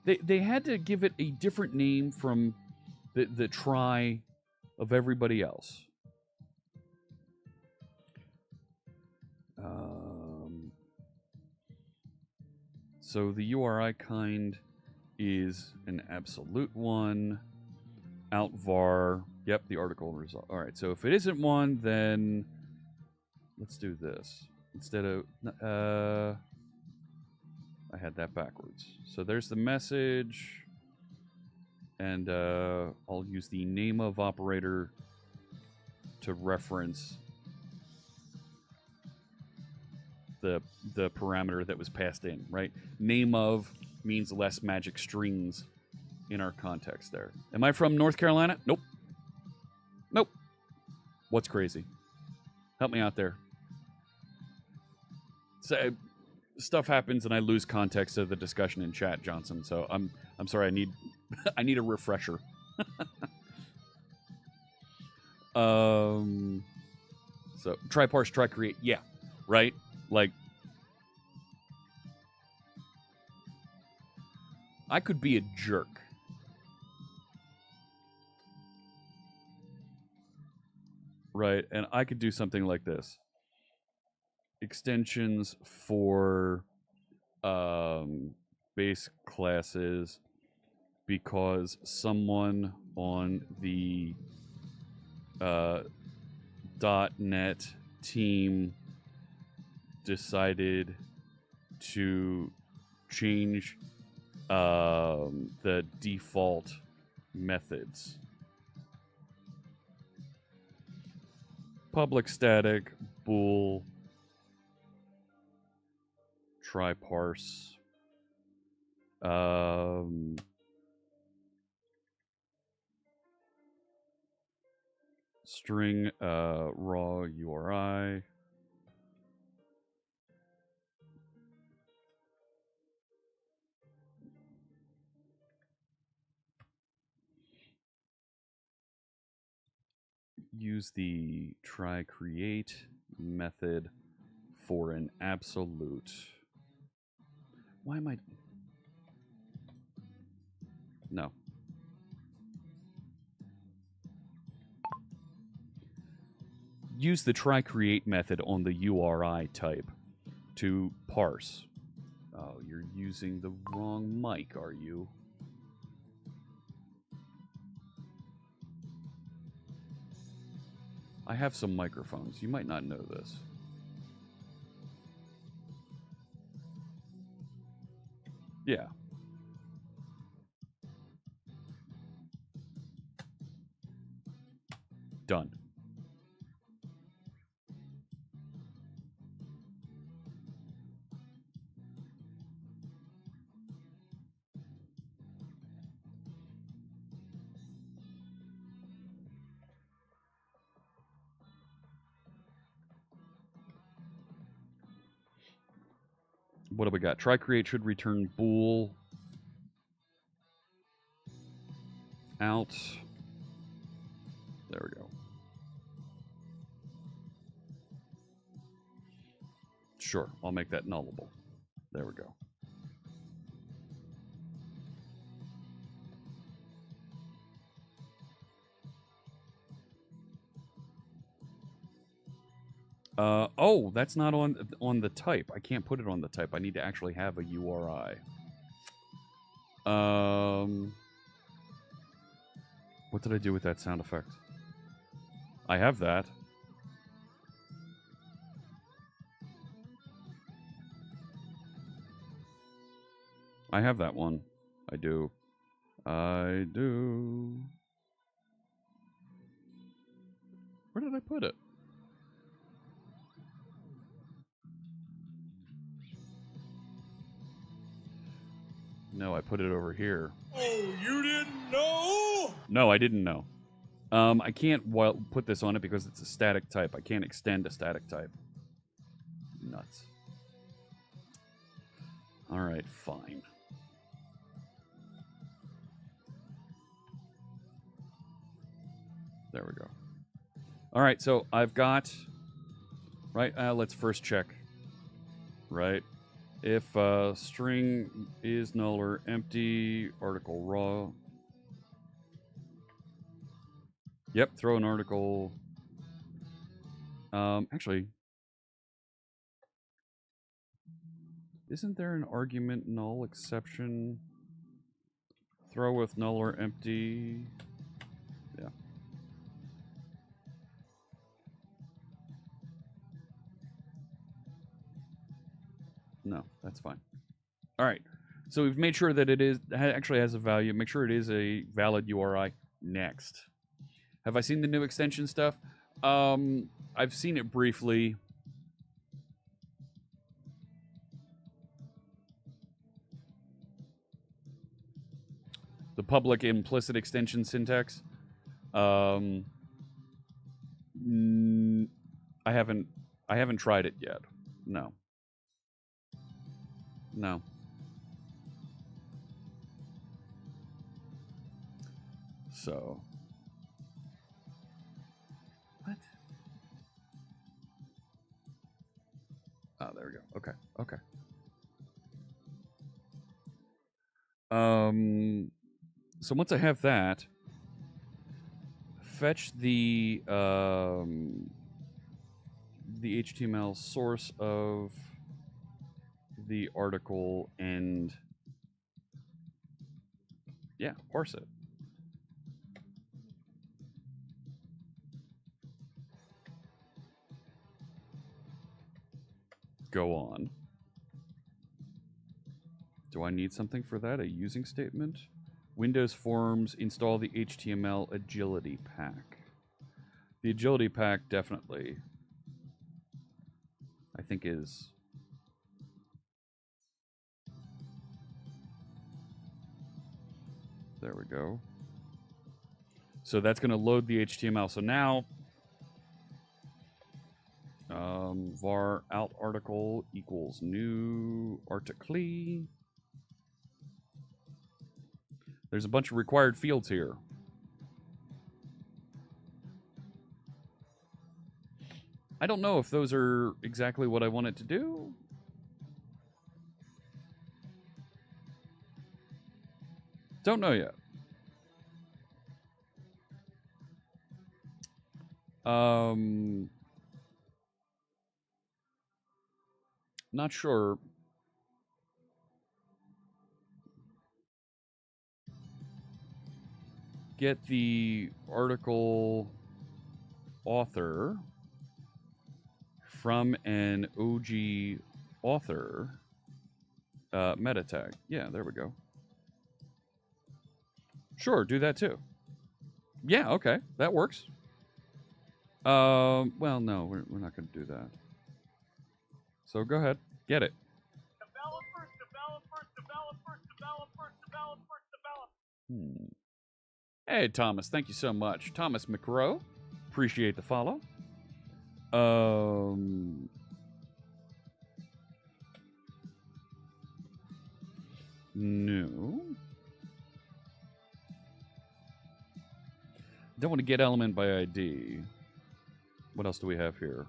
Speaker 1: They had to give it a different name from the try of everybody else. So the URI kind is an absolute one. Out var. Yep, the article result. All right, so if it isn't one, then let's do this. Instead of... I had that backwards. So there's the message. And I'll use the name of operator to reference the parameter that was passed in, right? Name of means less magic strings in our context there. Am I from North Carolina? Nope. Nope. What's crazy? Help me out there. So, stuff happens and I lose context of the discussion in chat, Johnson. So I'm sorry. I need I need a refresher. So try parse, try create. Yeah, right. Like I could be a jerk. Right, and I could do something like this. Extensions for base classes because someone on the .NET team decided to change the default methods. Public static, bool, try parse. String raw URI. use the try create method for an absolute. Why am I? No. Use the try create method on the URI type to parse. Oh, you're using the wrong mic, are you? I have some microphones. You might not know this. Yeah. Done. What do we got? Try create should return bool out. There we go. Sure, I'll make that nullable. There we go. Oh, that's not on the type. I can't put it on the type. I need to actually have a URI. What did I do with that sound effect? I have that. I have that one. I do. I do. Where did I put it? No, I put it over here.
Speaker 4: Oh, you didn't know?
Speaker 1: No, I didn't know. I can't put this on it because it's a static type. I can't extend a static type. Nuts. All right, fine. There we go. All right, so I've got... Right, let's first check. Right. If string is null or empty, article raw. Yep, throw an article. Actually, isn't there an argument null exception? Throw with null or empty. Yeah. No, that's fine. All right. So we've made sure that it is actually has a value. Make sure it is a valid URI. Next. Have I seen the new extension stuff? I've seen it briefly. The public implicit extension syntax. I haven't tried it yet. No. No. So. What? Oh, there we go. Okay. Okay. So once I have that, fetch the HTML source of the article and yeah, parse it. Go on. Do I need something for that? A using statement? Windows Forms, install the HTML agility pack. The agility pack definitely, I think, is... There we go. So that's going to load the HTML. So now, var out article equals new article. There's a bunch of required fields here. I don't know if those are exactly what I want it to do. Don't know yet. Not sure. Get the article author from an OG author meta tag. Yeah, there we go. Sure, do that too. Yeah, okay, that works. Well, no, we're not going to do that. So go ahead, get it. Hey, Thomas, thank you so much. Thomas McRow, appreciate the follow. No. Don't want to get element by ID. What else do we have here?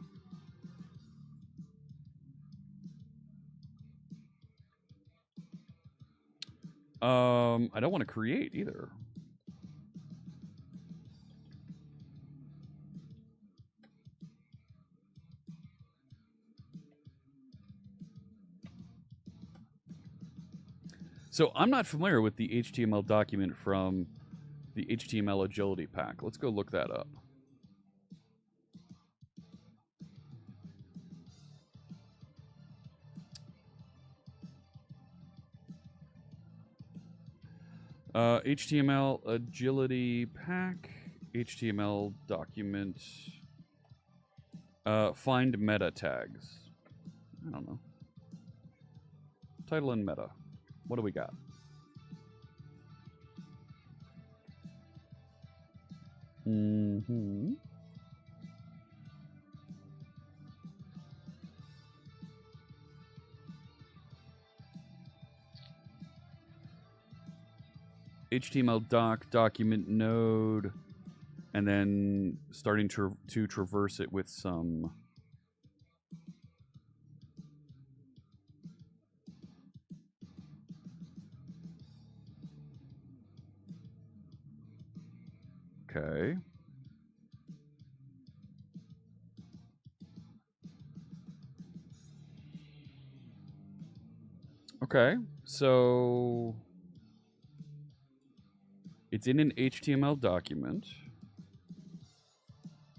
Speaker 1: I don't want to create either. So I'm not familiar with the HTML document from the HTML agility pack. Let's go look that up. HTML agility pack, HTML document, find meta tags. I don't know. Title and meta. What do we got? Mm-hmm. HTML document node, and then starting to traverse it with some okay. Okay, so it's in an HTML document,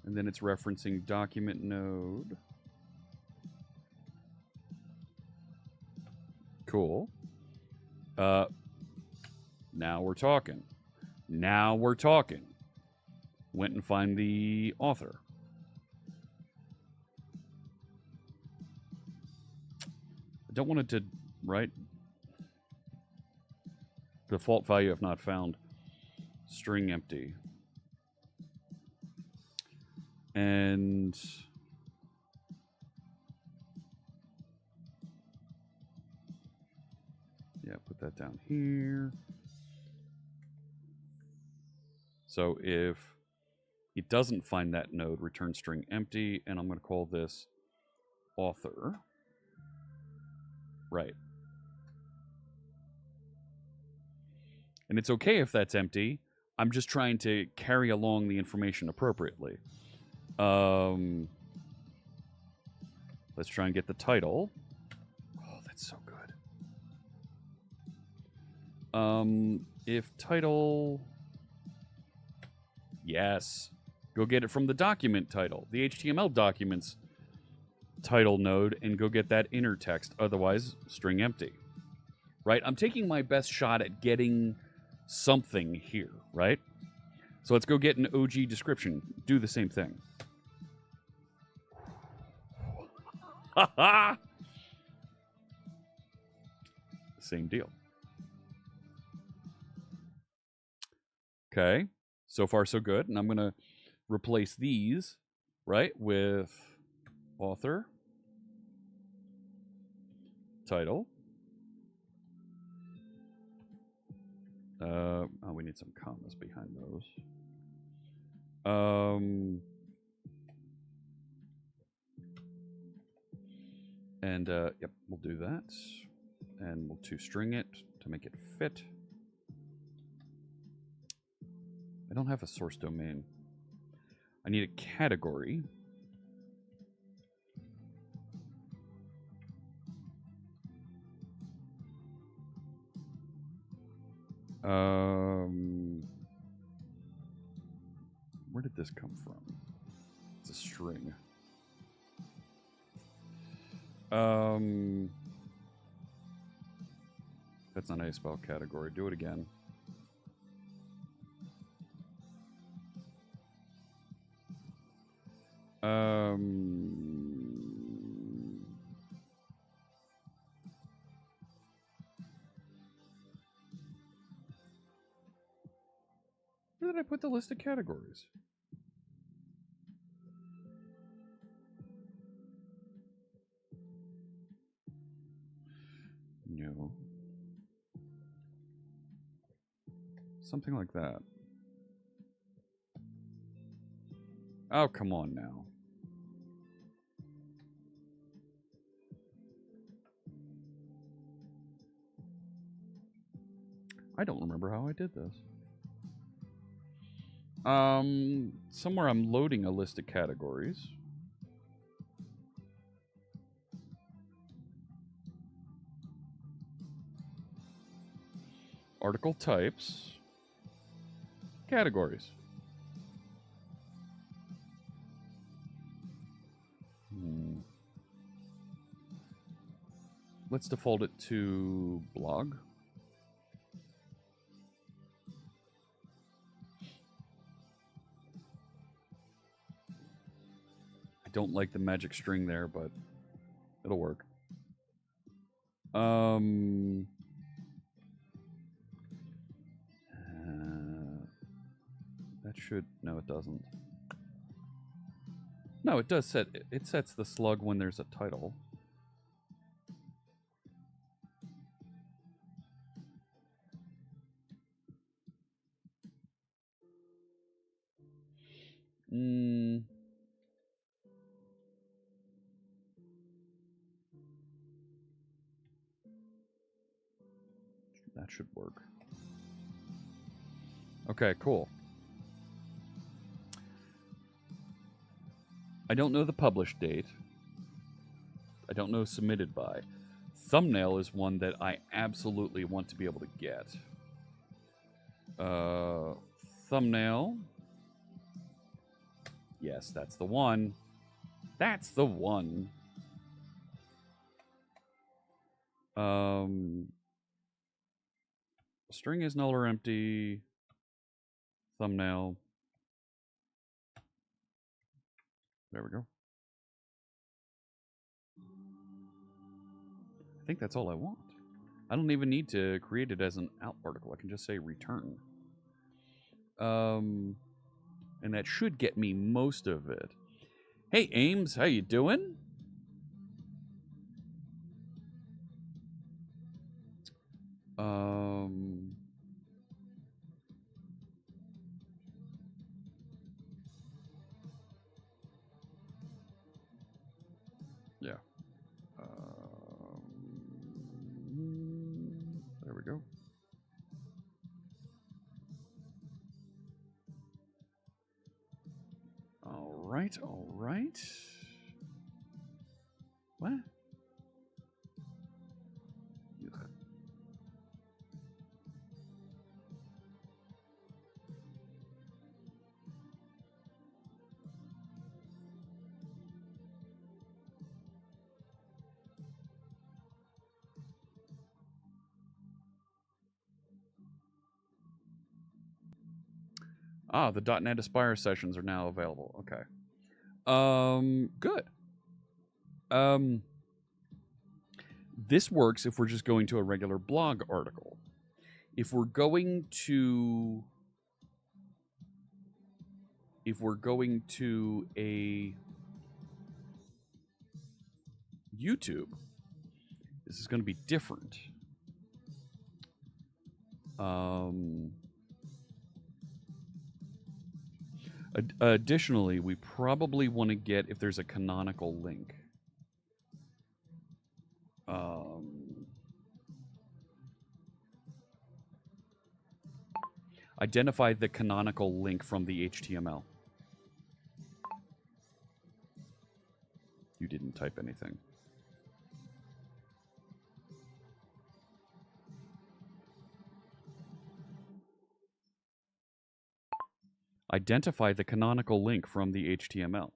Speaker 1: and then it's referencing document node. Cool. Now we're talking. Now we're talking. Went and find the author. I don't want it to write default value if not found. String empty. And yeah, put that down here. So if it doesn't find that node, return string empty, and I'm going to call this author. Right. And it's okay if that's empty. I'm just trying to carry along the information appropriately. Let's try and get the title. Oh, that's so good. If title... Yes. Go get it from the document title, the HTML documents title node, and go get that inner text. Otherwise, string empty. Right? I'm taking my best shot at getting something here, right? So let's go get an OG description. Do the same thing. Same deal. Okay. So far, so good. And I'm going to replace these, right, with author, title. Oh, we need some commas behind those. And, yep, we'll do that. And we'll two-string it to make it fit. I don't have a source domain. I need a category. Where did this come from? It's a string. That's not how you spell category. Do it again. Where did I put the list of categories? No. Something like that. Oh, come on now. I don't remember how I did this. Somewhere I'm loading a list of categories. Article types. Categories. Let's default it to blog. I don't like the magic string there, but it'll work. That should... No, it doesn't. No, it does set... It sets the slug when there's a title. That should work. Okay, cool. I don't know the publish date. I don't know submitted by. Thumbnail is one that I absolutely want to be able to get. Thumbnail. Yes, that's the one. That's the one. String is null or empty. Thumbnail. There we go. I think that's all I want. I don't even need to create it as an out article. I can just say return. And that should get me most of it. Hey, Ames, how you doing? Yeah. There we go. All right, all right. What? Ugh. Ah, the .NET Aspire sessions are now available. Okay. Good. This works if we're just going to a regular blog article. If we're going to a YouTube, this is going to be different. Additionally, we probably want to get if there's a canonical link. Identify the canonical link from the HTML. You didn't type anything. Identify the canonical link from the HTML.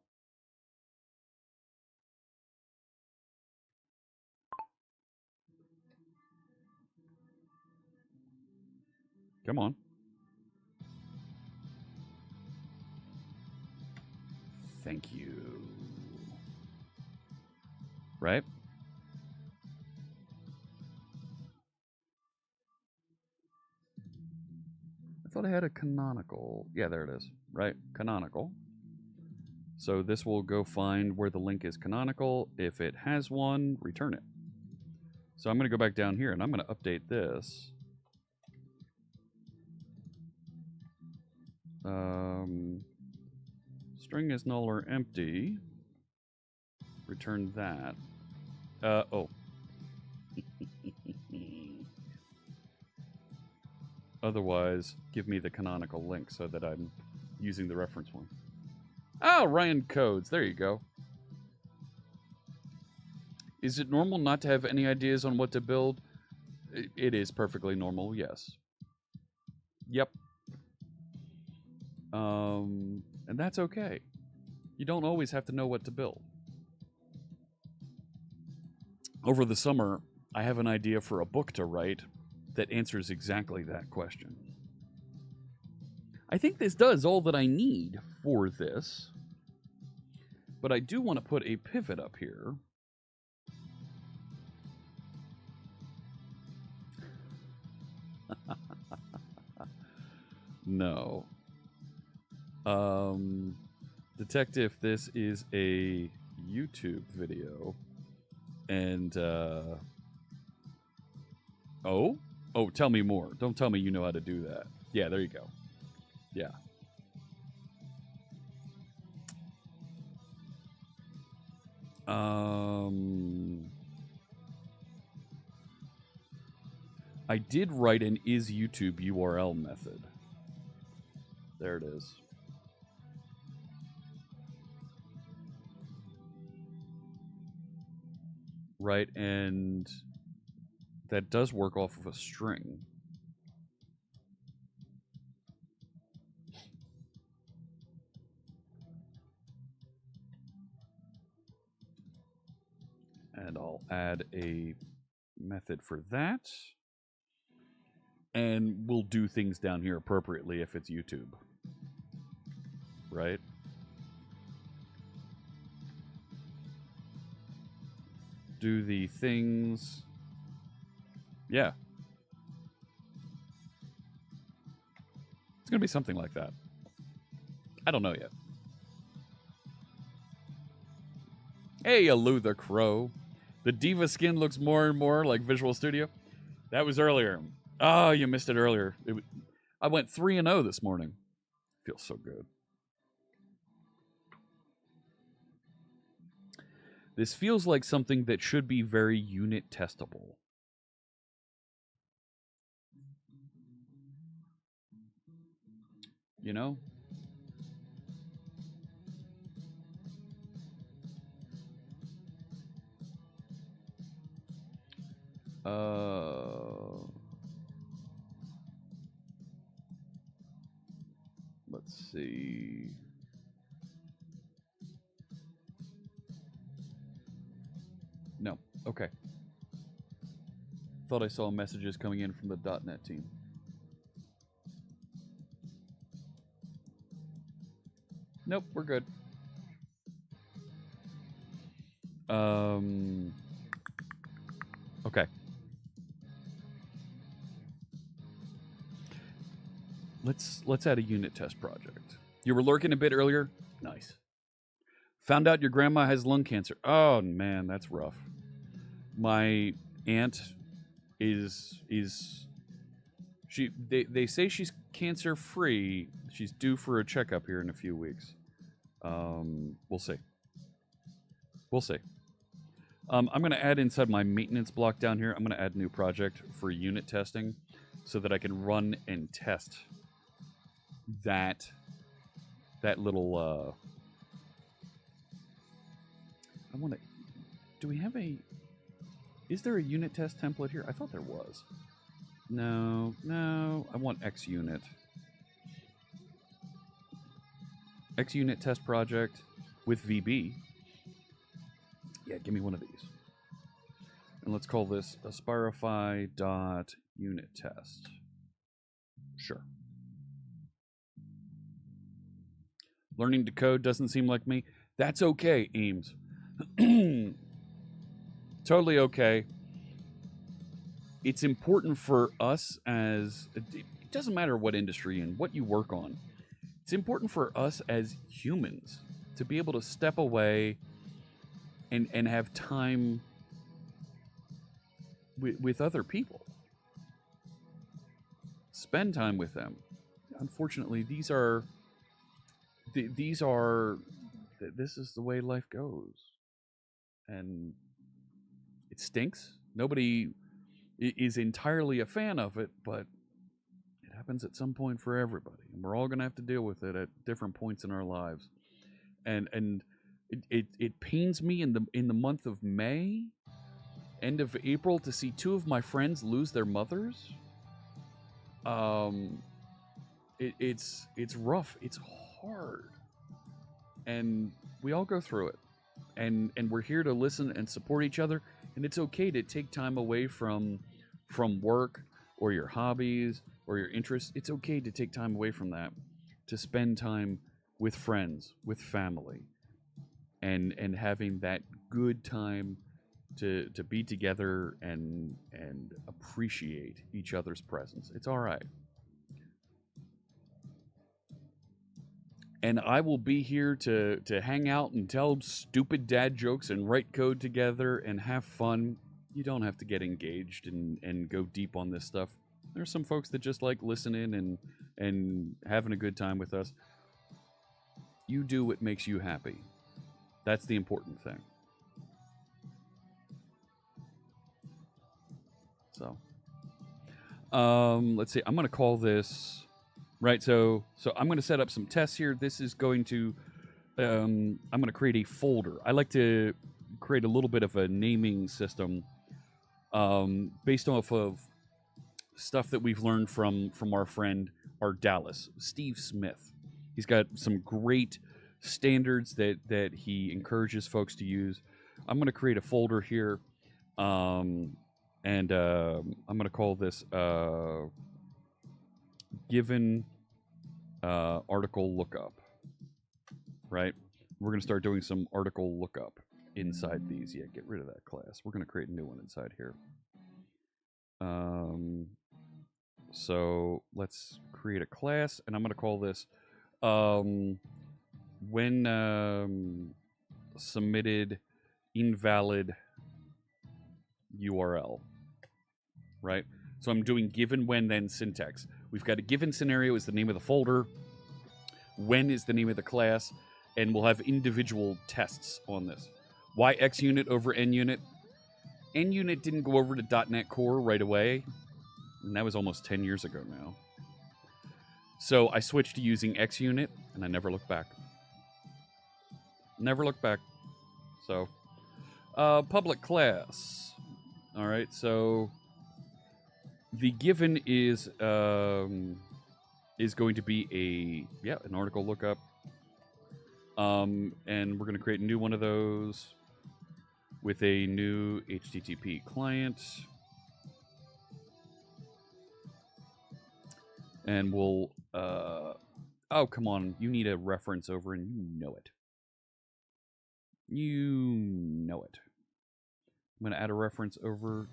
Speaker 1: Come on. Thank you. Right? I thought I had a canonical. Yeah, there it is. Right? Canonical. So this will go find where the link is canonical. If it has one, return it. So I'm going to go back down here and I'm going to update this. String is null or empty. Return that. Oh. Otherwise, give me the canonical link so that I'm using the reference one. Oh, Ryan Codes. There you go. Is it normal not to have any ideas on what to build? It is perfectly normal, yes. Yep. And that's okay. You don't always have to know what to build. Over the summer, I have an idea for a book to write that answers exactly that question. I think this does all that I need for this, but I do want to put a pivot up here. No. Detect if this is a YouTube video. And, oh? Oh, tell me more. Don't tell me you know how to do that. Yeah, there you go. Yeah. I did write an is YouTube URL method. There it is. Right, and that does work off of a string. And I'll add a method for that. And we'll do things down here appropriately if it's YouTube. Right? Do the things. Yeah. It's going to be something like that. I don't know yet. Hey, Aloo the Crow. The Diva skin looks more and more like Visual Studio. That was earlier. Oh, you missed it earlier. I went 3-0 this morning. Feels so good. This feels like something that should be very unit testable. You know? Let's see. No. Okay. Thought I saw messages coming in from the .NET team. Nope, we're good. Okay. Let's add a unit test project. You were lurking a bit earlier? Nice. Found out your grandma has lung cancer. Oh man, that's rough. My aunt they say she's cancer free. She's due for a checkup here in a few weeks. We'll see. We'll see. I'm going to add inside my maintenance block down here. I'm going to add a new project for unit testing so that I can run and test that little. I want to. Do we have a? Is there a unit test template here? I thought there was. No. I want X unit. X unit test project with VB. Yeah, give me one of these. And let's call this aspirify.unit test. Sure. Learning to code doesn't seem like me. That's okay, Eames. Totally okay. It's important for us as... It doesn't matter what industry and what you work on. It's important for us as humans to be able to step away and have time with other people. Spend time with them. Unfortunately, this is the way life goes. And it stinks. Nobody is entirely a fan of it, but it happens at some point for everybody. And we're all going to have to deal with it at different points in our lives. And it pains me in the month of May, end of April, to see two of my friends lose their mothers. It's rough. It's hard. And we all go through it. And we're here to listen and support each other. And it's okay to take time away from work or your hobbies or your interests. It's okay to take time away from that to spend time with friends, with family, and having that good time to be together and appreciate each other's presence. It's all right. And I will be here to hang out and tell stupid dad jokes and write code together and have fun. You don't have to get engaged and go deep on this stuff. There's some folks that just like listening and having a good time with us. You do what makes you happy. That's the important thing. So, let's see. I'm going to call this... Right, so I'm going to set up some tests here. This is going to, I'm going to create a folder. I like to create a little bit of a naming system based off of stuff that we've learned from our friend, our Dallas, Steve Smith. He's got some great standards that he encourages folks to use. I'm going to create a folder here, and I'm going to call this... given article lookup, right? We're going to start doing some article lookup inside these. Yeah, get rid of that class. We're going to create a new one inside here. So let's create a class, and I'm going to call this when submitted invalid URL, right? So I'm doing given, when, then syntax. We've got a given scenario is the name of the folder. When is the name of the class. And we'll have individual tests on this. Why XUnit over NUnit? NUnit didn't go over to .NET Core right away. And that was almost 10 years ago now. So I switched to using XUnit, and I never looked back. Never looked back. So, public class. All right, so... The given is going to be an article lookup, and we're going to create a new one of those with a new HTTP client, and we'll oh, come on, you need a reference over, and you know it. I'm going to add a reference over.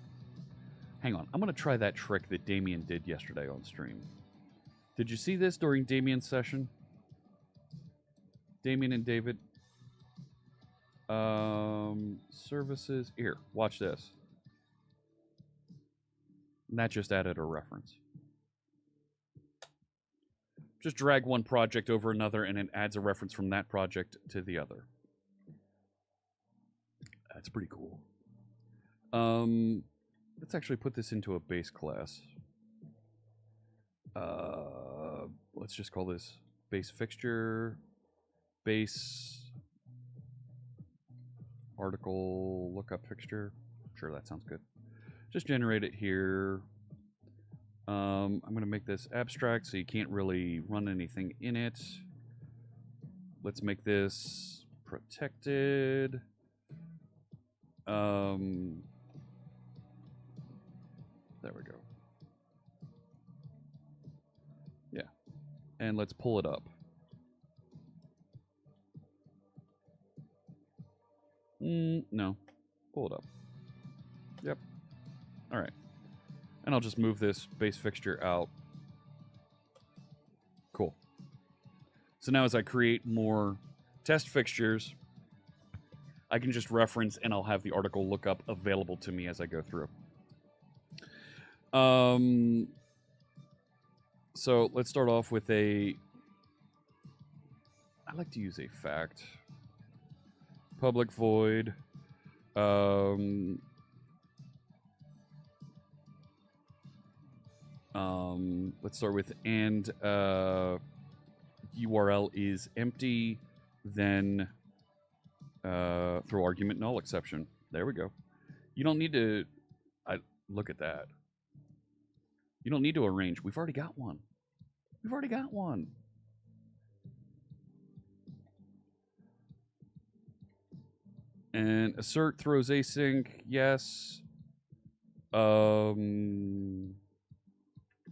Speaker 1: Hang on, I'm going to try that trick that Damien did yesterday on stream. Did you see this during Damien's session? Damien and David. Services. Here, watch this. And that just added a reference. Just drag one project over another, and it adds a reference from that project to the other. That's pretty cool. Let's actually put this into a base class. Let's let's just call this base fixture, base article lookup fixture. Sure, that sounds good. Just generate it here. I'm going to make this abstract so you can't really run anything in it. Let's make this protected. There we go. Yeah. And let's pull it up. No. Pull it up. Yep. All right. And I'll just move this base fixture out. Cool. So now as I create more test fixtures, I can just reference and I'll have the article lookup available to me as I go through. So let's start off with I like to use a fact. Public void. Let's start with URL is empty, then throw argument null exception. There we go. You don't need to look at that. You don't need to arrange. We've already got one. We've already got one. And assert throws async, yes.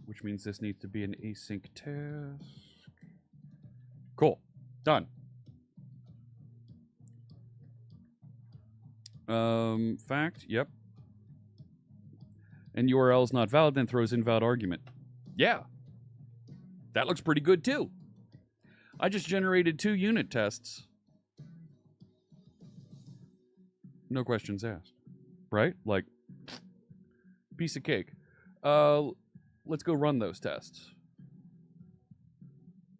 Speaker 1: Which means this needs to be an async task. Cool. Done. Fact, yep. And URL is not valid, then throws invalid argument. Yeah. That looks pretty good too. I just generated 2 unit tests. No questions asked. Right? Like, piece of cake. Let's go run those tests.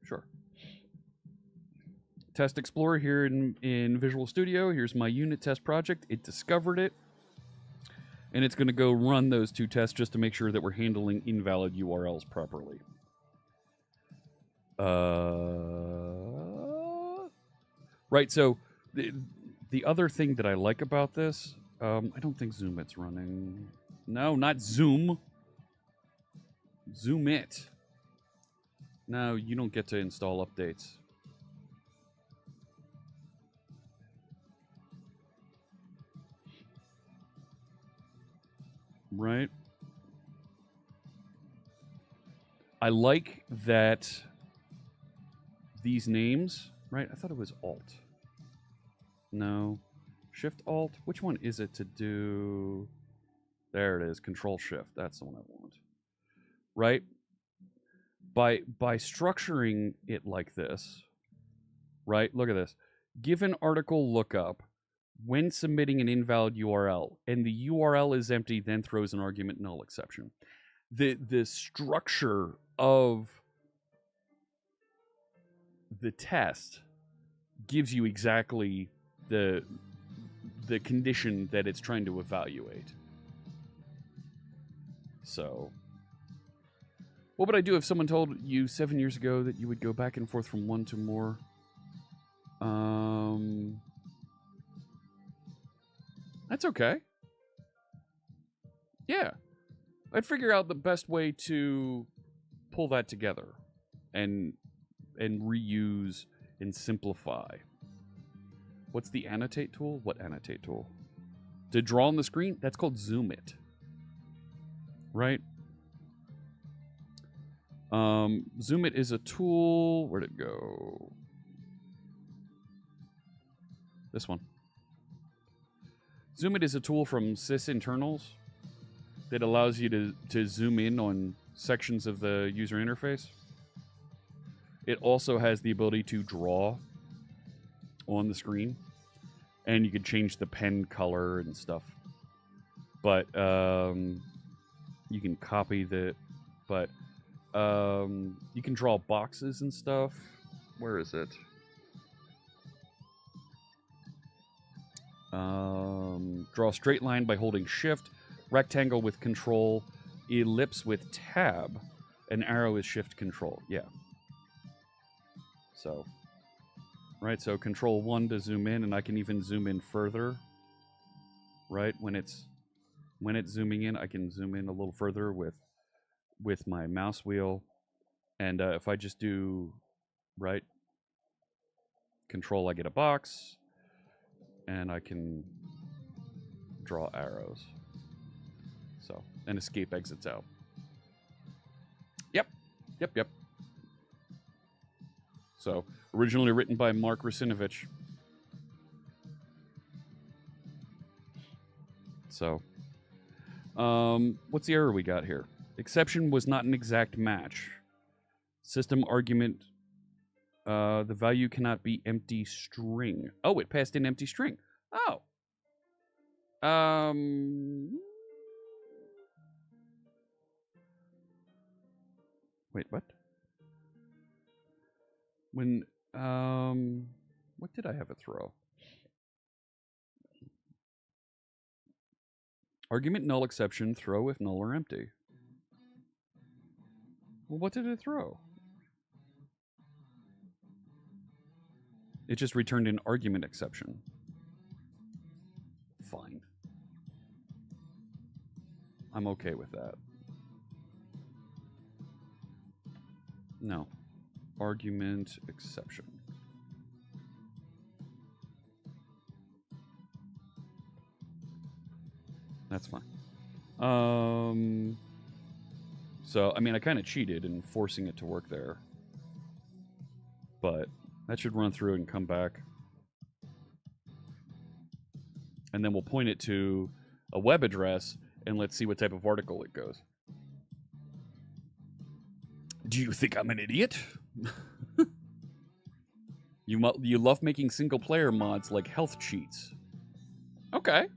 Speaker 1: Sure. Test Explorer here in Visual Studio. Here's my unit test project. It discovered it. And it's going to go run those 2 tests just to make sure that we're handling invalid URLs properly. Right, so the other thing that I like about this, I don't think Zoom It's running. No, not Zoom. Zoom It. No, you don't get to install updates. Right? I like that these names, right? I thought it was Alt. No. Shift Alt. Which one is it to do? There it is. Control Shift. That's the one I want. Right? By structuring it like this, right? Look at this. Give an article lookup when submitting an invalid URL, and the URL is empty, then throws an argument null exception. The structure of the test gives you exactly the condition that it's trying to evaluate. So, what would I do if someone told you 7 years ago that you would go back and forth from one to more? That's okay. Yeah. I'd figure out the best way to pull that together and reuse and simplify. What's the annotate tool? What annotate tool? To draw on the screen? That's called Zoom It. Right? Zoom It is a tool. Where'd it go? This one. Zoom It is a tool from sysinternals that allows you to zoom in on sections of the user interface. It also has the ability to draw on the screen, and you could change the pen color and stuff. But you can copy the, but you can draw boxes and stuff. Where is it? Draw a straight line by holding Shift, rectangle with Control, ellipse with Tab, and arrow is Shift Control. Yeah. So, right, so control 1 to zoom in, and I can even zoom in further. Right, when it's zooming in, I can zoom in a little further with my mouse wheel. And if I just do right control, I get a box, and I can draw arrows. So, and escape exits out. Yep. So, originally written by Mark Rusinovich. So, what's the error we got here? Exception was not an exact match. System argument, the value cannot be empty string. Oh, it passed in empty string. Oh. Wait, what? When, what did I have it throw? Argument null exception, throw if null or empty. Well, what did it throw? It just returned an argument exception. Fine. I'm okay with that. No. Argument exception. That's fine. So, I mean, I kind of cheated in forcing it to work there. But that should run through and come back. And then we'll point it to a web address, and let's see what type of article it goes. Do you think I'm an idiot? You love making single-player mods like health cheats. Okay.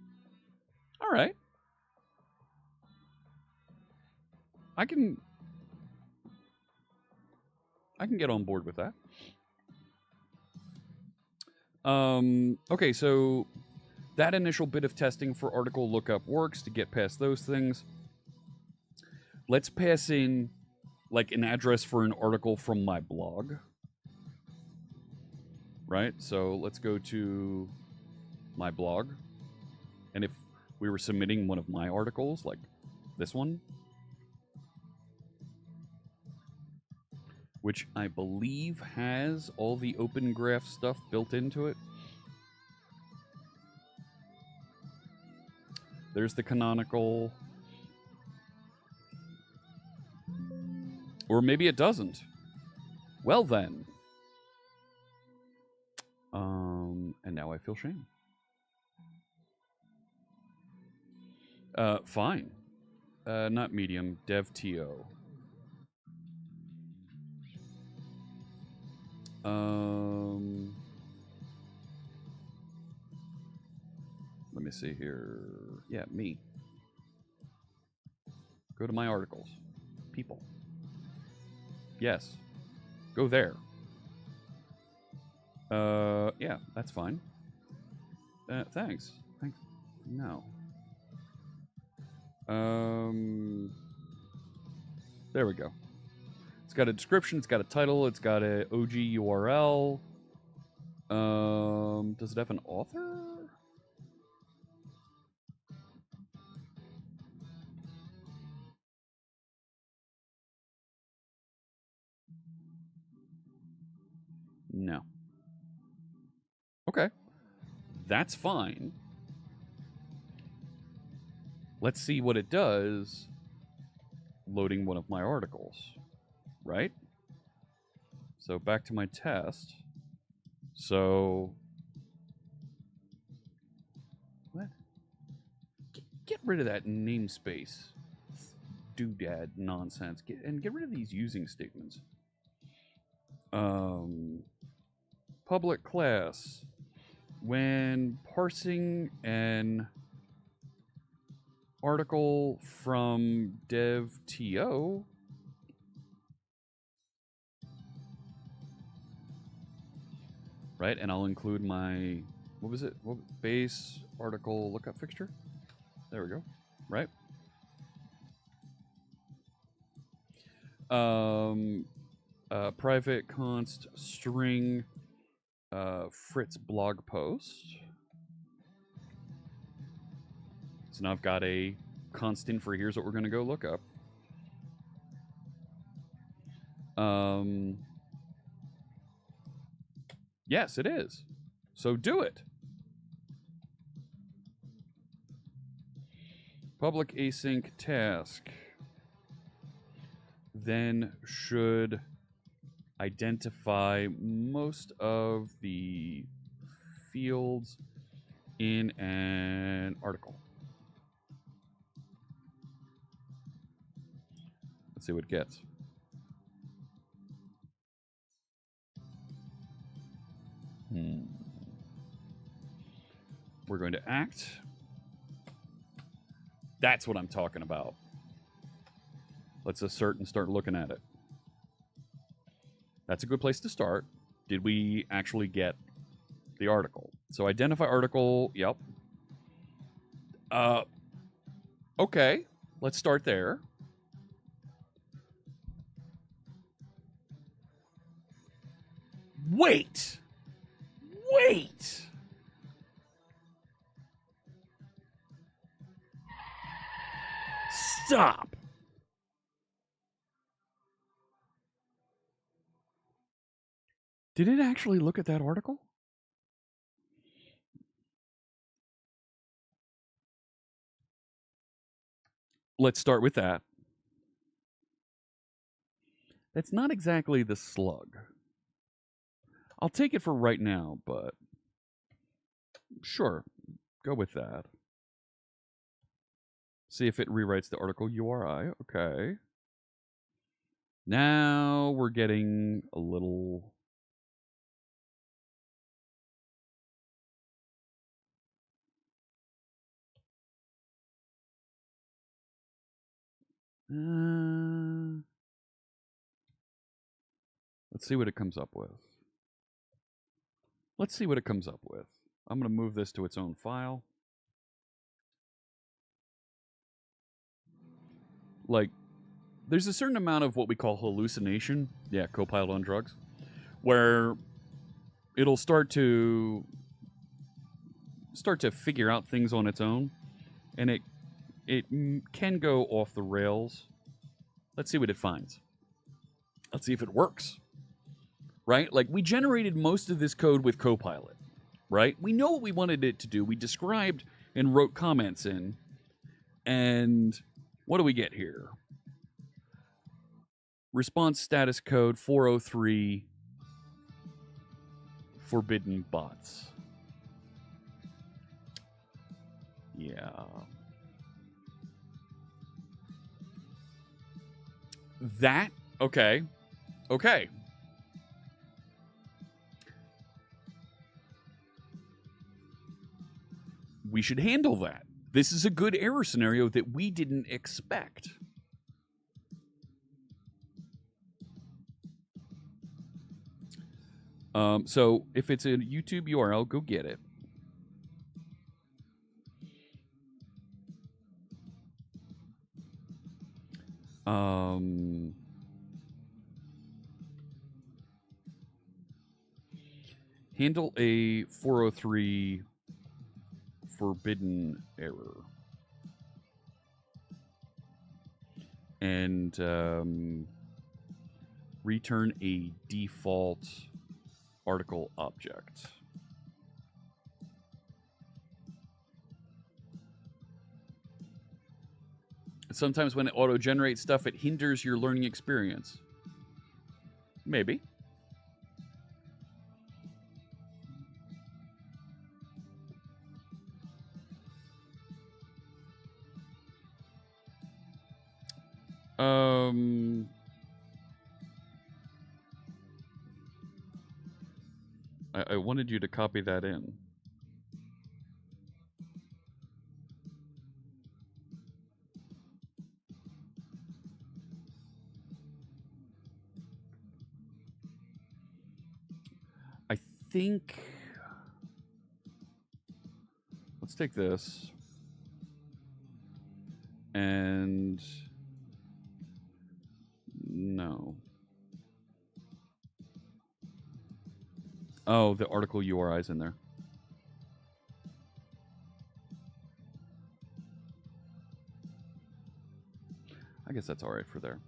Speaker 1: All right. I can get on board with that. Okay, so that initial bit of testing for article lookup works to get past those things. Let's pass in like an address for an article from my blog. Right? So let's go to my blog. And if we were submitting one of my articles, like this one, which I believe has all the Open Graph stuff built into it. There's the canonical. Or maybe it doesn't. Well then. And now I feel shame. Fine. Not medium, dev TO. Let me see here. Yeah, me. Go to my articles. People. Yes. Go there. Yeah, that's fine. Thanks. Thanks. No. There we go. It's got a description, it's got a title, it's got a OG URL. Does it have an author? No. Okay. That's fine. Let's see what it does loading one of my articles. Right? So back to my test. So what? Get rid of that namespace doodad nonsense. Get rid of these using statements. Public class. When parsing an article from dev.to, right, and I'll include my, what was it? Base article lookup fixture. There we go. Right. Private const string Fritz blog post. So now I've got a constant for here's what we're going to go look up. Yes, it is. So do it. Public async task then should identify most of the fields in an article. Let's see what it gets. We're going to act. That's what I'm talking about. Let's assert and start looking at it. That's a good place to start. Did we actually get the article? So identify article, yep. Okay, let's start there. Wait! Stop! Did it actually look at that article? Let's start with that. That's not exactly the slug. I'll take it for right now, but sure, go with that. See if it rewrites the article URI. Okay. Now we're getting a little... let's see what it comes up with. Let's see what it comes up with. I'm going to move this to its own file. Like, there's a certain amount of what we call hallucination. Yeah, Copilot on drugs. Where it'll start to figure out things on its own. And it can go off the rails. Let's see what it finds. Let's see if it works. Right? Like, we generated most of this code with Copilot. Right? We know what we wanted it to do. We described and wrote comments in. And what do we get here? Response status code 403 forbidden bots. Yeah. That, okay. Okay. We should handle that. This is a good error scenario that we didn't expect. So if it's a YouTube URL, go get it. Handle a 403 forbidden error. And return a default article object. Sometimes when it auto-generates stuff, it hinders your learning experience. Maybe. I wanted you to copy that in. I think... Let's take this. And... No. Oh, the article URI is in there. I guess that's all right for there.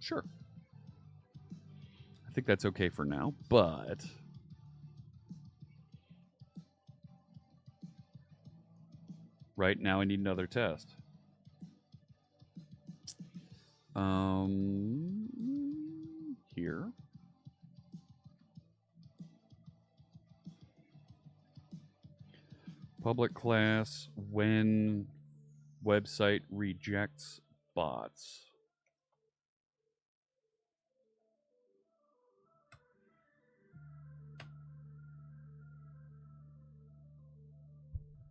Speaker 1: Sure. I think that's okay for now, but right now I need another test. Here. Public class when website rejects bots.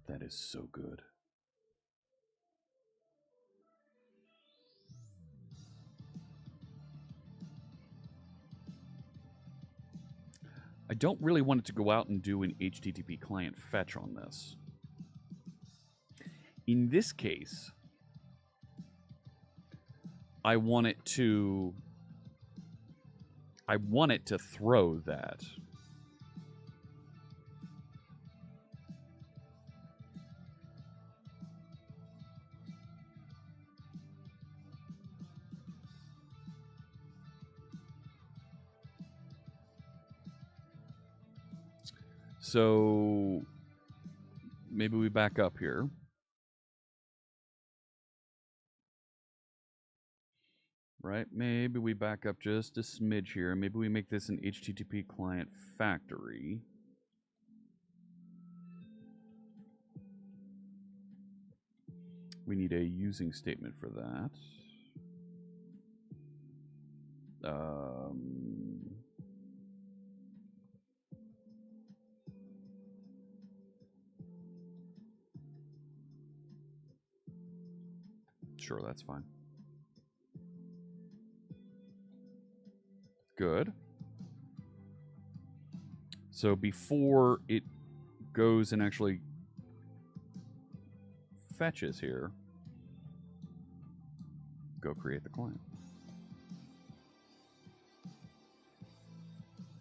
Speaker 1: That is so good. I don't really want it to go out and do an HTTP client fetch on this. In this case, I want it to throw that. So maybe we back up here. Right? Maybe we back up just a smidge here. Maybe we make this an HTTP client factory. We need a using statement for that. Sure, that's fine. Good. So before it goes and actually fetches here, go create the client.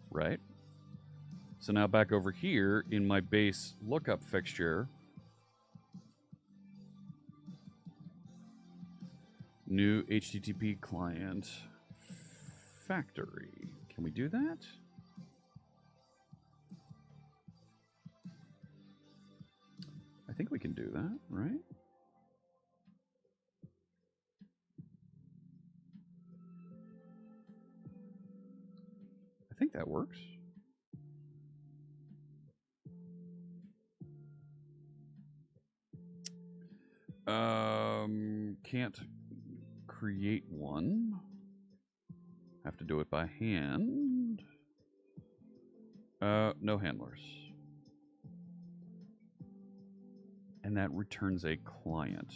Speaker 1: Right? So now back over here in my base lookup fixture, new HTTP client factory. Can we do that? I think we can do that, right? I think that works. Can't create one. Have to do it by hand. No handlers. And that returns a client.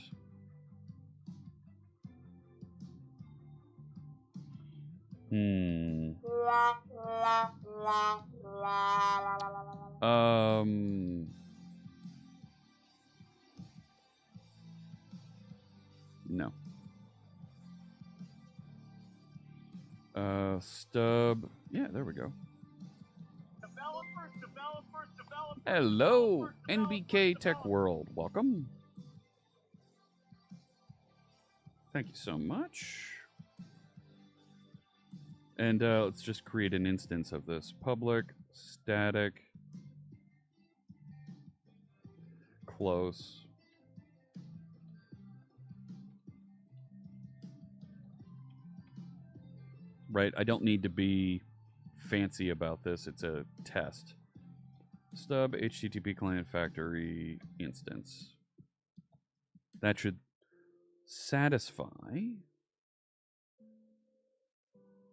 Speaker 1: No. Stub. Yeah, there we go. Hello, NBK Tech World. Welcome. Thank you so much. And let's just create an instance of this. Public, static, close. Right, I don't need to be fancy about this. It's a test. Stub HTTP client factory instance. That should satisfy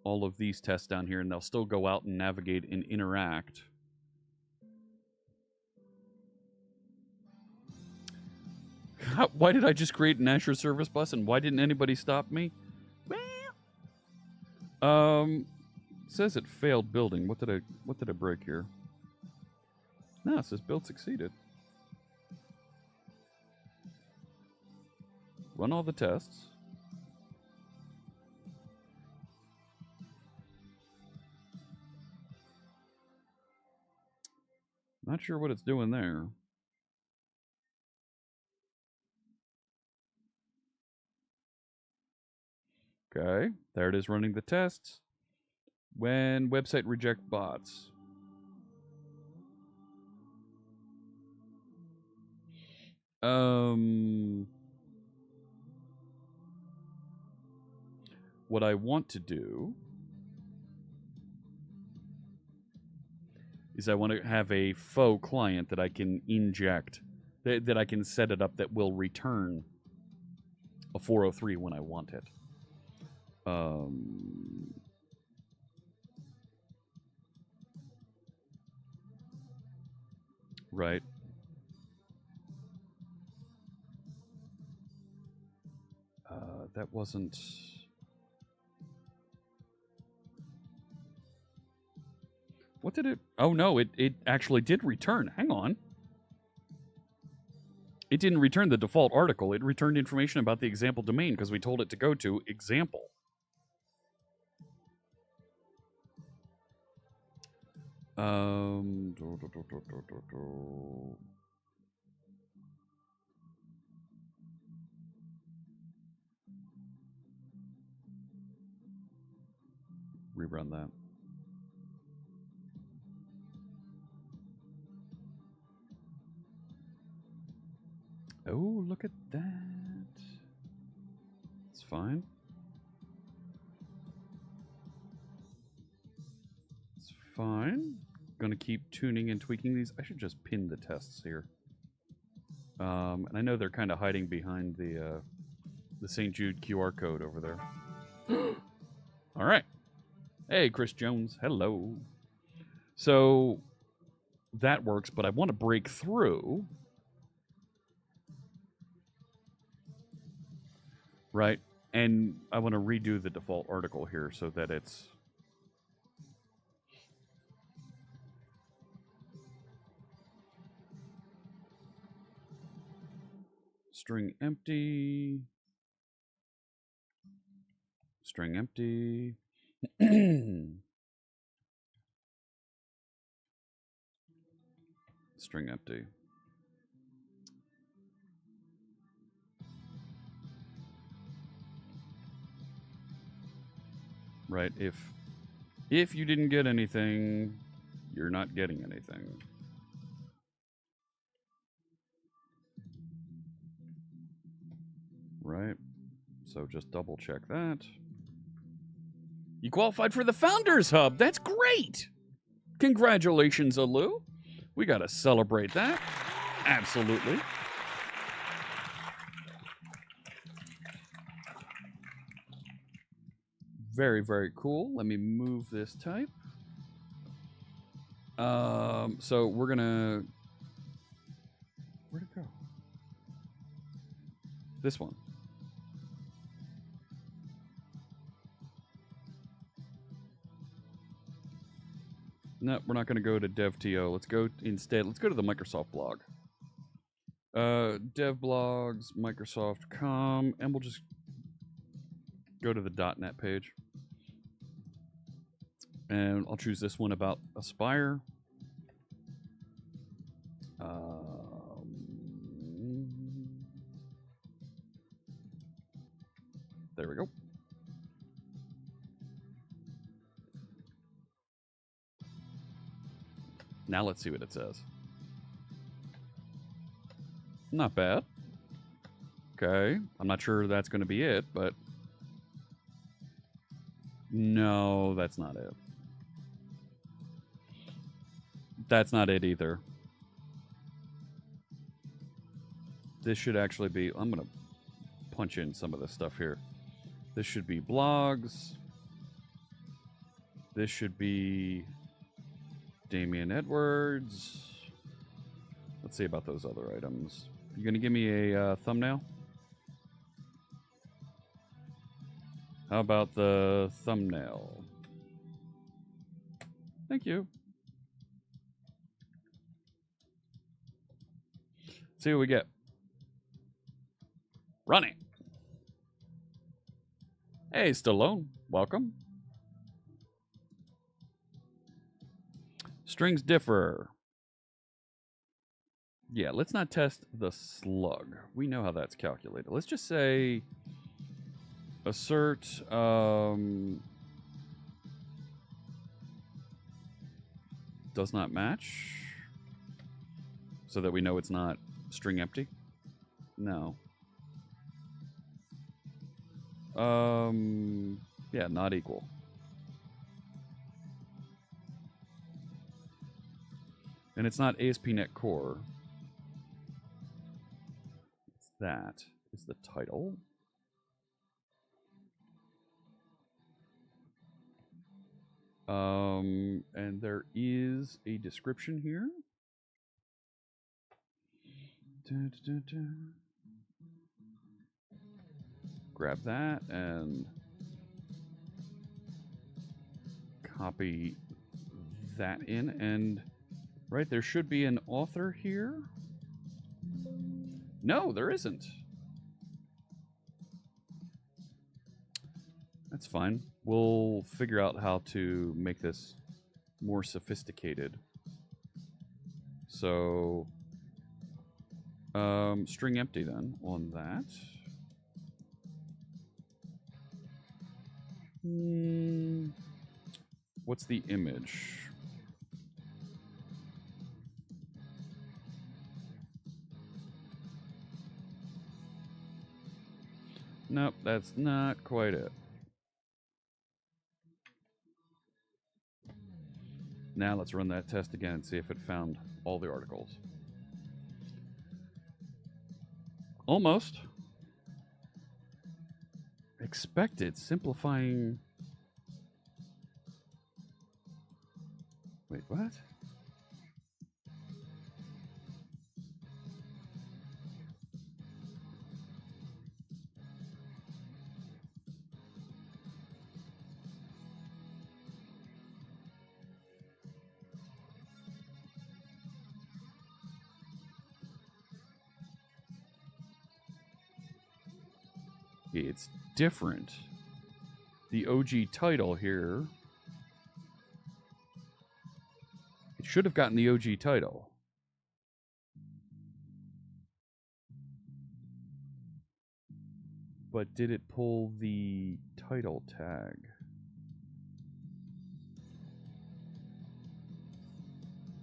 Speaker 1: all of these tests down here, and they'll still go out and navigate and interact. Why did I just create an Azure service bus, and why didn't anybody stop me? It says it failed building. What did I break here? No, it says build succeeded. Run all the tests. Not sure what it's doing there. Okay, there it is running the tests. When website reject bots. What I want to do is I want to have a faux client that I can inject, that I can set it up that will return a 403 when I want it. Right. That wasn't... What did it... Oh, no, it actually did return. Hang on. It didn't return the default article. It returned information about the example domain because we told it to go to example. Rerun that. Oh, look at that. It's fine. It's fine. Gonna keep tuning and tweaking these. I should just pin the tests here. And I know they're kind of hiding behind the St. Jude QR code over there. All right. Hey, Chris Jones. Hello. So that works, but I want to break through. Right. And I want to redo the default article here so that it's... String empty. String empty. String empty. Right, if you didn't get anything, you're not getting anything. Right, so just double check that. You qualified for the Founders Hub. That's great. Congratulations, Alu. We got to celebrate that. Absolutely. Very, very cool. Let me move this type. So we're gonna... Where'd it go? This one. No, we're not gonna go to DevTO. Let's go instead. Let's go to the Microsoft blog. Dev blogs, Microsoft.com, and we'll just go to the .NET page. And I'll choose this one about Aspire. There we go. Now let's see what it says. Not bad. Okay. I'm not sure that's going to be it, but... No, that's not it. That's not it either. This should actually be... I'm going to punch in some of this stuff here. This should be blogs. This should be Damian Edwards. Let's see about those other items. You going to give me a thumbnail? How about the thumbnail? Thank you. See what we get. Running. Hey, Stallone. Welcome. Strings differ. Yeah, let's not test the slug. We know how that's calculated. Let's just say assert does not match so that we know it's not string empty. No. Yeah, not equal. And it's not ASP.NET Core. It's that is the title. And there is a description here. Dun, dun, dun. Grab that and copy that in. And right, there should be an author here. No, there isn't. That's fine. We'll figure out how to make this more sophisticated. So, string empty then on that. What's the image? Nope, that's not quite it. Now let's run that test again and see if it found all the articles. Almost. Expected. Simplifying. Wait, what? It's different. The OG title here. It should have gotten the OG title. But did it pull the title tag?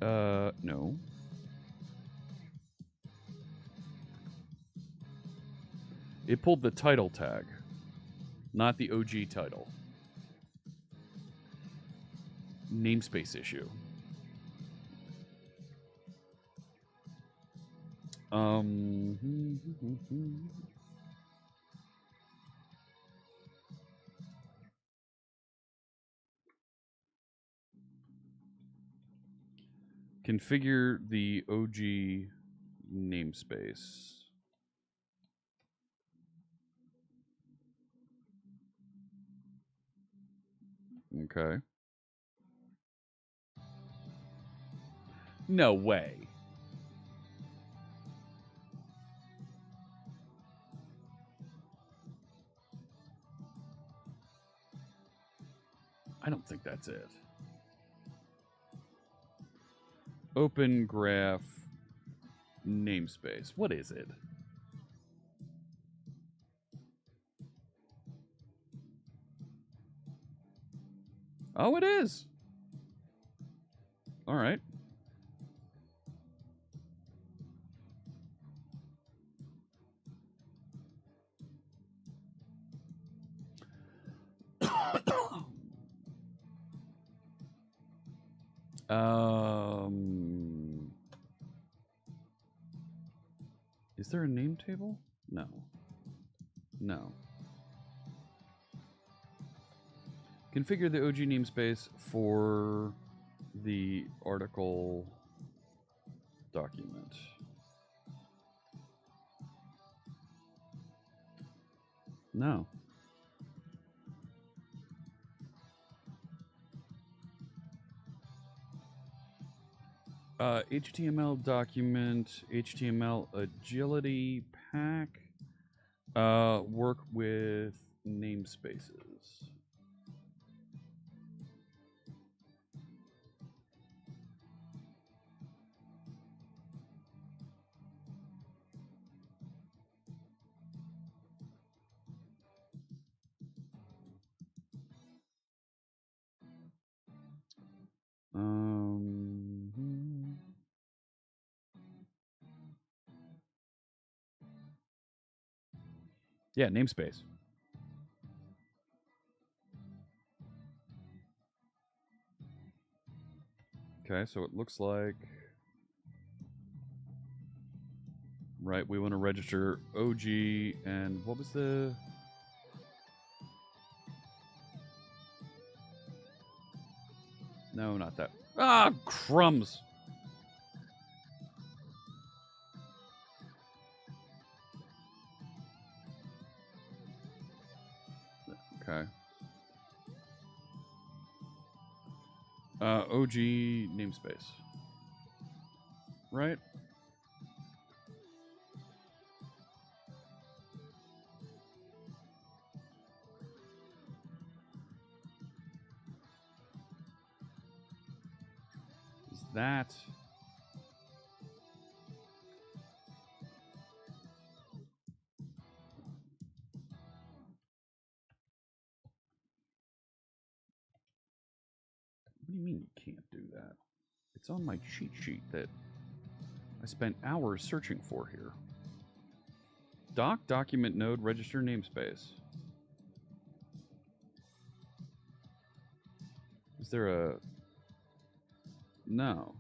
Speaker 1: No. It pulled the title tag, not the OG title. Namespace issue. Configure the OG namespace. Okay. No way. I don't think that's it. Open graph namespace. What is it? Oh, it is. All right. Is there a name table? No. No. Configure the OG namespace for the article document. No. HTML document, HTML agility pack, work with namespaces. Yeah, namespace. Okay, so it looks like... Right, we want to register OG and what was the... No, not that. Ah, crumbs! Okay. OG namespace. Right? Is that... What do you mean you can't do that? It's on my cheat sheet that I spent hours searching for here. Doc, document node, register namespace. Is there a... No.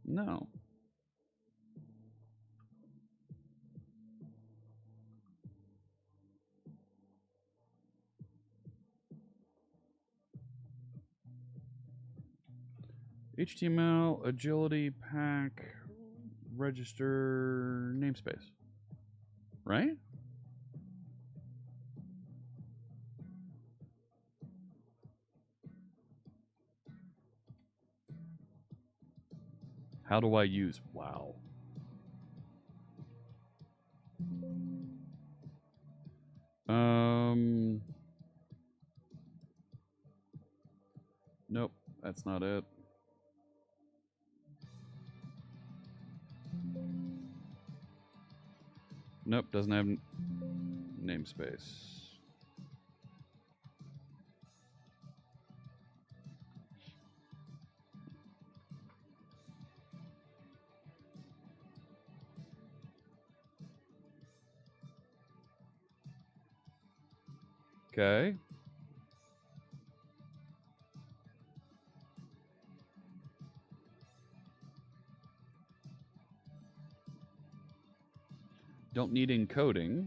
Speaker 1: No. HTML, agility, pack, register, namespace. Right? How do I use... Wow. Nope, that's not it. Nope, doesn't have namespace. Okay. Don't need encoding.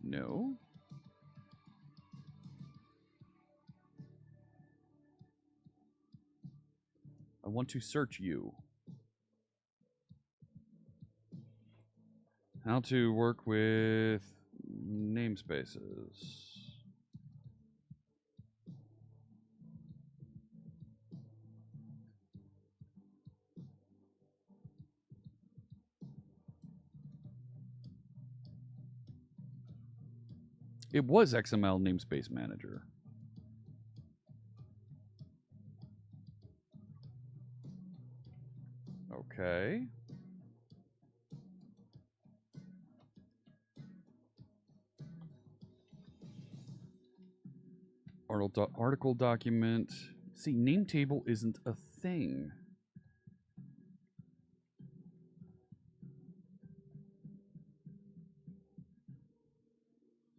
Speaker 1: No. I want to search you. How to work with namespaces. It was XML namespace manager. Okay. Article document. See, name table isn't a thing.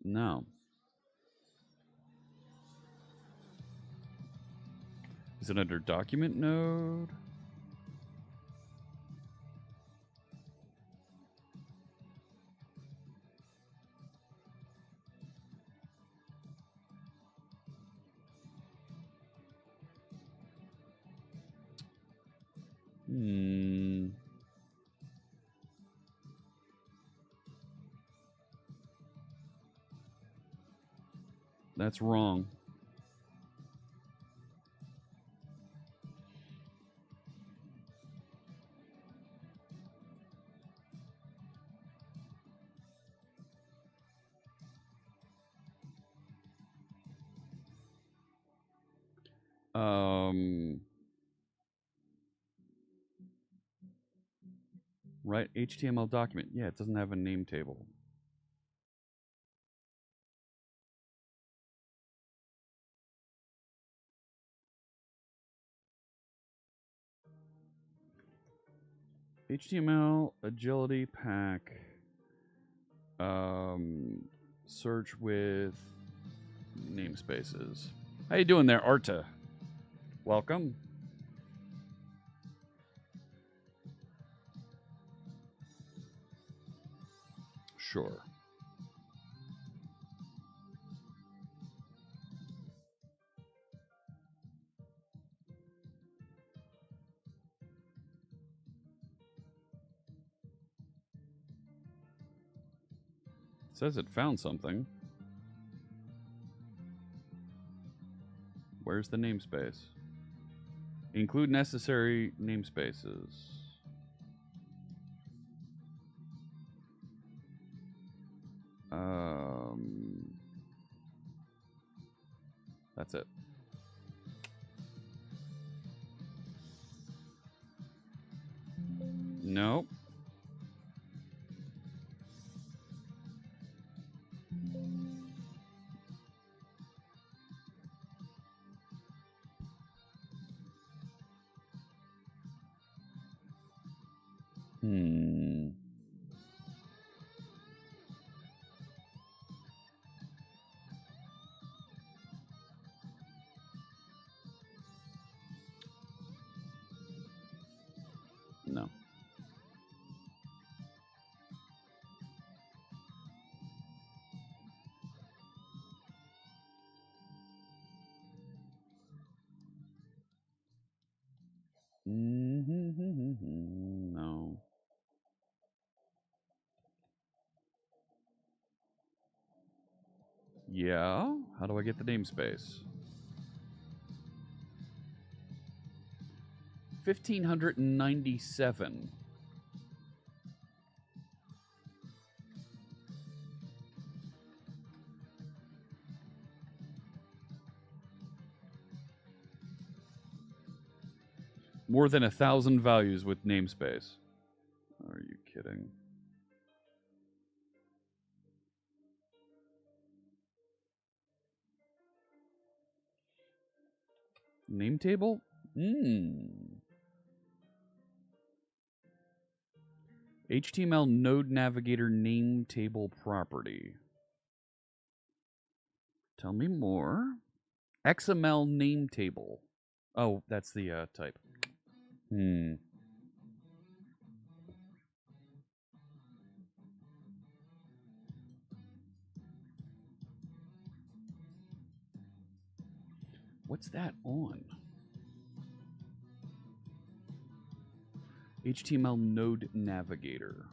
Speaker 1: No. Is it under document node? That's wrong. Right? HTML document. Yeah, it doesn't have a name table. HTML agility pack. Search with namespaces. How you doing there, Arta? Welcome. Sure. Says it found something. Where's the namespace? Include necessary namespaces. That's it. Nope. No. No. Yeah? How do I get the namespace? 1597. More than 1,000 values with namespace. Are you kidding? Name table? HTML Node Navigator name table property. Tell me more. XML name table. Oh, that's the type. What's that on? HTML Node Navigator.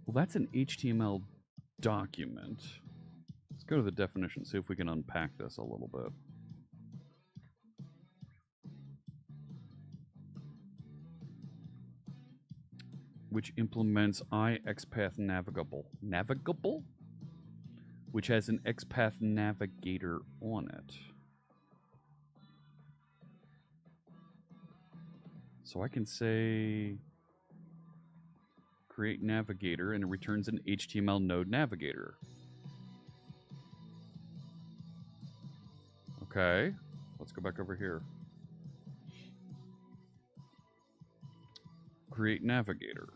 Speaker 1: Well, that's an HTML document. Let's go to the definition, see if we can unpack this a little bit. Which implements iXpath Navigable. Navigable? Which has an XPath Navigator on it. So I can say create navigator and it returns an HTML node navigator. Okay, let's go back over here. Create navigator.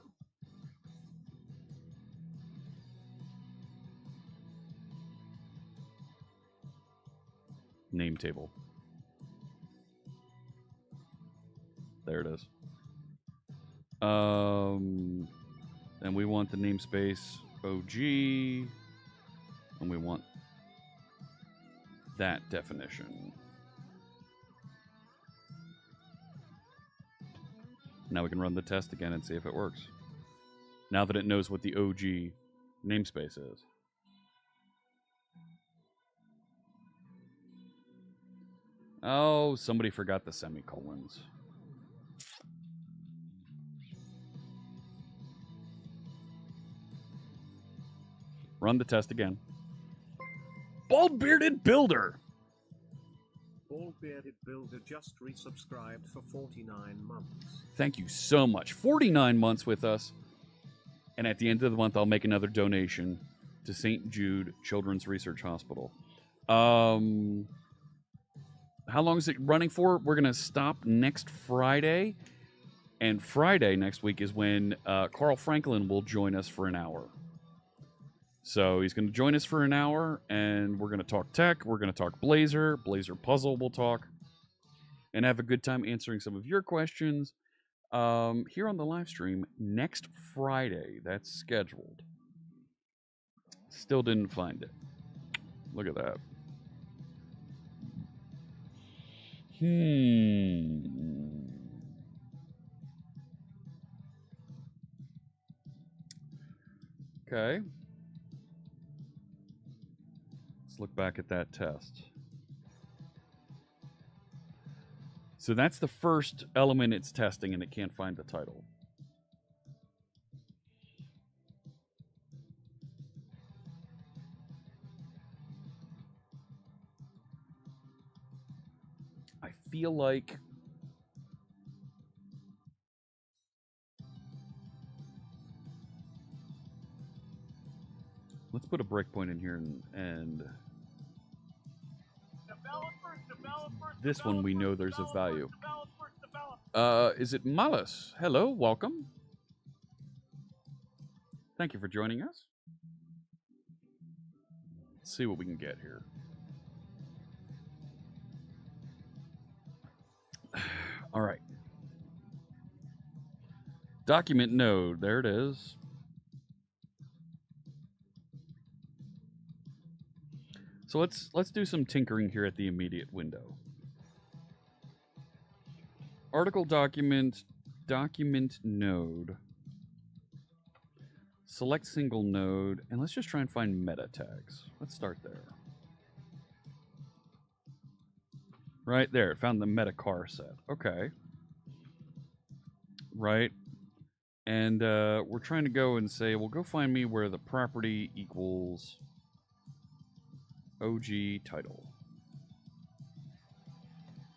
Speaker 1: Name table. There it is. And we want the namespace OG, and we want that definition. Now we can run the test again and see if it works. Now that it knows what the OG namespace is. Oh, somebody forgot the semicolons. Run the test again. Bald-bearded builder.
Speaker 2: Bald-bearded builder just resubscribed for 49 months.
Speaker 1: Thank you so much. 49 months with us. And at the end of the month, I'll make another donation to St. Jude Children's Research Hospital. How long is it running for? We're going to stop next Friday. And Friday next week is when Carl Franklin will join us for an hour. So he's going to join us for an hour, and we're going to talk tech. We're going to talk Blazer. Blazer Puzzle we'll talk. And have a good time answering some of your questions here on the live stream next Friday. That's scheduled. Still didn't find it. Look at that. Okay. Let's look back at that test. So that's the first element it's testing, and it can't find the title. I feel like let's put a breakpoint in here and this one we know there's a value. Is it Malice? Hello, welcome. Thank you for joining us. Let's see what we can get here. All right. Document node, there it is. So let's do some tinkering here at the immediate window. Article document node. Select single node, and let's just try and find meta tags. Let's start there. Right there, it found the meta car set. Okay. Right. And we're trying to go and say, well, go find me where the property equals OG title.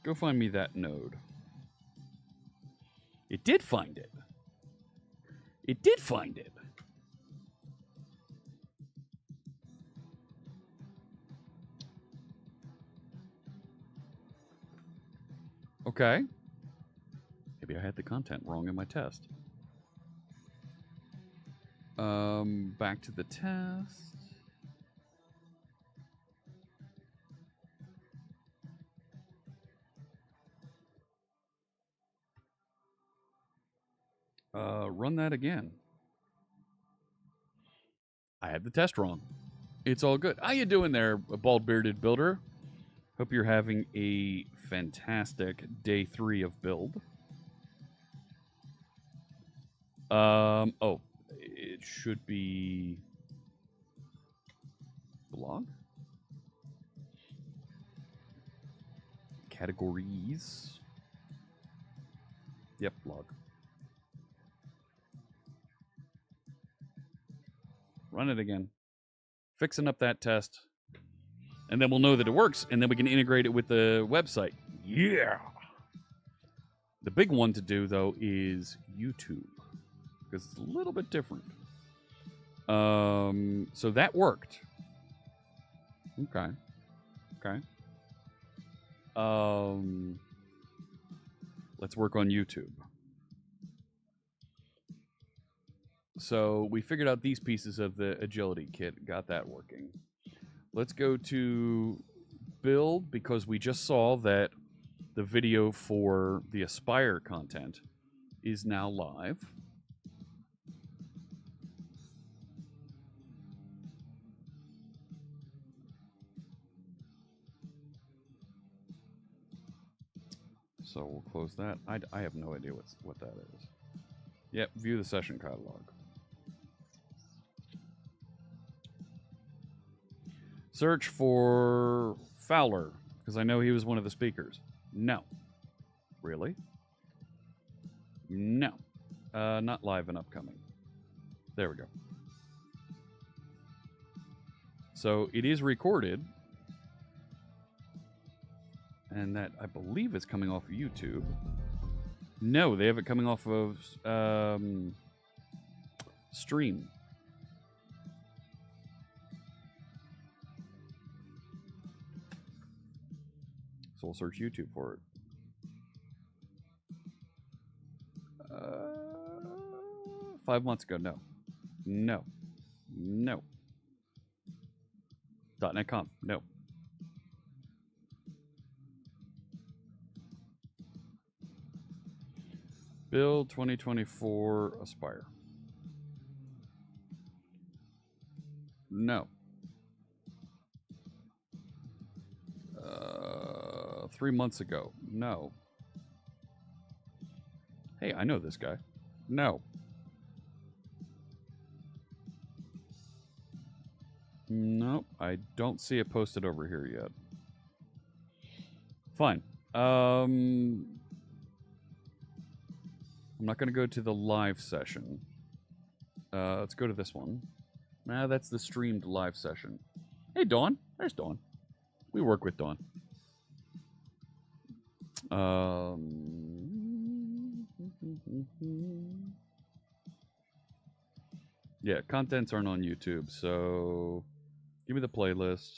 Speaker 1: Go find me that node. It did find it. It did find it. Okay. Maybe I had the content wrong in my test. Back to the test. Run that again. I had the test wrong. It's all good. How you doing there, bald-bearded builder? Hope you're having a fantastic day 3 of build. Oh, it should be blog? Categories. Yep, blog. Run it again. Fixing up that test. And then we'll know that it works, and then we can integrate it with the website. Yeah! The big one to do, though, is YouTube. Because it's a little bit different. So that worked. Okay. Okay. Let's work on YouTube. So we figured out these pieces of the agility kit. Got that working. Let's go to build, because we just saw that the video for the Aspire content is now live. So we'll close that. I have no idea what that is. Yep, view the session catalog. Search for Fowler, because I know he was one of the speakers. No. Really? No. Not live and upcoming. There we go. So it is recorded. And that, I believe, is coming off of YouTube. No, they have it coming off of Stream. So we'll search YouTube for it. 5 months ago, no. No. No. .NET Conf, no. Build 2024 Aspire. No. 3 months ago. No. Hey, I know this guy. No. Nope, I don't see it posted over here yet. Fine. I'm not going to go to the live session. Let's go to this one. Nah, that's the streamed live session. Hey, Dawn. There's Dawn. We work with Dawn. Yeah, contents aren't on YouTube, so give me the playlist.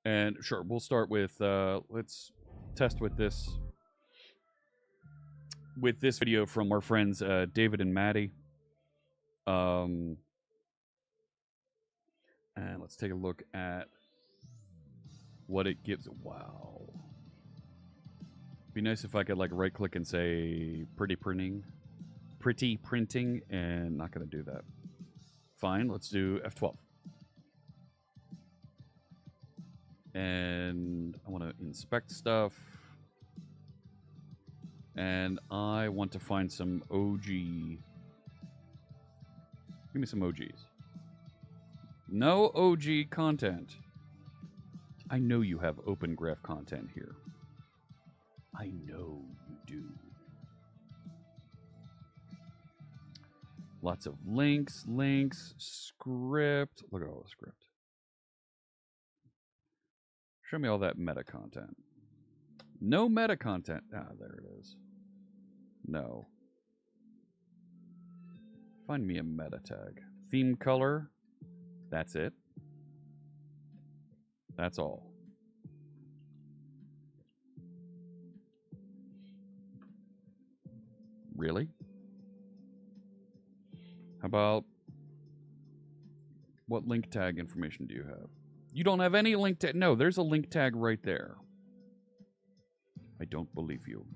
Speaker 1: And sure, we'll start with, let's test with this video from our friends David and Maddie. And let's take a look at what it gives. Wow. Be nice if I could like right click and say pretty printing, and not going to do that. Fine, let's do F12. And I want to inspect stuff. And I want to find some OG. Give me some OGs. No OG content. I know you have open graph content here. I know you do. Lots of links, script. Look at all the script. Show me all that meta content. No meta content. Ah, there it is. No. Find me a meta tag. Theme color. That's it. That's all. Really? How about what link tag information do you have? You don't have any link tag. No, there's a link tag right there. I don't believe you.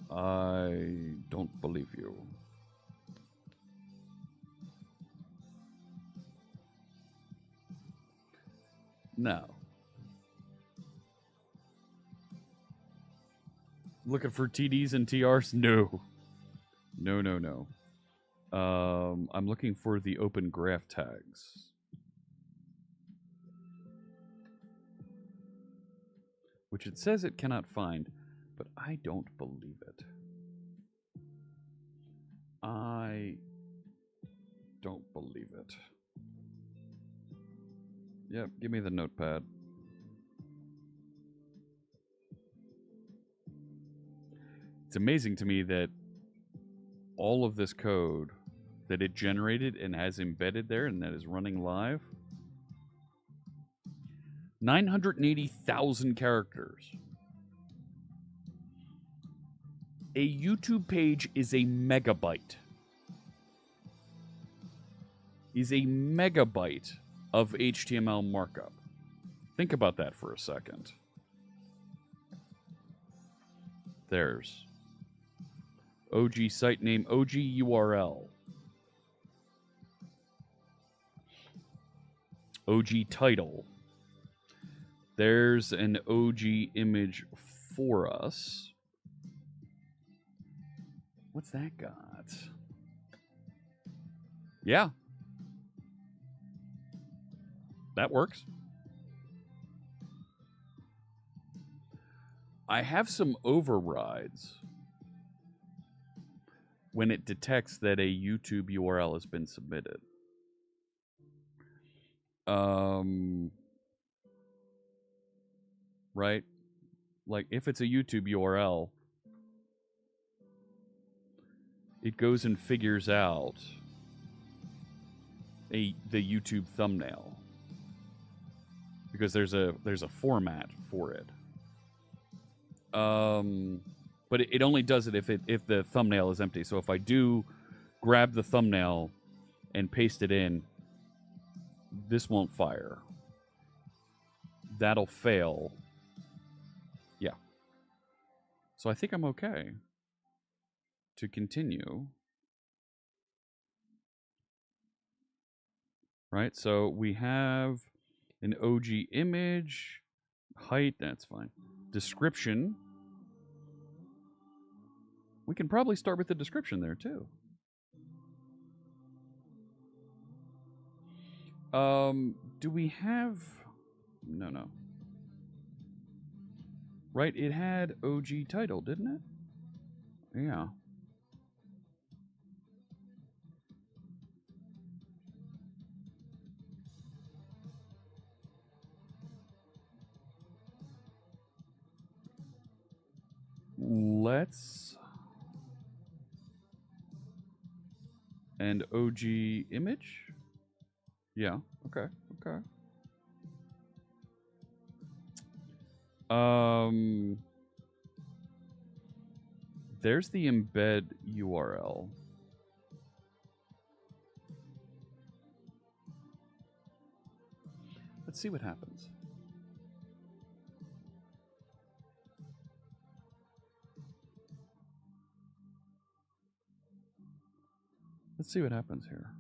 Speaker 1: I don't believe you. No. Looking for TDs and TRs? No. No. I'm looking for the open graph tags. Which it says it cannot find, but I don't believe it. I don't believe it. Yep, give me the notepad. It's amazing to me that all of this code that it generated and has embedded there and that is running live, 980,000 characters. A YouTube page is a megabyte. Is a megabyte of HTML markup. Think about that for a second. There's OG site name, OG URL. OG title. There's an OG image for us. What's that got? Yeah. That works. I have some overrides when it detects that a YouTube URL has been submitted. Right? Like if it's a YouTube URL, it goes and figures out the YouTube thumbnail because there's a format for it. But it only does it if the thumbnail is empty. So if I do grab the thumbnail and paste it in, this won't fire. That'll fail. Yeah. So I think I'm okay to continue. Right? So we have an OG image, height, that's fine. Description. We can probably start with the description there too. Do we have... No. Right, it had OG title, didn't it? Yeah. Let's... And OG image? Yeah, okay. There's the embed URL. Let's see what happens. Let's see what happens here.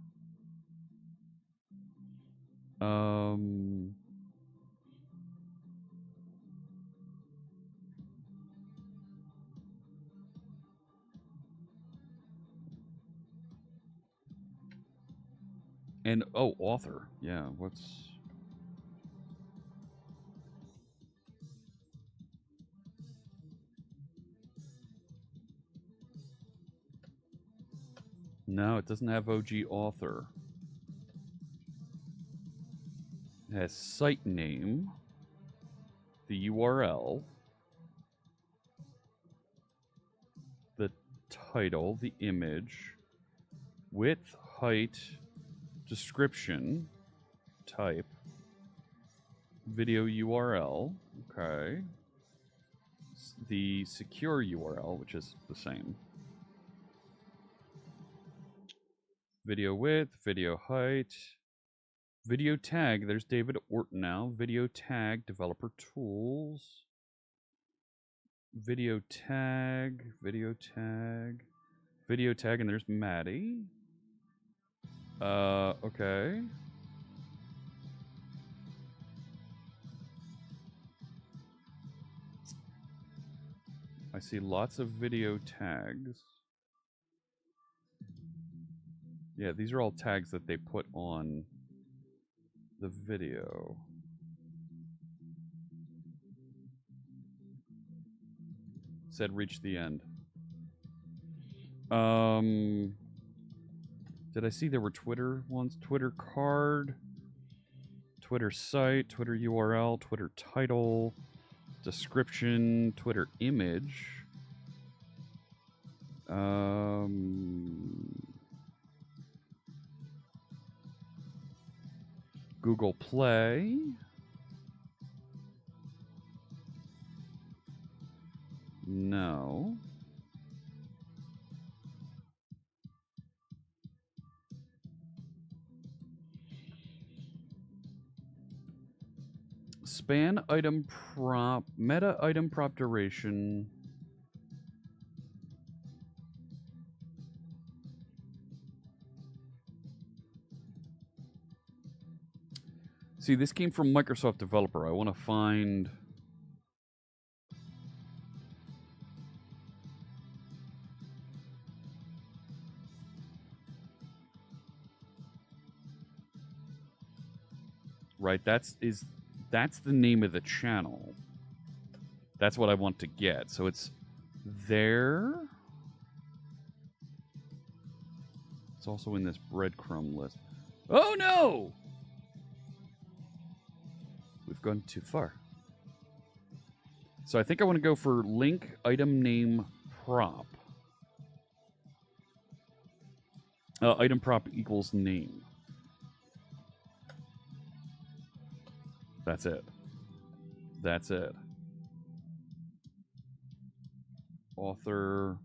Speaker 1: And, oh, author. Yeah, what's... No, it doesn't have OG author. It has site name, the URL, the title, the image, width, height, description, type, video URL, okay, the secure URL, which is the same, video width, video height, video tag, there's David Orton now, video tag, developer tools, video tag, and there's Maddie. Okay. I see lots of video tags. Yeah, these are all tags that they put on the video. Said reach the end. Did I see there were Twitter ones? Twitter card, Twitter site, Twitter URL, Twitter title, description, Twitter image. Google Play. No. Span item prop, meta item prop duration. See, this came from Microsoft Developer. I want to find... right? That's the name of the channel. That's what I want to get. So it's there. It's also in this breadcrumb list. Oh no! We've gone too far. So I think I want to go for link item name prop. Item prop equals name. That's it. That's it. Author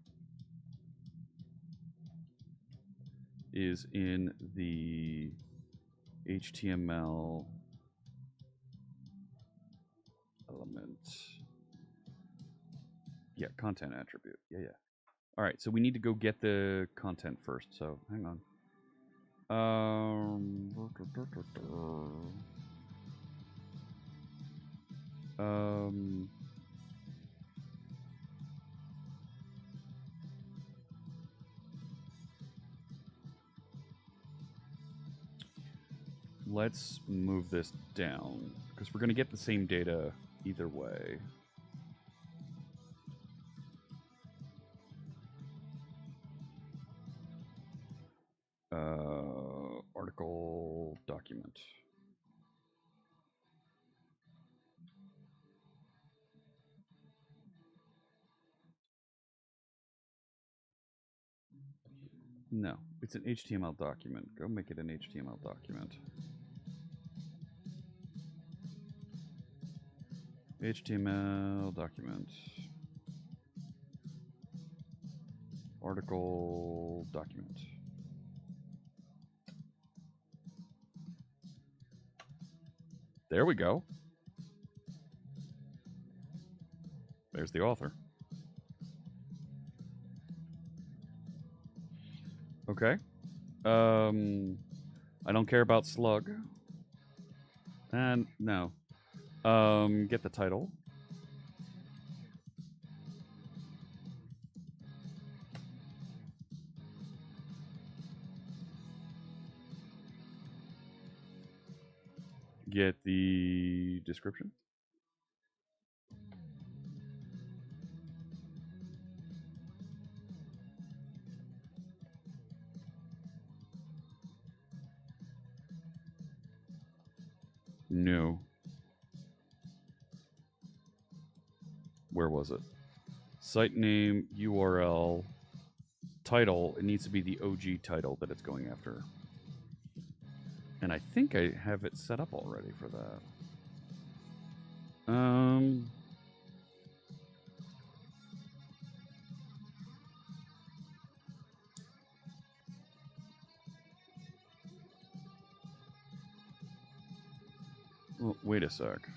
Speaker 1: is in the HTML element. Yeah, content attribute. Yeah. All right, so we need to go get the content first. So hang on. Let's move this down because we're going to get the same data either way. Article document. No, it's an HTML document. Go make it an HTML document. HTML document. Article document. There we go. There's the author. Okay. I don't care about slug. And no. Get the title. Get the description. No. Where was it? Site name, URL, title. It needs to be the OG title that it's going after. And I think I have it set up already for that. Well, wait a sec.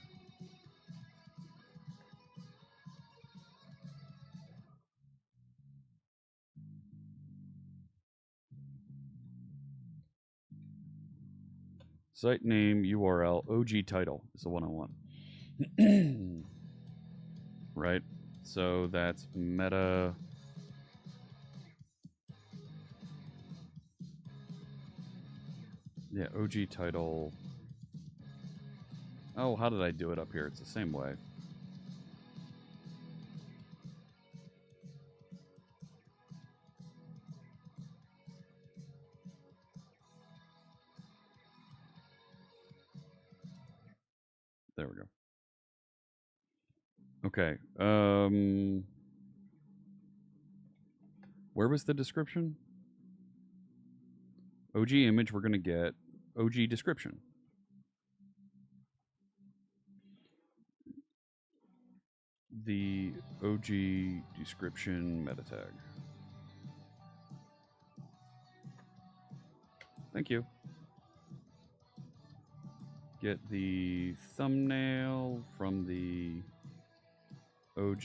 Speaker 1: Site name, URL, OG title is the one I want. Right? So that's meta. Yeah, OG title. Oh, how did I do it up here? It's the same way. There we go. Okay. Where was the description? OG image, we're going to get OG description. The OG description meta tag. Thank you. Get the thumbnail from the OG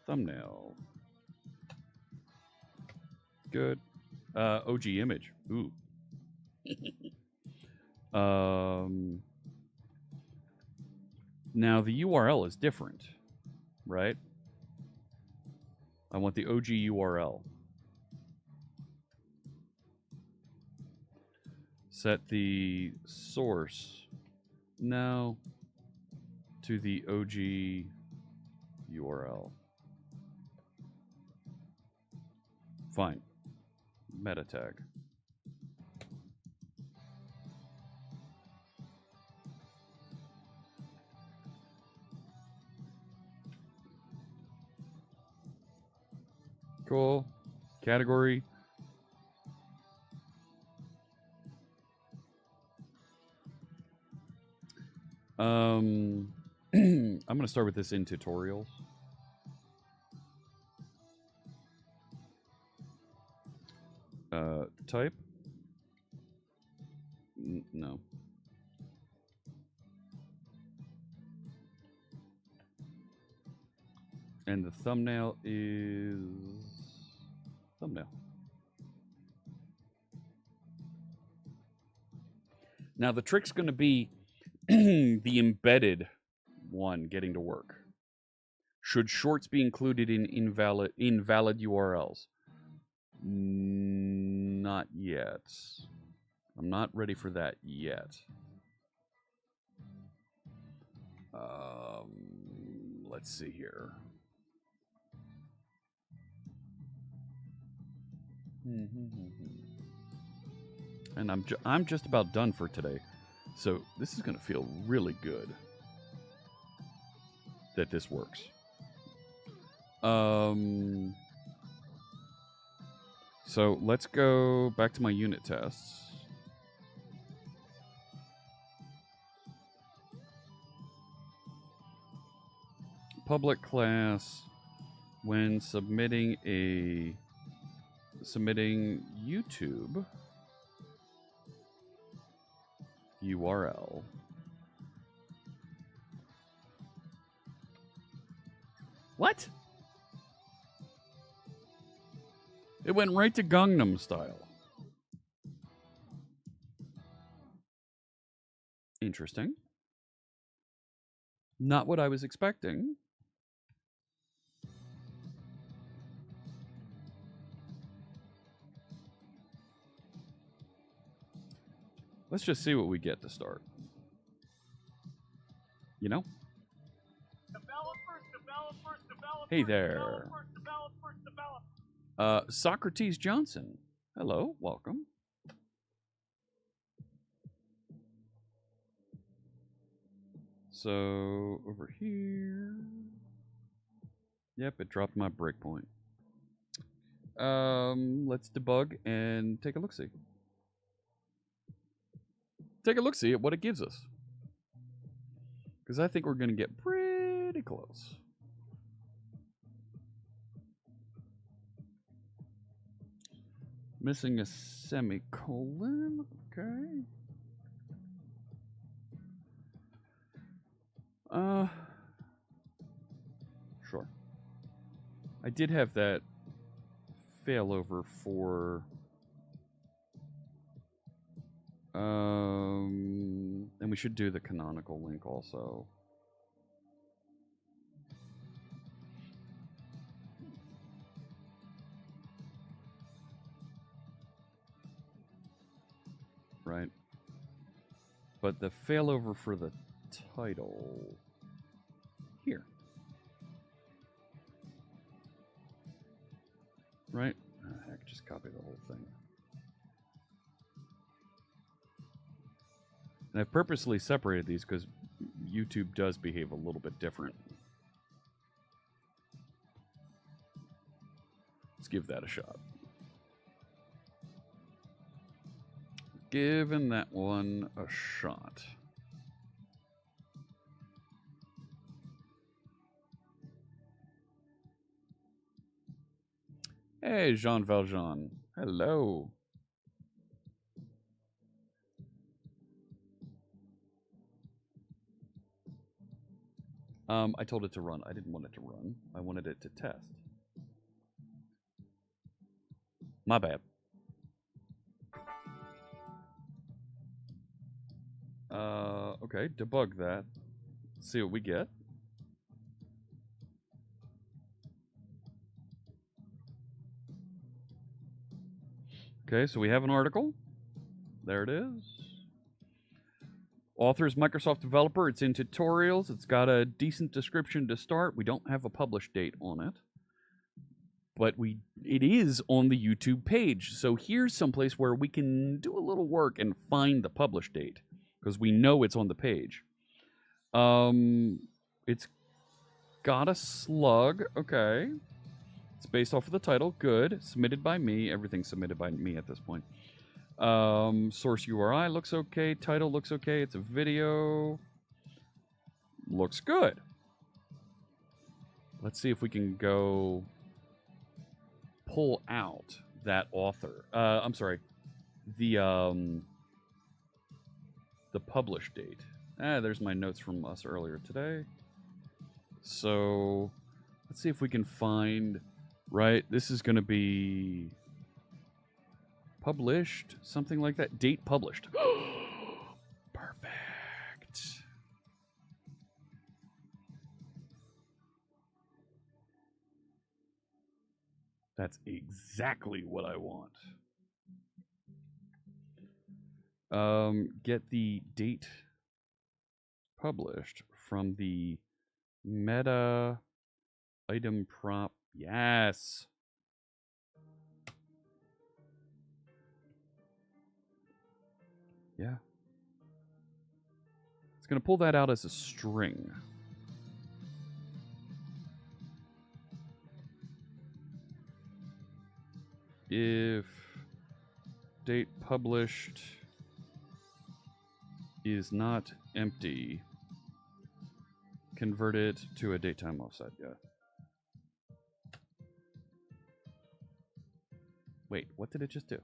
Speaker 1: thumbnail. Good. OG image. Ooh. Now the URL is different, right? I want the OG URL. Set the source No. To the OG URL. Fine. Meta tag. Cool. Category. I'm going to start with this in tutorials. Type. No. And the thumbnail is thumbnail. Now the trick's going to be the embedded one getting to work. Should shorts be included in invalid URLs? Not yet. I'm not ready for that yet. Let's see here. And I'm just about done for today. So this is going to feel really good that this works. So let's go back to my unit tests. Public class when submitting YouTube URL. What? It went right to Gangnam Style. Interesting. Not what I was expecting. Let's just see what we get to start. You know? Hey there. Socrates Johnson. Hello, welcome. So, over here. Yep, it dropped my breakpoint. Let's debug and take a look-see. Take a look-see at what it gives us. Because I think we're going to get pretty close. Missing a semicolon. Okay. Sure. I did have that failover for and we should do the canonical link also. Right. But the failover for the title here. Right? Oh, heck, just copy the whole thing. And I've purposely separated these because YouTube does behave a little bit different. Let's give that a shot. Giving that one a shot. Hey, Jean Valjean. Hello. I told it to run. I didn't want it to run. I wanted it to test. My bad. Okay, debug that. See what we get. Okay, so we have an article. There it is. Author is Microsoft developer. It's in tutorials. It's got a decent description to start. We don't have a publish date on it, but it is on the YouTube page. So here's someplace where we can do a little work and find the publish date because we know it's on the page. It's got a slug. Okay. It's based off of the title. Good. Submitted by me. Everything's submitted by me at this point. Source URI looks okay. Title looks okay. It's a video. Looks good. Let's see if we can go pull out that author. I'm sorry. The publish date. There's my notes from us earlier today. So let's see if we can find, right, this is going to be published, something like that. Date published. Perfect. That's exactly what I want. Get the date published from the meta item prop. Yes. Yeah. It's going to pull that out as a string. If date published is not empty, convert it to a datetime offset. Yeah. Wait, what did it just do?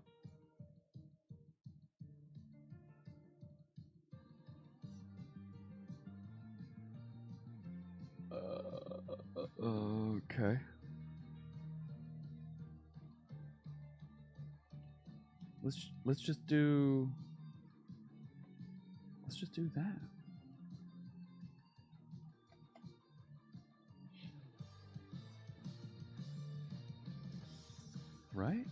Speaker 1: Okay. Let's just do that. Right?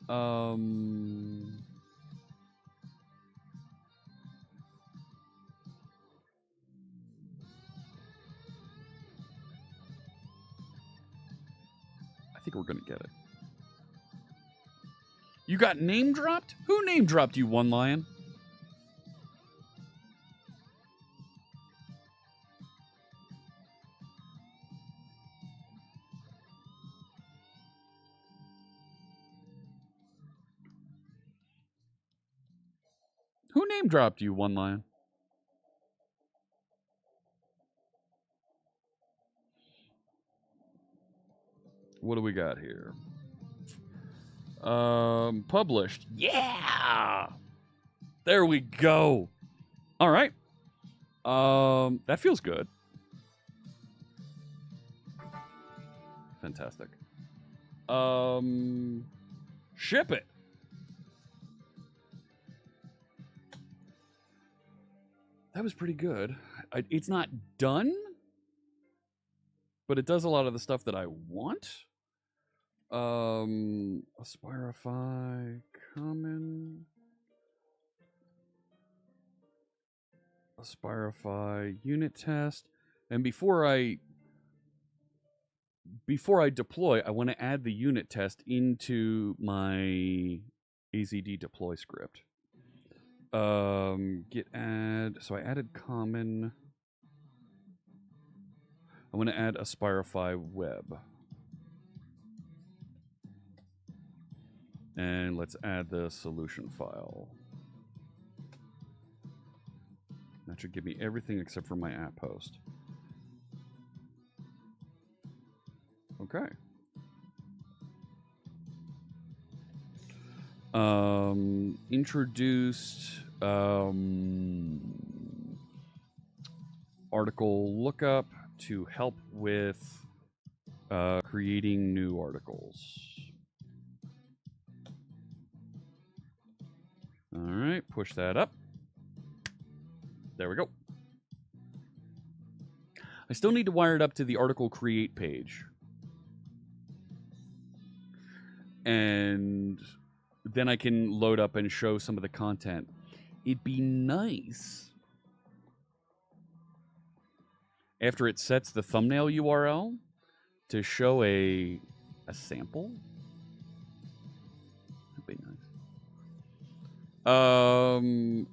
Speaker 1: I think we're gonna get it. You got name dropped? Who name dropped you, One Lion? Who name dropped you, One Lion? What do we got here? Published. Yeah! There we go. All right. That feels good. Fantastic. Ship it. That was pretty good. It's not done, but it does a lot of the stuff that I want. Aspirify, common. Aspirify, unit test. And before I deploy, I want to add the unit test into my AZD deploy script. Git add. So I added common. I want to add Aspirify web. And let's add the solution file. That should give me everything except for my app post. Okay. Introduced article lookup to help with creating new articles. All right, push that up. There we go. I still need to wire it up to the article create page. And then I can load up and show some of the content. It'd be nice after it sets the thumbnail URL to show a sample. That'd be nice.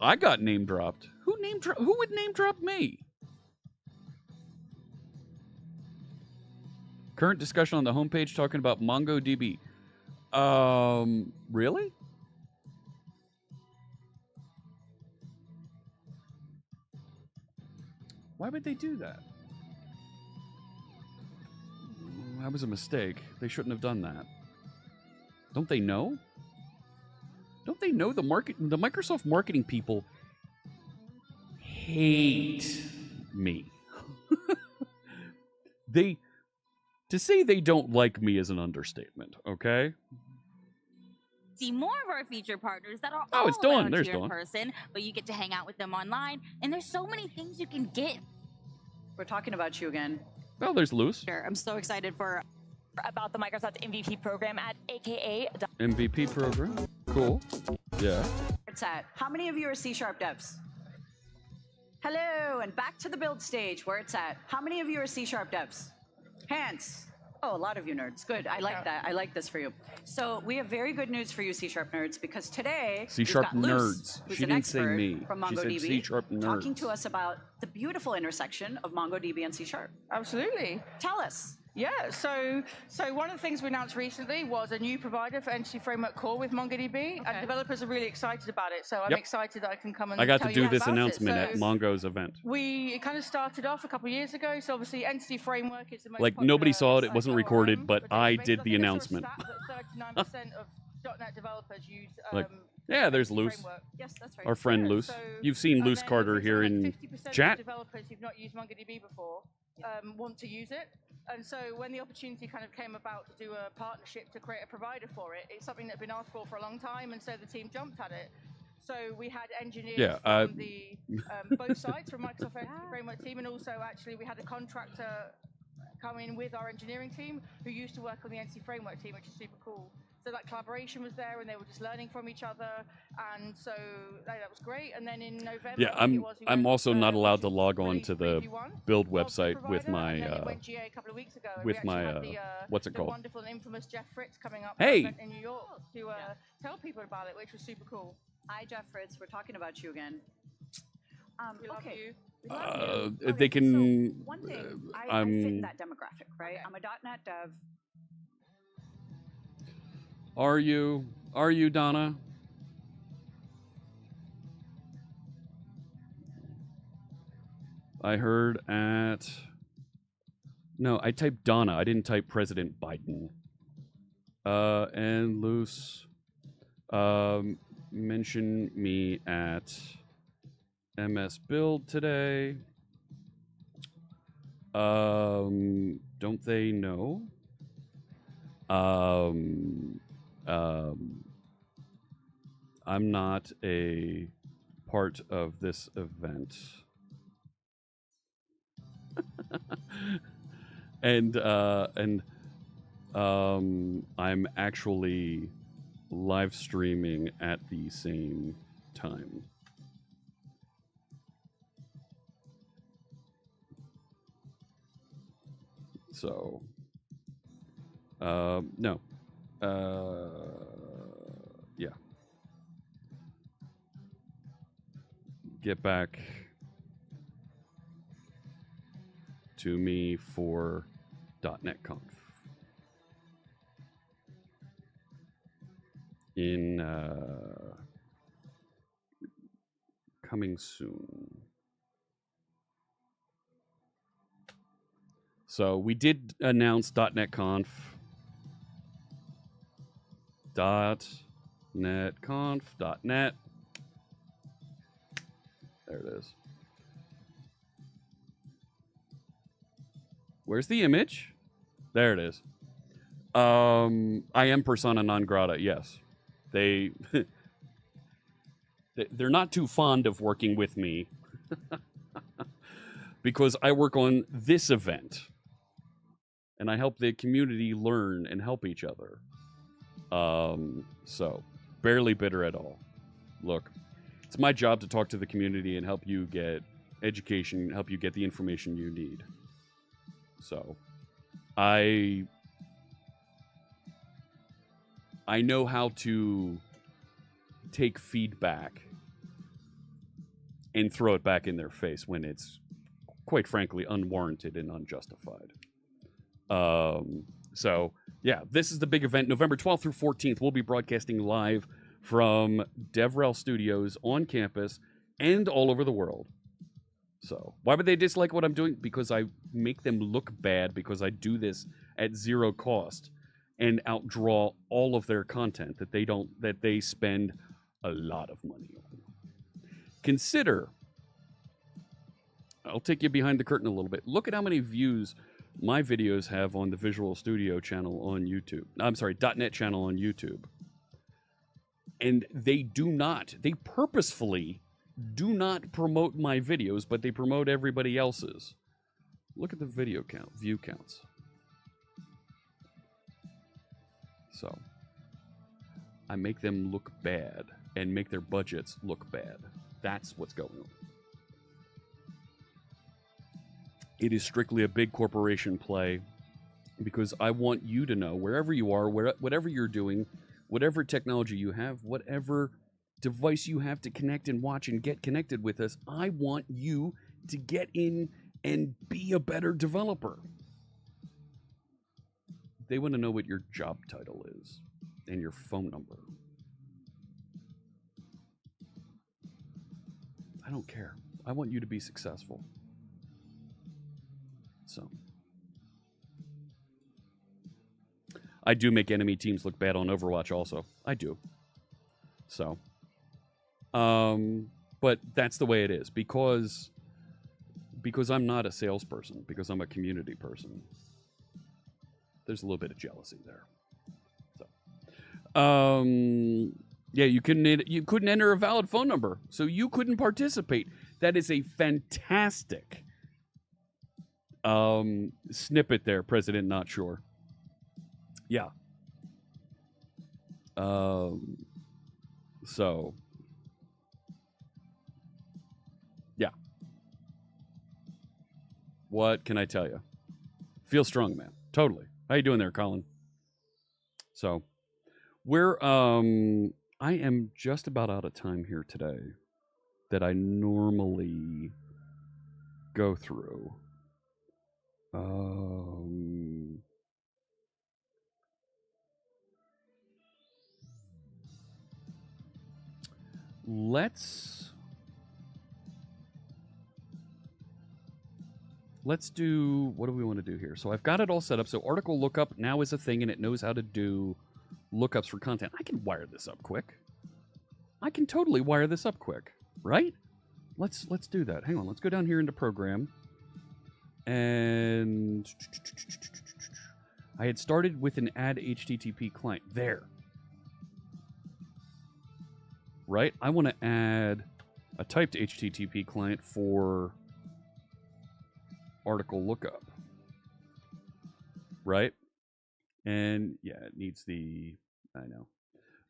Speaker 1: I got name dropped. Who would name drop me? Current discussion on the homepage talking about MongoDB. Really? Why would they do that? That was a mistake. They shouldn't have done that. Don't they know? Don't they know the Microsoft marketing people hate me. To say they don't like me is an understatement, okay?
Speaker 9: See more of our feature partners that are
Speaker 1: Oh,
Speaker 9: all
Speaker 1: it's Dawn.
Speaker 9: around
Speaker 1: There's
Speaker 9: here in
Speaker 1: Dawn.
Speaker 9: person, but you get to hang out with them online, and there's so many things you can get.
Speaker 10: We're talking about you again.
Speaker 1: Oh, there's Lewis.
Speaker 5: Sure, I'm so excited about the Microsoft MVP program at AKA.
Speaker 1: MVP program. Cool. Yeah.
Speaker 10: Where it's at. How many of you are C# devs? Hello, and back to the build stage where it's at. How many of you are C# devs? Hands. Oh, a lot of you nerds. Good. I like that. I like this for you. So we have very good news for you, C# nerds, because today
Speaker 1: C#
Speaker 10: we've got Luce,
Speaker 1: nerds.
Speaker 10: who's
Speaker 1: She
Speaker 10: an
Speaker 1: didn't say
Speaker 10: expert
Speaker 1: me.
Speaker 10: from
Speaker 1: She said
Speaker 10: MongoDB,
Speaker 1: C# nerds.
Speaker 10: talking to us about the beautiful intersection of MongoDB and C#.
Speaker 11: Absolutely.
Speaker 10: Tell us.
Speaker 11: Yeah, so one of the things we announced recently was a new provider for Entity Framework Core with MongoDB, and developers are really excited about it. So I'm
Speaker 1: Yep.
Speaker 11: excited that I can come and
Speaker 1: I got
Speaker 11: tell
Speaker 1: to
Speaker 11: you
Speaker 1: do this
Speaker 11: about it.
Speaker 1: announcement
Speaker 11: So
Speaker 1: at Mongo's event.
Speaker 11: it kind of started off a couple of years ago. So obviously, Entity Framework is the most
Speaker 1: Like,
Speaker 11: popular
Speaker 1: nobody saw it. It wasn't
Speaker 11: ORM
Speaker 1: recorded, but
Speaker 11: for
Speaker 1: I
Speaker 11: databases.
Speaker 1: did the
Speaker 11: think I saw a
Speaker 1: announcement.
Speaker 11: stat that 39% of .NET developers use
Speaker 1: Like, yeah, there's
Speaker 11: Entity
Speaker 1: Luce.
Speaker 11: Framework.
Speaker 10: Yes, that's right.
Speaker 1: Our friend Luce.
Speaker 11: So,
Speaker 1: You've seen
Speaker 11: and
Speaker 1: Luce
Speaker 11: then
Speaker 1: Carter
Speaker 11: there's
Speaker 1: here
Speaker 11: something
Speaker 1: in
Speaker 11: like 50%
Speaker 1: chat.
Speaker 11: of developers who've not used MongoDB before want to use it. And so when the opportunity kind of came about to do a partnership to create a provider for it, it's something that had been asked for a long time, and so the team jumped at it. So we had engineers from the both sides, from Microsoft Entity Framework team, and also actually we had a contractor come in with our engineering team who used to work on the Entity Framework team, which is super cool. So that collaboration was there, and they were just learning from each other, and so that was great. And then in November,
Speaker 1: Yeah,
Speaker 11: I think it was, we
Speaker 1: I'm
Speaker 11: went,
Speaker 1: also not allowed to
Speaker 11: to
Speaker 1: log on
Speaker 11: release
Speaker 1: to the
Speaker 11: preview 1
Speaker 1: build
Speaker 11: of the
Speaker 1: website with
Speaker 11: provider,
Speaker 1: my
Speaker 11: and then it went GA a couple of weeks ago, and
Speaker 1: with
Speaker 11: we actually
Speaker 1: my
Speaker 11: had the,
Speaker 1: what's it
Speaker 11: the
Speaker 1: called?
Speaker 11: wonderful and infamous Jeff Fritz coming up
Speaker 1: Hey!
Speaker 11: in New York to tell people about it, which was super cool.
Speaker 10: Hi, Jeff Fritz. We're talking about you again.
Speaker 11: We love
Speaker 10: Okay.
Speaker 11: you.
Speaker 10: We love you.
Speaker 1: They
Speaker 10: Okay,
Speaker 1: can.
Speaker 10: So one thing, I fit in that demographic, right? I'm a .NET dev.
Speaker 1: Are you, Donna? I heard at. No, I typed Donna. I didn't type President Biden. And Luce. Mention me at MS Build today. Don't they know? I'm not a part of this event. and I'm actually live streaming at the same time. So, no. Yeah. Get back to me for .NET Conf in coming soon. So we did announce .NET Conf. .NET Conf. .NET. There it is. Where's the image? There it is. I am persona non grata. Yes, they're not too fond of working with me. because I work on this event and I help the community learn and help each other. So barely bitter at all. Look, it's my job to talk to the community and help you get education, help you get the information you need. So I know how to take feedback and throw it back in their face when it's, quite frankly, unwarranted and unjustified. So, yeah, this is the big event. November 12th through 14th, we'll be broadcasting live from DevRel Studios on campus and all over the world. So, why would they dislike what I'm doing? Because I make them look bad because I do this at zero cost and outdraw all of their content that they spend a lot of money on. Consider, I'll take you behind the curtain a little bit. Look at how many views my videos have on the Visual Studio channel on YouTube. I'm sorry, .NET channel on YouTube. And they purposefully do not promote my videos, but they promote everybody else's. Look at the view counts. So, I make them look bad and make their budgets look bad. That's what's going on. It is strictly a big corporation play because I want you to know, wherever you are, whatever you're doing, whatever technology you have, whatever device you have to connect and watch and get connected with us, I want you to get in and be a better developer. They want to know what your job title is and your phone number. I don't care. I want you to be successful. So, I do make enemy teams look bad on Overwatch also. I do. So, but that's the way it is because I'm not a salesperson, because I'm a community person. There's a little bit of jealousy there. So, yeah, you couldn't enter a valid phone number, so you couldn't participate. That is a fantastic snippet there, President Not Sure. Yeah. So, yeah. What can I tell you? Feel strong, man. Totally. How you doing there, Colin? So, I am just about out of time here today that I normally go through. Let's do, what do we want to do here? So I've got it all set up. So article lookup now is a thing, and it knows how to do lookups for content. I can wire this up quick. I can totally wire this up quick, right? Let's do that. Hang on. Let's go down here into program. And I had started with an add HTTP client. There. Right? I want to add a typed HTTP client for article lookup. Right? And yeah, it needs the, I know.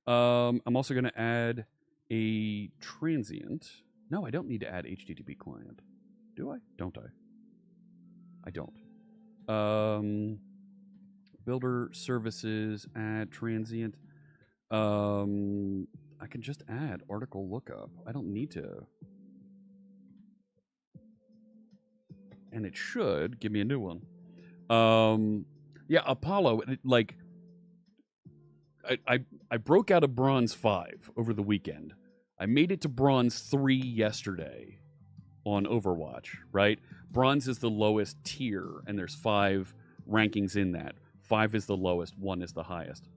Speaker 1: I'm also going to add a transient. No, I don't need to add HTTP client. Do I? Don't I? I don't. Builder services, add transient. I can just add article lookup. I don't need to. And it should give me a new one. Yeah, Apollo, like, I broke out of Bronze 5 over the weekend. I made it to Bronze 3 yesterday on Overwatch, right? Bronze is the lowest tier, and there's 5 rankings in that. 5 is the lowest, 1 is the highest.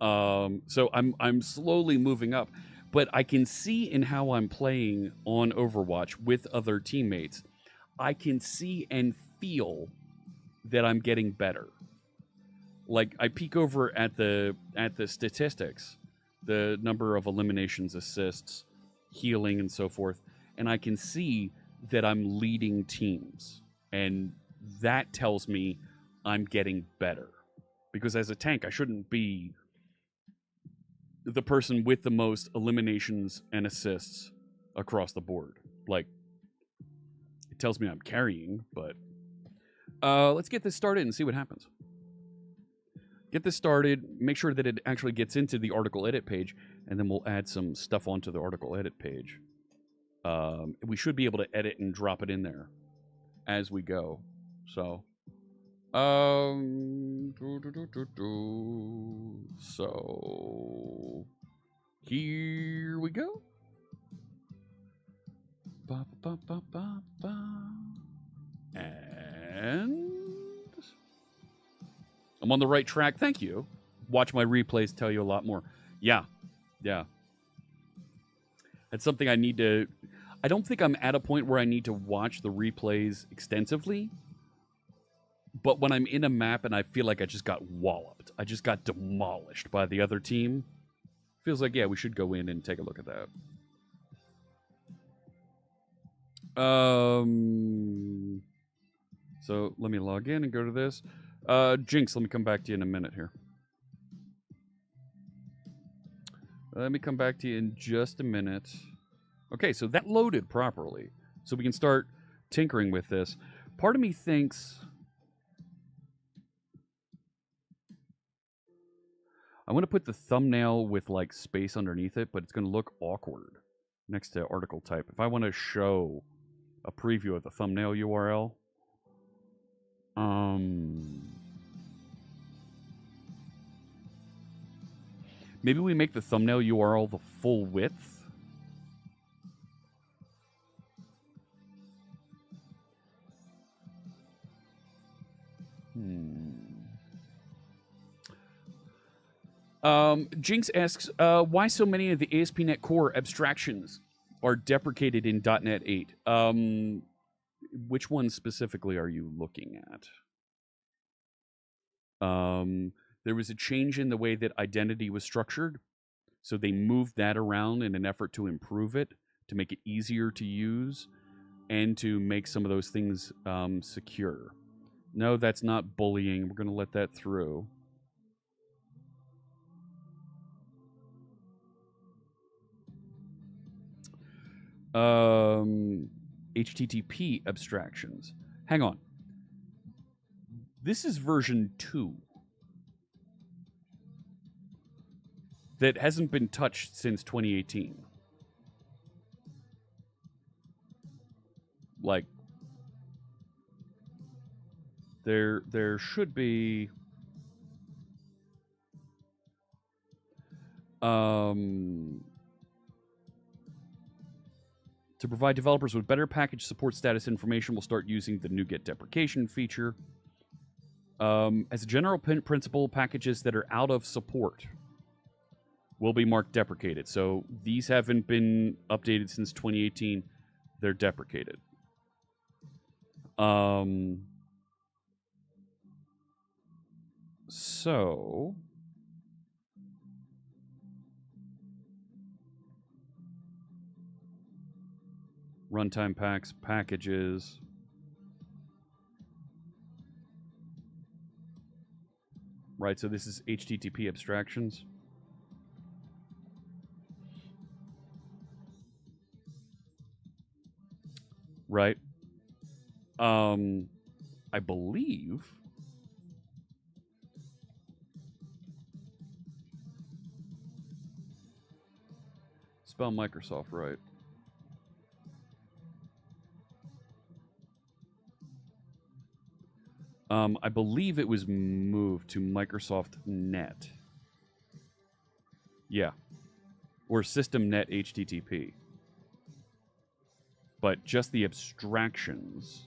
Speaker 1: So I'm slowly moving up, but I can see in how I'm playing on Overwatch with other teammates, I can see and feel that I'm getting better. Like, I peek over at the statistics, the number of eliminations, assists, healing, and so forth, and I can see that I'm leading teams. And that tells me I'm getting better. Because as a tank, I shouldn't be the person with the most eliminations and assists across the board. Like, it tells me I'm carrying, but let's get this started and see what happens. Get this started, make sure that it actually gets into the article edit page, and then we'll add some stuff onto the article edit page. We should be able to edit and drop it in there as we go. So, so here we go. And I'm on the right track. Thank you. Watch my replays tell you a lot more. Yeah. That's something I need to... I don't think I'm at a point where I need to watch the replays extensively. But when I'm in a map and I feel like I just got walloped, I just got demolished by the other team, feels like, yeah, we should go in and take a look at that. So let me log in and go to this. Jinx, let me come back to you in a minute here. Let me come back to you in just a minute. Okay, so that loaded properly. So we can start tinkering with this. Part of me thinks... I want to put the thumbnail with, like, space underneath it, but it's going to look awkward next to article type. If I want to show a preview of the thumbnail URL... maybe we make the thumbnail URL the full width. Jinx asks, why so many of the ASP.NET Core abstractions are deprecated in .NET 8? Which one specifically are you looking at? There was a change in the way that identity was structured, so they moved that around in an effort to improve it, to make it easier to use, and to make some of those things secure. No, that's not bullying. We're going to let that through. HTTP abstractions. Hang on. This is version 2. That hasn't been touched since 2018. Like, there should be... to provide developers with better package support status information, we'll start using the NuGet deprecation feature. As a general principle, packages that are out of support will be marked deprecated. So these haven't been updated since 2018. They're deprecated. So... runtime packs, packages. Right, so this is HTTP abstractions. Right. I believe... spell Microsoft right. I believe it was moved to Microsoft Net. Yeah. Or System Net HTTP. But just the abstractions.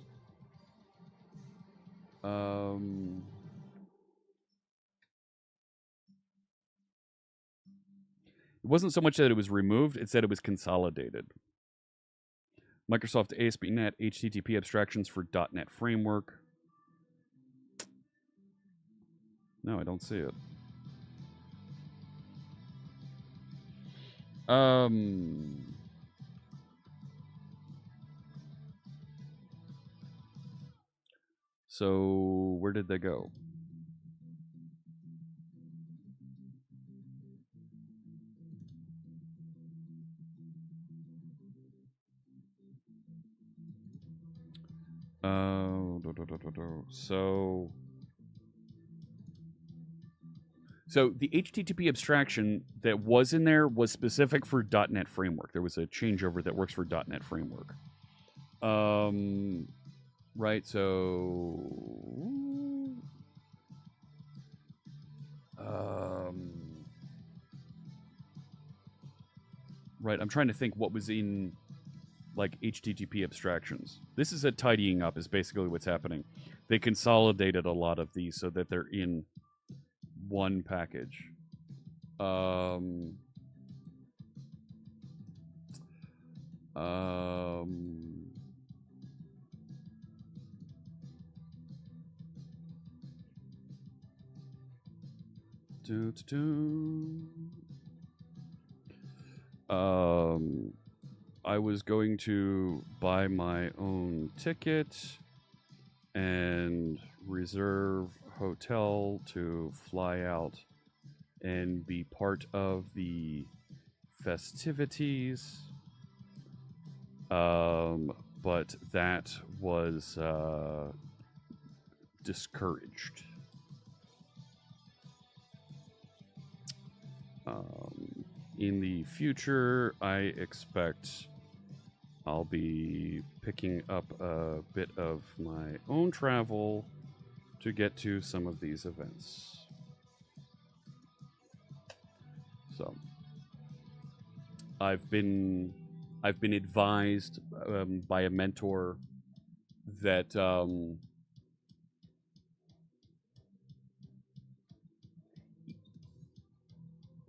Speaker 1: It wasn't so much that it was removed, it's that it was consolidated. Microsoft ASP.NET HTTP abstractions for .NET Framework. No, I don't see it. So where did they go? So the HTTP abstraction that was in there was specific for .NET Framework. There was a changeover that works for .NET Framework. Right, so... right, I'm trying to think what was in, like, HTTP abstractions. This is a tidying up is basically what's happening. They consolidated a lot of these so that they're in one package. I was going to buy my own ticket and reserve hotel to fly out and be part of the festivities. But that was discouraged. In the future, I expect I'll be picking up a bit of my own travel to get to some of these events. So, I've been advised by a mentor that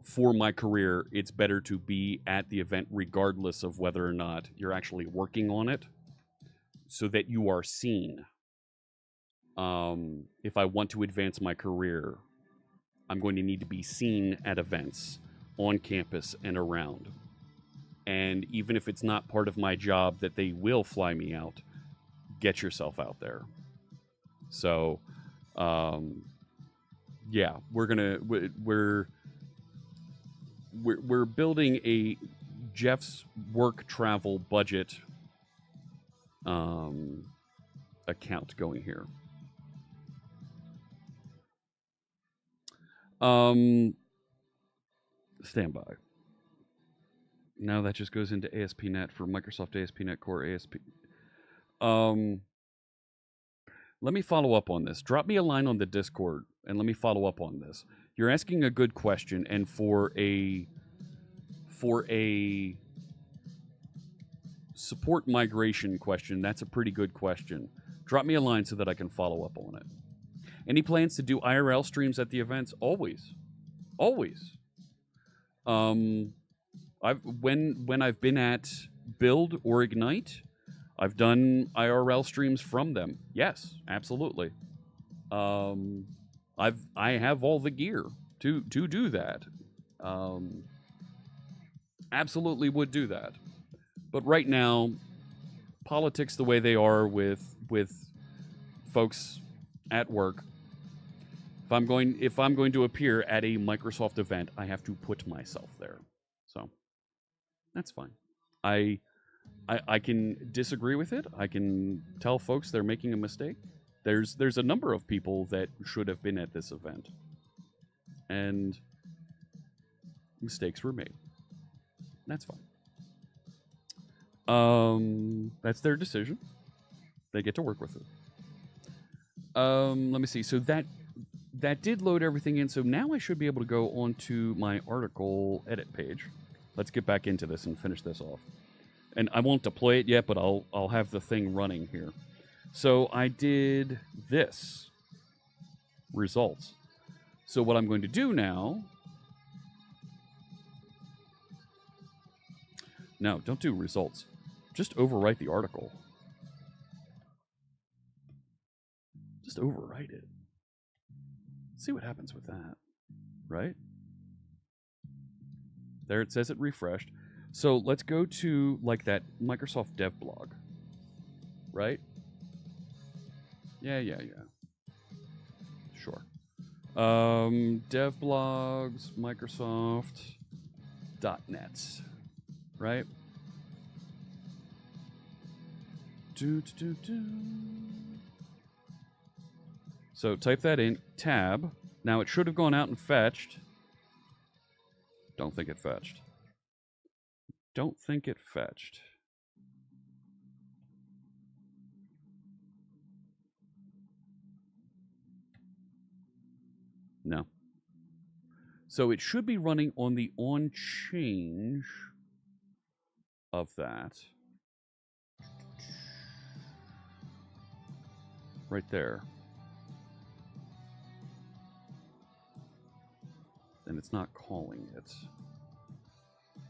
Speaker 1: for my career, it's better to be at the event regardless of whether or not you're actually working on it, so that you are seen. If I want to advance my career, I'm going to need to be seen at events, on campus and around. And even if it's not part of my job that they will fly me out, get yourself out there. So, yeah, we're building a Jeff's work travel budget account going here. Stand by. Now that just goes into ASP.NET for Microsoft ASP.NET Core ASP. Let me follow up on this. Drop me a line on the Discord and let me follow up on this. You're asking a good question, and for a support migration question, that's a pretty good question. Drop me a line so that I can follow up on it. Any plans to do IRL streams at the events? Always. Always. When I've been at Build or Ignite, I've done IRL streams from them. Yes, absolutely. I have all the gear to do that. Absolutely would do that. But right now, politics the way they are with folks at work, if I'm going to appear at a Microsoft event, I have to put myself there. So that's fine. I can disagree with it. I can tell folks they're making a mistake. There's a number of people that should have been at this event, and mistakes were made. That's fine. That's their decision. They get to work with it. Let me see. So that did load everything in. So now I should be able to go onto my article edit page. Let's get back into this and finish this off. And I won't deploy it yet, but I'll have the thing running here. So I did this. Results. So what I'm going to do now... No, don't do results. Just overwrite the article. Just overwrite it. See what happens with that. Right? There it says it refreshed. So let's go to like that Microsoft Dev blog. Right? Yeah. Sure. Dev blogs, Microsoft, .net, right? So type that in, tab. Now it should have gone out and fetched. Don't think it fetched. Don't think it fetched. No. So it should be running on the on change of that. Right there. And it's not calling it.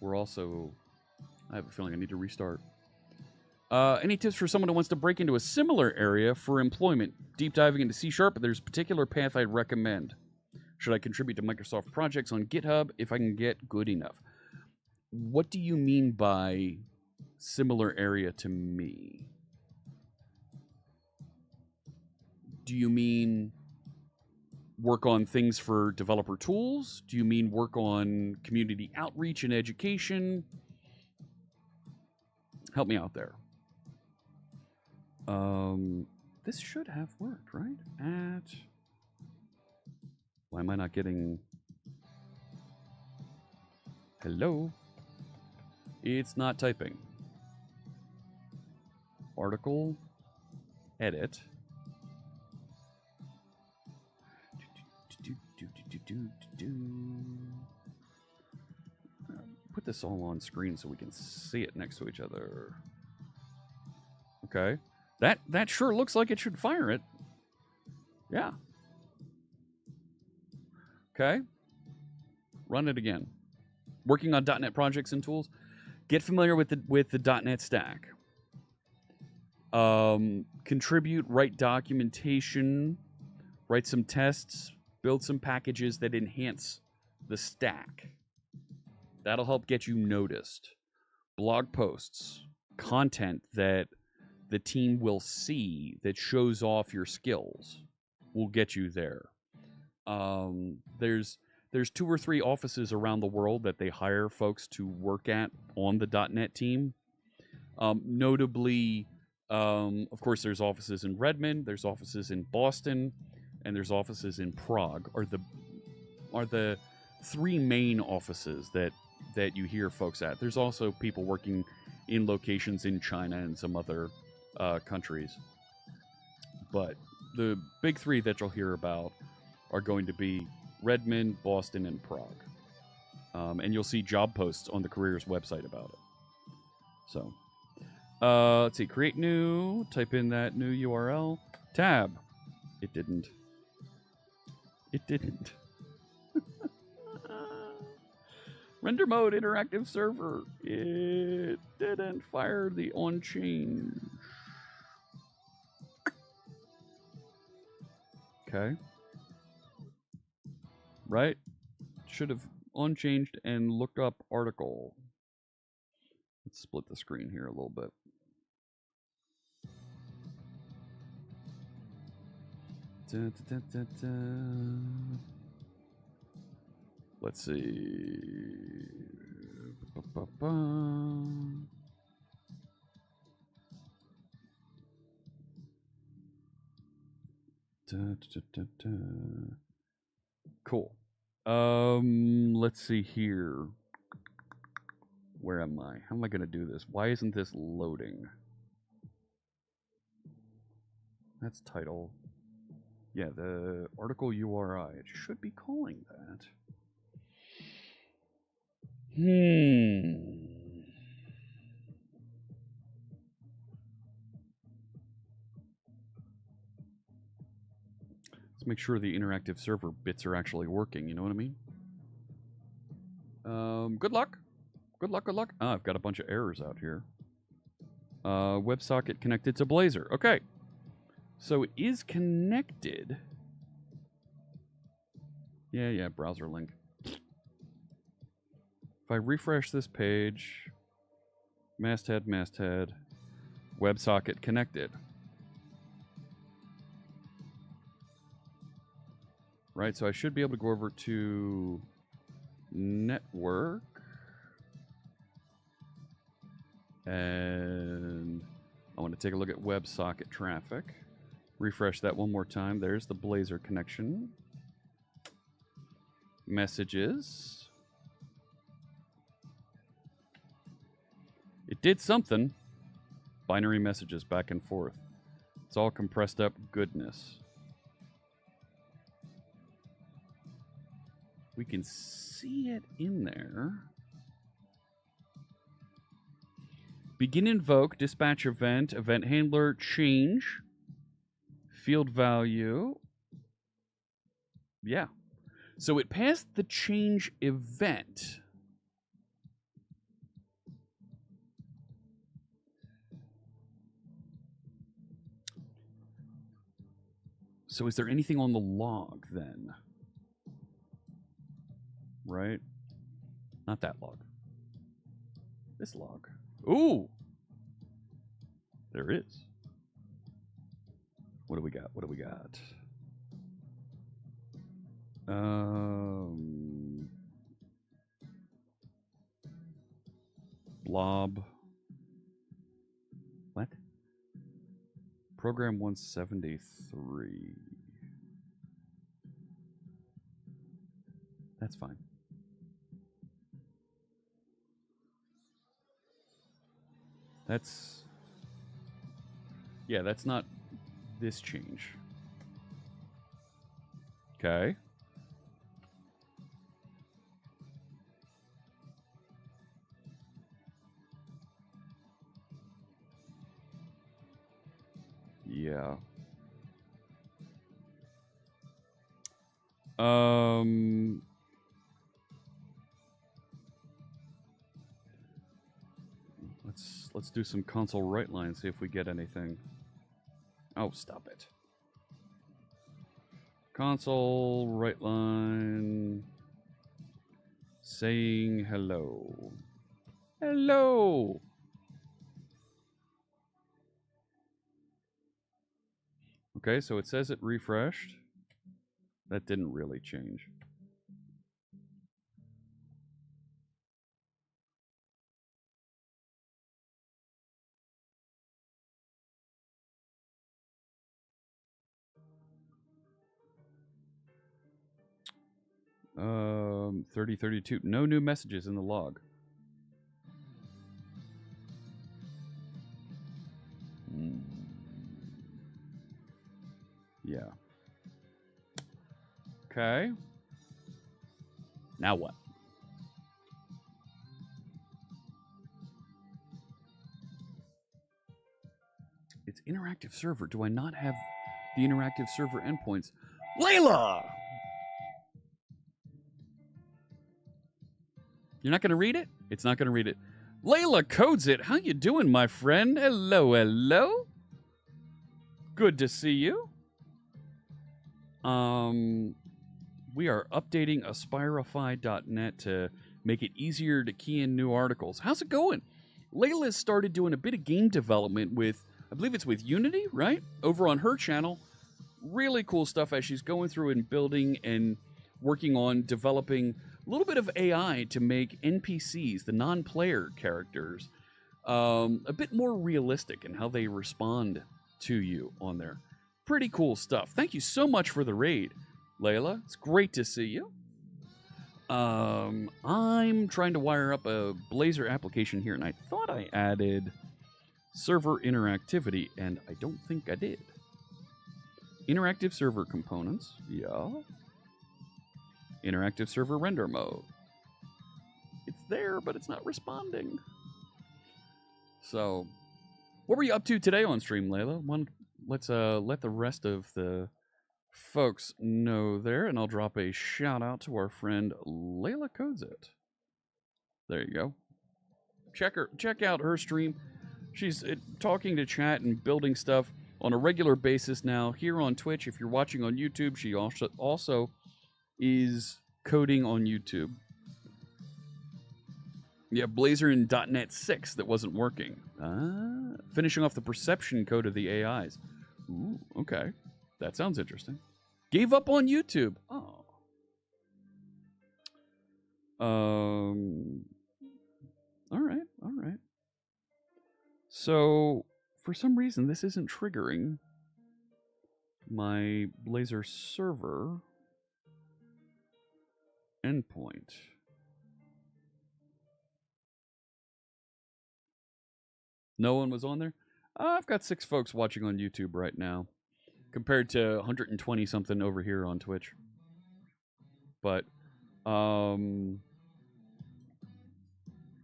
Speaker 1: We're also... I have a feeling I need to restart. Any tips for someone who wants to break into a similar area for employment? Deep diving into C#, there's a particular path I'd recommend. Should I contribute to Microsoft projects on GitHub if I can get good enough? What do you mean by similar area to me? Do you mean work on things for developer tools? Do you mean work on community outreach and education? Help me out there. This should have worked, right? Why am I not getting... Hello? It's not typing. Article. Edit. Put this all on screen so we can see it next to each other. Okay. That sure looks like it should fire it. Yeah. Okay. Run it again. Working on .NET projects and tools. Get familiar with the .NET stack. Contribute, write documentation, write some tests, build some packages that enhance the stack. That'll help get you noticed. Blog posts, content that the team will see that shows off your skills will get you there. There's 2 or 3 offices around the world that they hire folks to work at on the .NET team. Notably, of course, there's offices in Redmond, there's offices in Boston, and there's offices in Prague. Are the 3 main offices that you hear folks at. There's also people working in locations in China and some other countries. But the big 3 that you'll hear about are going to be Redmond, Boston, and Prague. And you'll see job posts on the careers website about it. So, let's see. Create new. Type in that new URL. Tab. It didn't. It didn't. Render mode, interactive server. It didn't fire the on change. Okay. Right? Should have on changed and looked up article. Let's split the screen here a little bit. Let's see. Cool. Let's see here. Where am I? How am I going to do this? Why isn't this loading? That's title. Yeah, the article URI. It should be calling that. Let's make sure the interactive server bits are actually working, you know what I mean? Good luck. Good luck, good luck. Ah, I've got a bunch of errors out here. WebSocket connected to Blazor. Okay. So it is connected. Yeah, browser link. If I refresh this page, masthead, WebSocket connected. right? So I should be able to go over to network. And I want to take a look at WebSocket traffic. Refresh that one more time. There's the Blazor connection. Messages. It did something. Binary messages back and forth. It's all compressed up goodness. We can see it in there. Begin invoke, dispatch event, event handler, change, field value. Yeah. So it passed the change event. So is there anything on the log then? Right? Not that log. This log. Ooh! There is. What do we got? What do we got? Blob. What? Program 173. That's fine. That's... Yeah, that's not this change. Okay. Yeah. Let's do some console write line, see if we get anything. Oh, stop it. Console write line saying hello. Hello. Okay, so it says it refreshed. That didn't really change. Um, 3032. No new messages in the log. Yeah. Okay. Now what? It's interactive server. Do I not have the interactive server endpoints? Layla! You're not going to read it? It's not going to read it. Layla codes it. How you doing, my friend? Hello, hello. Good to see you. We are updating aspirify.net to make it easier to key in new articles. How's it going? Layla started doing a bit of game development with, I believe it's with Unity, right? Over on her channel. Really cool stuff as she's going through and building and working on developing a little bit of AI to make NPCs, the non-player characters, a bit more realistic in how they respond to you on there. Pretty cool stuff. Thank you so much for the raid, Layla. It's great to see you. I'm trying to wire up a Blazor application here, and I thought I added server interactivity, and I don't think I did. Interactive server components, yeah. Interactive server render mode. It's there, but it's not responding. So, what were you up to today on stream, Layla? Let's let the rest of the folks know there, and I'll drop a shout out to our friend Layla Codes It. There you go. Check out her stream. She's talking to chat and building stuff on a regular basis now here on Twitch. If you're watching on YouTube, she also is coding on YouTube. Yeah, Blazor in .NET 6 that wasn't working. Finishing off the perception code of the AIs. Ooh, okay. That sounds interesting. Gave up on YouTube. Oh. All right, all right. So, for some reason, this isn't triggering my Blazor server endpoint. No one was on there? I've got 6 folks watching on YouTube right now, compared to 120 something over here on Twitch. But,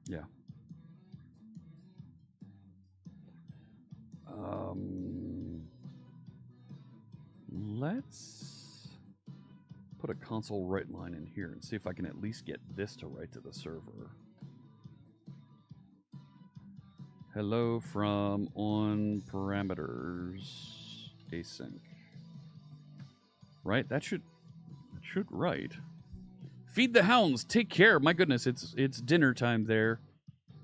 Speaker 1: yeah. Let's put a console write line in here and see if I can at least get this to write to the server. Hello from on parameters async. Right? That should write. Feed the hounds. Take care. My goodness, it's dinner time there.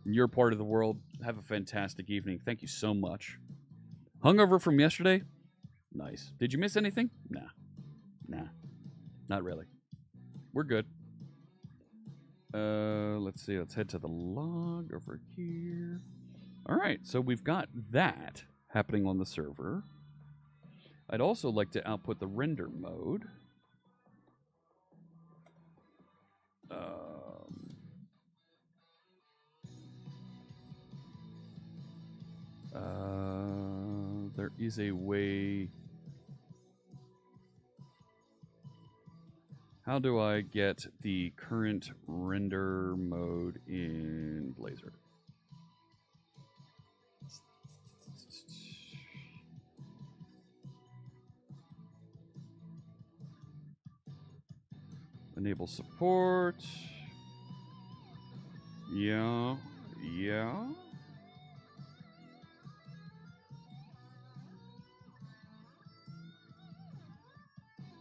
Speaker 1: In your part of the world. Have a fantastic evening. Thank you so much. Hungover from yesterday? Nice. Did you miss anything? Nah. Nah. Not really. We're good. Let's see. Let's head to the log over here. All right. So we've got that happening on the server. I'd also like to output the render mode. There is a way. How do I get the current render mode in Blazor? Enable support. Yeah.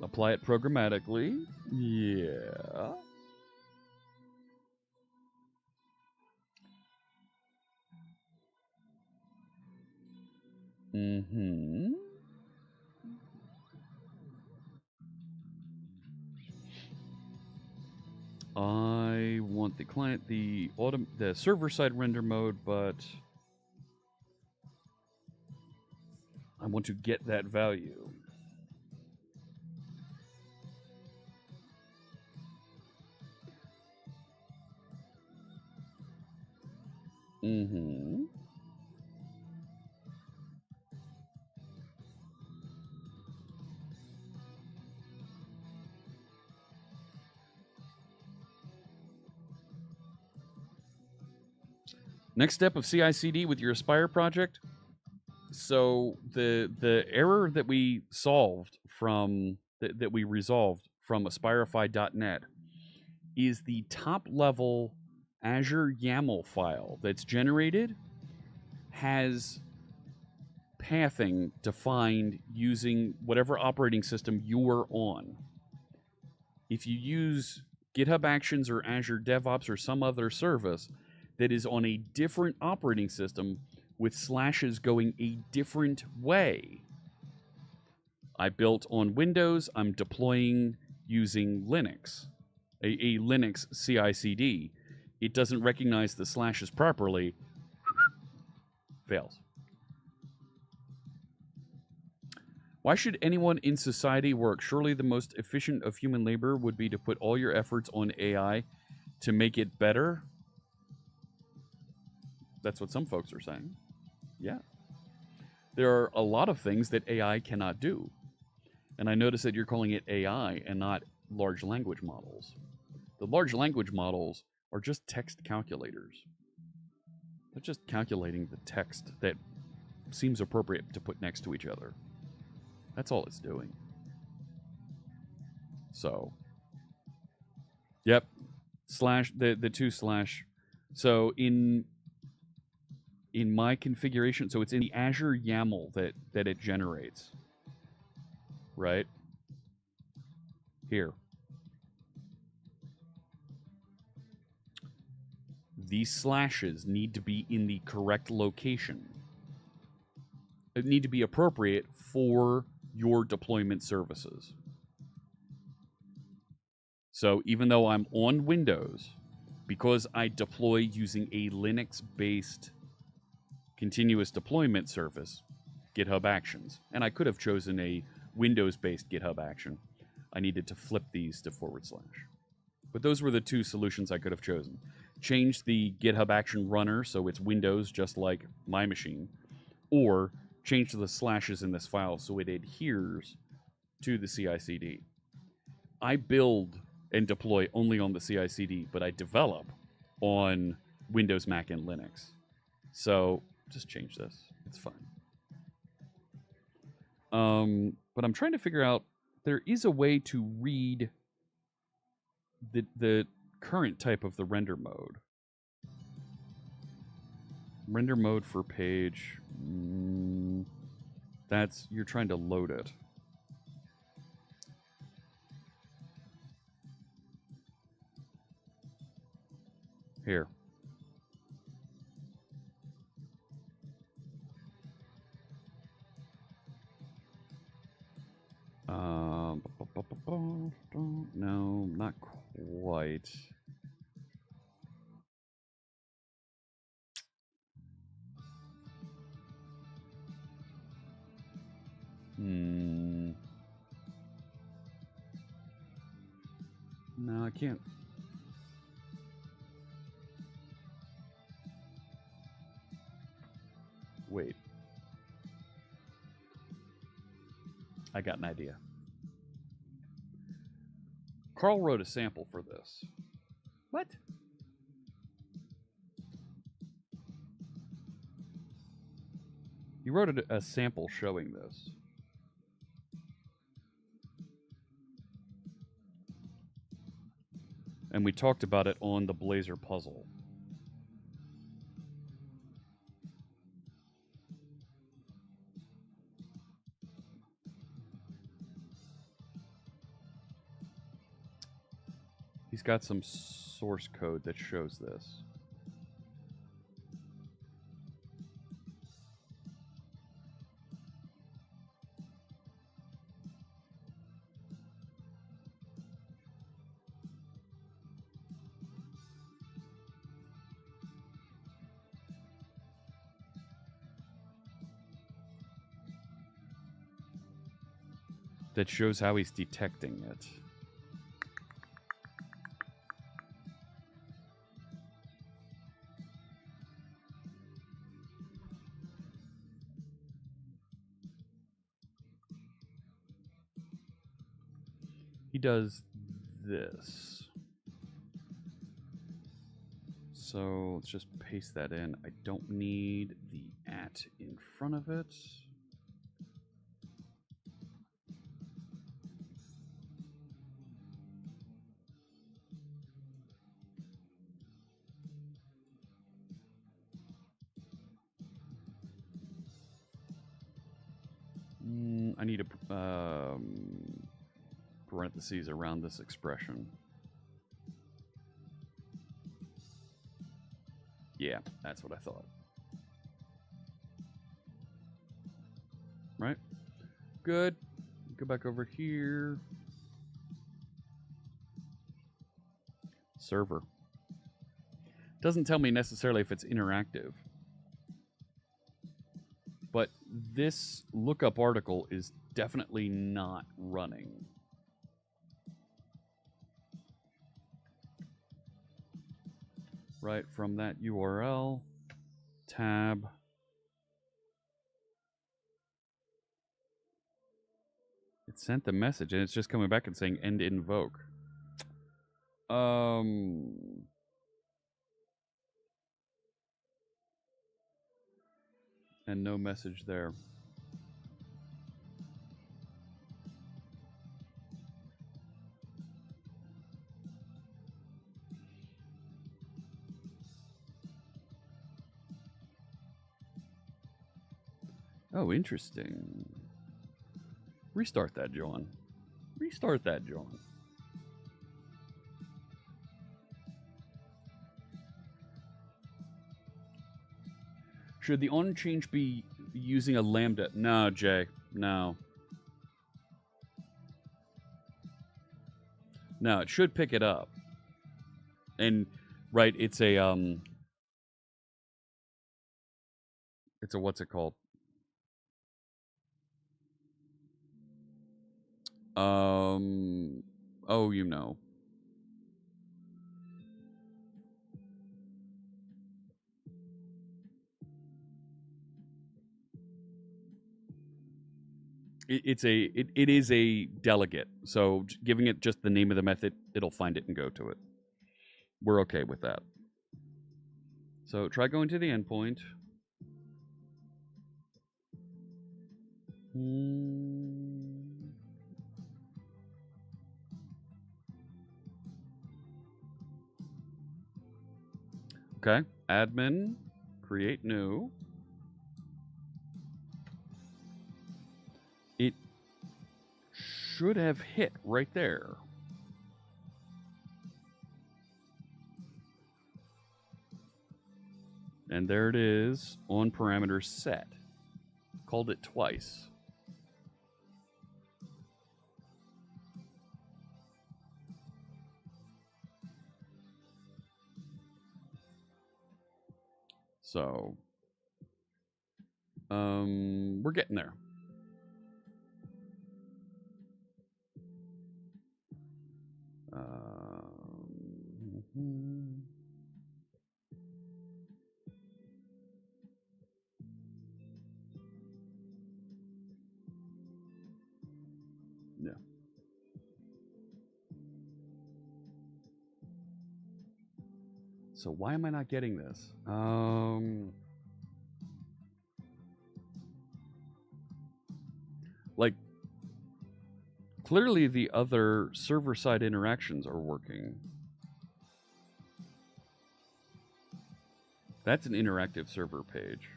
Speaker 1: Apply it programmatically. Yeah. Mm-hmm. I want the client, the server-side render mode, but I want to get that value. Mm-hmm. Next step of CI/CD with your Aspire project. So the error that we solved from that we resolved from Aspirify.net is the top level Azure YAML file that's generated has pathing defined using whatever operating system you're on. If you use GitHub Actions or Azure DevOps or some other service that is on a different operating system with slashes going a different way. I built on Windows. I'm deploying using Linux, a Linux CI/CD. It doesn't recognize the slashes properly. Fails. Why should anyone in society work? Surely the most efficient of human labor would be to put all your efforts on AI to make it better. That's what some folks are saying. Yeah. There are a lot of things that AI cannot do. And I notice that you're calling it AI and not large language models. The large language models are just text calculators. They're just calculating the text that seems appropriate to put next to each other. That's all it's doing. So, yep. Slash, the 2/. So in my configuration, so it's in the Azure YAML that it generates, right? Here. These slashes need to be in the correct location. It need to be appropriate for your deployment services. So even though I'm on Windows, because I deploy using a Linux-based continuous deployment service, GitHub Actions, and I could have chosen a Windows-based GitHub Action. I needed to flip these to /. But those were the two solutions I could have chosen. Change the GitHub Action runner so it's Windows just like my machine, or change the slashes in this file so it adheres to the CI/CD. I build and deploy only on the CI/CD, but I develop on Windows, Mac, and Linux. So just change this. It's fine. But I'm trying to figure out, there is a way to read the current type of the render mode. Render mode for page. That's, you're trying to load it. Here. No, not quite. No, I can't. Wait. I got an idea. Carl wrote a sample for this. What? He wrote a sample showing this. And we talked about it on the Blazor puzzle. He's got some source code that shows this. That shows how he's detecting it. He does this. So let's just paste that in. I don't need the @ in front of it. I need a parentheses around this expression. Yeah, that's what I thought. Right? Good. Go back over here. Server. Doesn't tell me necessarily if it's interactive. But this lookup article is definitely not running. Right from that URL, tab. It sent the message and it's just coming back and saying end invoke. And no message there. Oh, interesting. Restart that, John. Restart that, John. Should the on change be using a lambda? No, Jay. No. No, it should pick it up. And Right, it's a what's it called? Oh, you know. It is a delegate. So giving it just the name of the method, it'll find it and go to it. We're okay with that. So try going to the endpoint. Okay, admin, create new. It should have hit right there. And there it is on parameter set. Called it twice. So, we're getting there. Yeah. So why am I not getting this? Like, clearly the other server-side interactions are working. That's an interactive server page.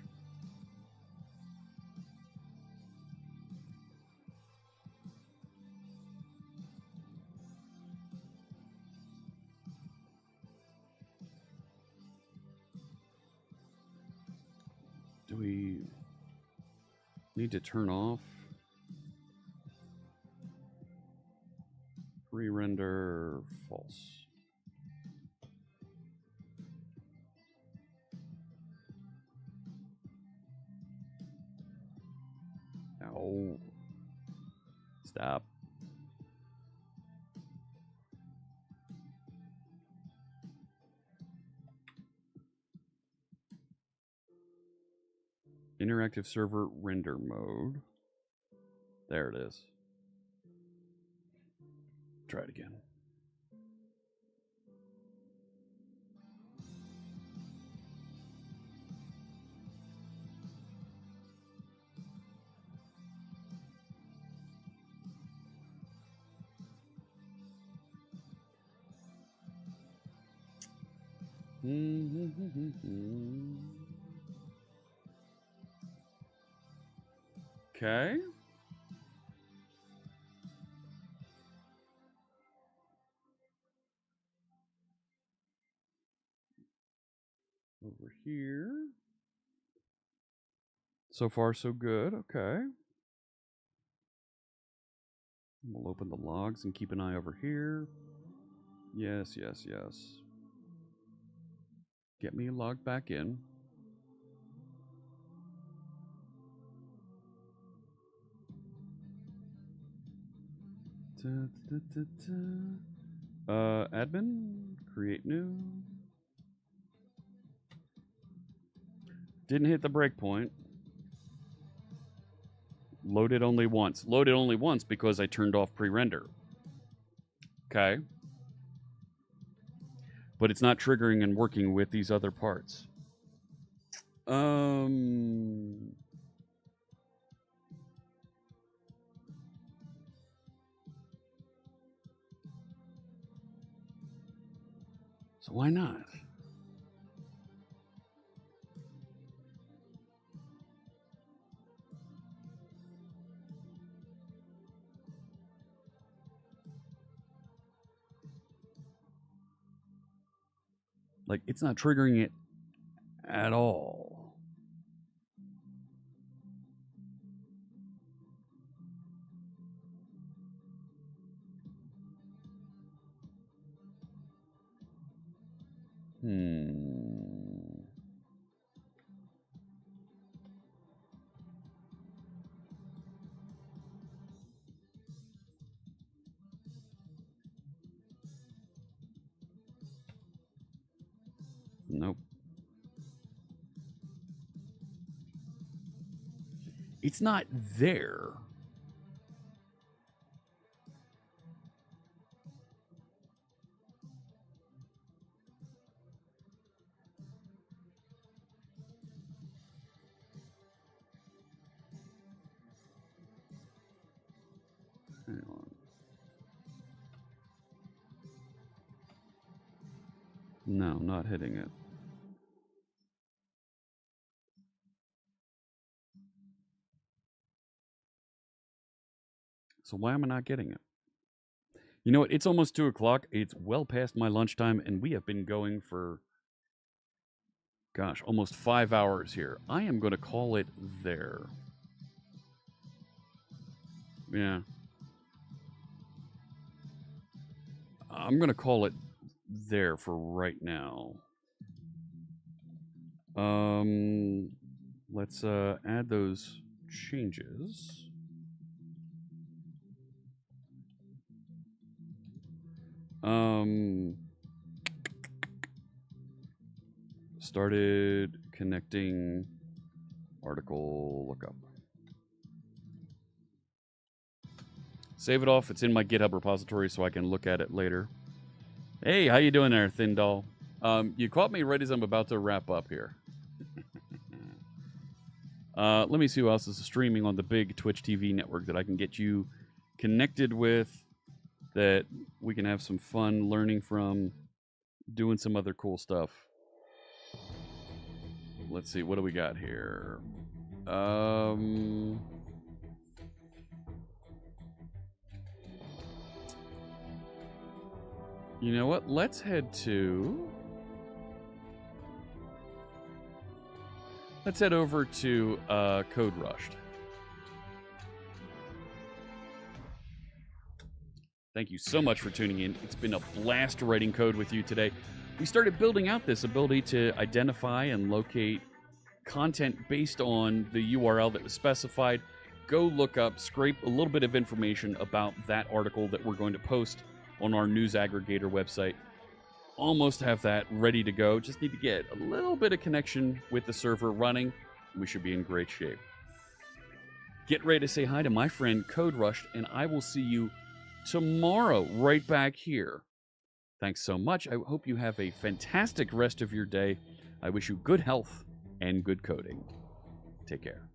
Speaker 1: Do we need to turn off re-render false? No. Stop. Interactive server render mode. There it is. Try it again. Okay. Over here. So far, so good. Okay. We'll open the logs and keep an eye over here. Yes, yes, yes. Get me logged back in. Admin, create new. Didn't hit the breakpoint. Loaded only once. Loaded only once because I turned off pre-render. Okay. But it's not triggering and working with these other parts. So why not? Like, it's not triggering it at all. Nope. It's not there. Hang on. No, not hitting it. So why am I not getting it? You know what? It's almost 2 o'clock. It's well past my lunchtime, and we have been going for, gosh, almost 5 hours here. I am going to call it there. Yeah. I'm going to call it there for right now. Let's add those changes. Started connecting article lookup. Save it off. It's in my GitHub repository so I can look at it later. Hey, how you doing there, Thin Doll? You caught me right as I'm about to wrap up here. Let me see who else is streaming on the big Twitch TV network that I can get you connected with, that we can have some fun learning from, doing some other cool stuff. Let's see, what do we got here? You know what? Let's head over to Code Rushed. Thank you so much for tuning in. It's been a blast writing code with you today. We started building out this ability to identify and locate content based on the URL that was specified. Go look up, scrape a little bit of information about that article that we're going to post on our news aggregator website. Almost have that ready to go. Just need to get a little bit of connection with the server running. We should be in great shape. Get ready to say hi to my friend Code Rushed, and I will see you tomorrow right back here. Thanks so much. I hope you have a fantastic rest of your day. I wish you good health and good coding. Take care.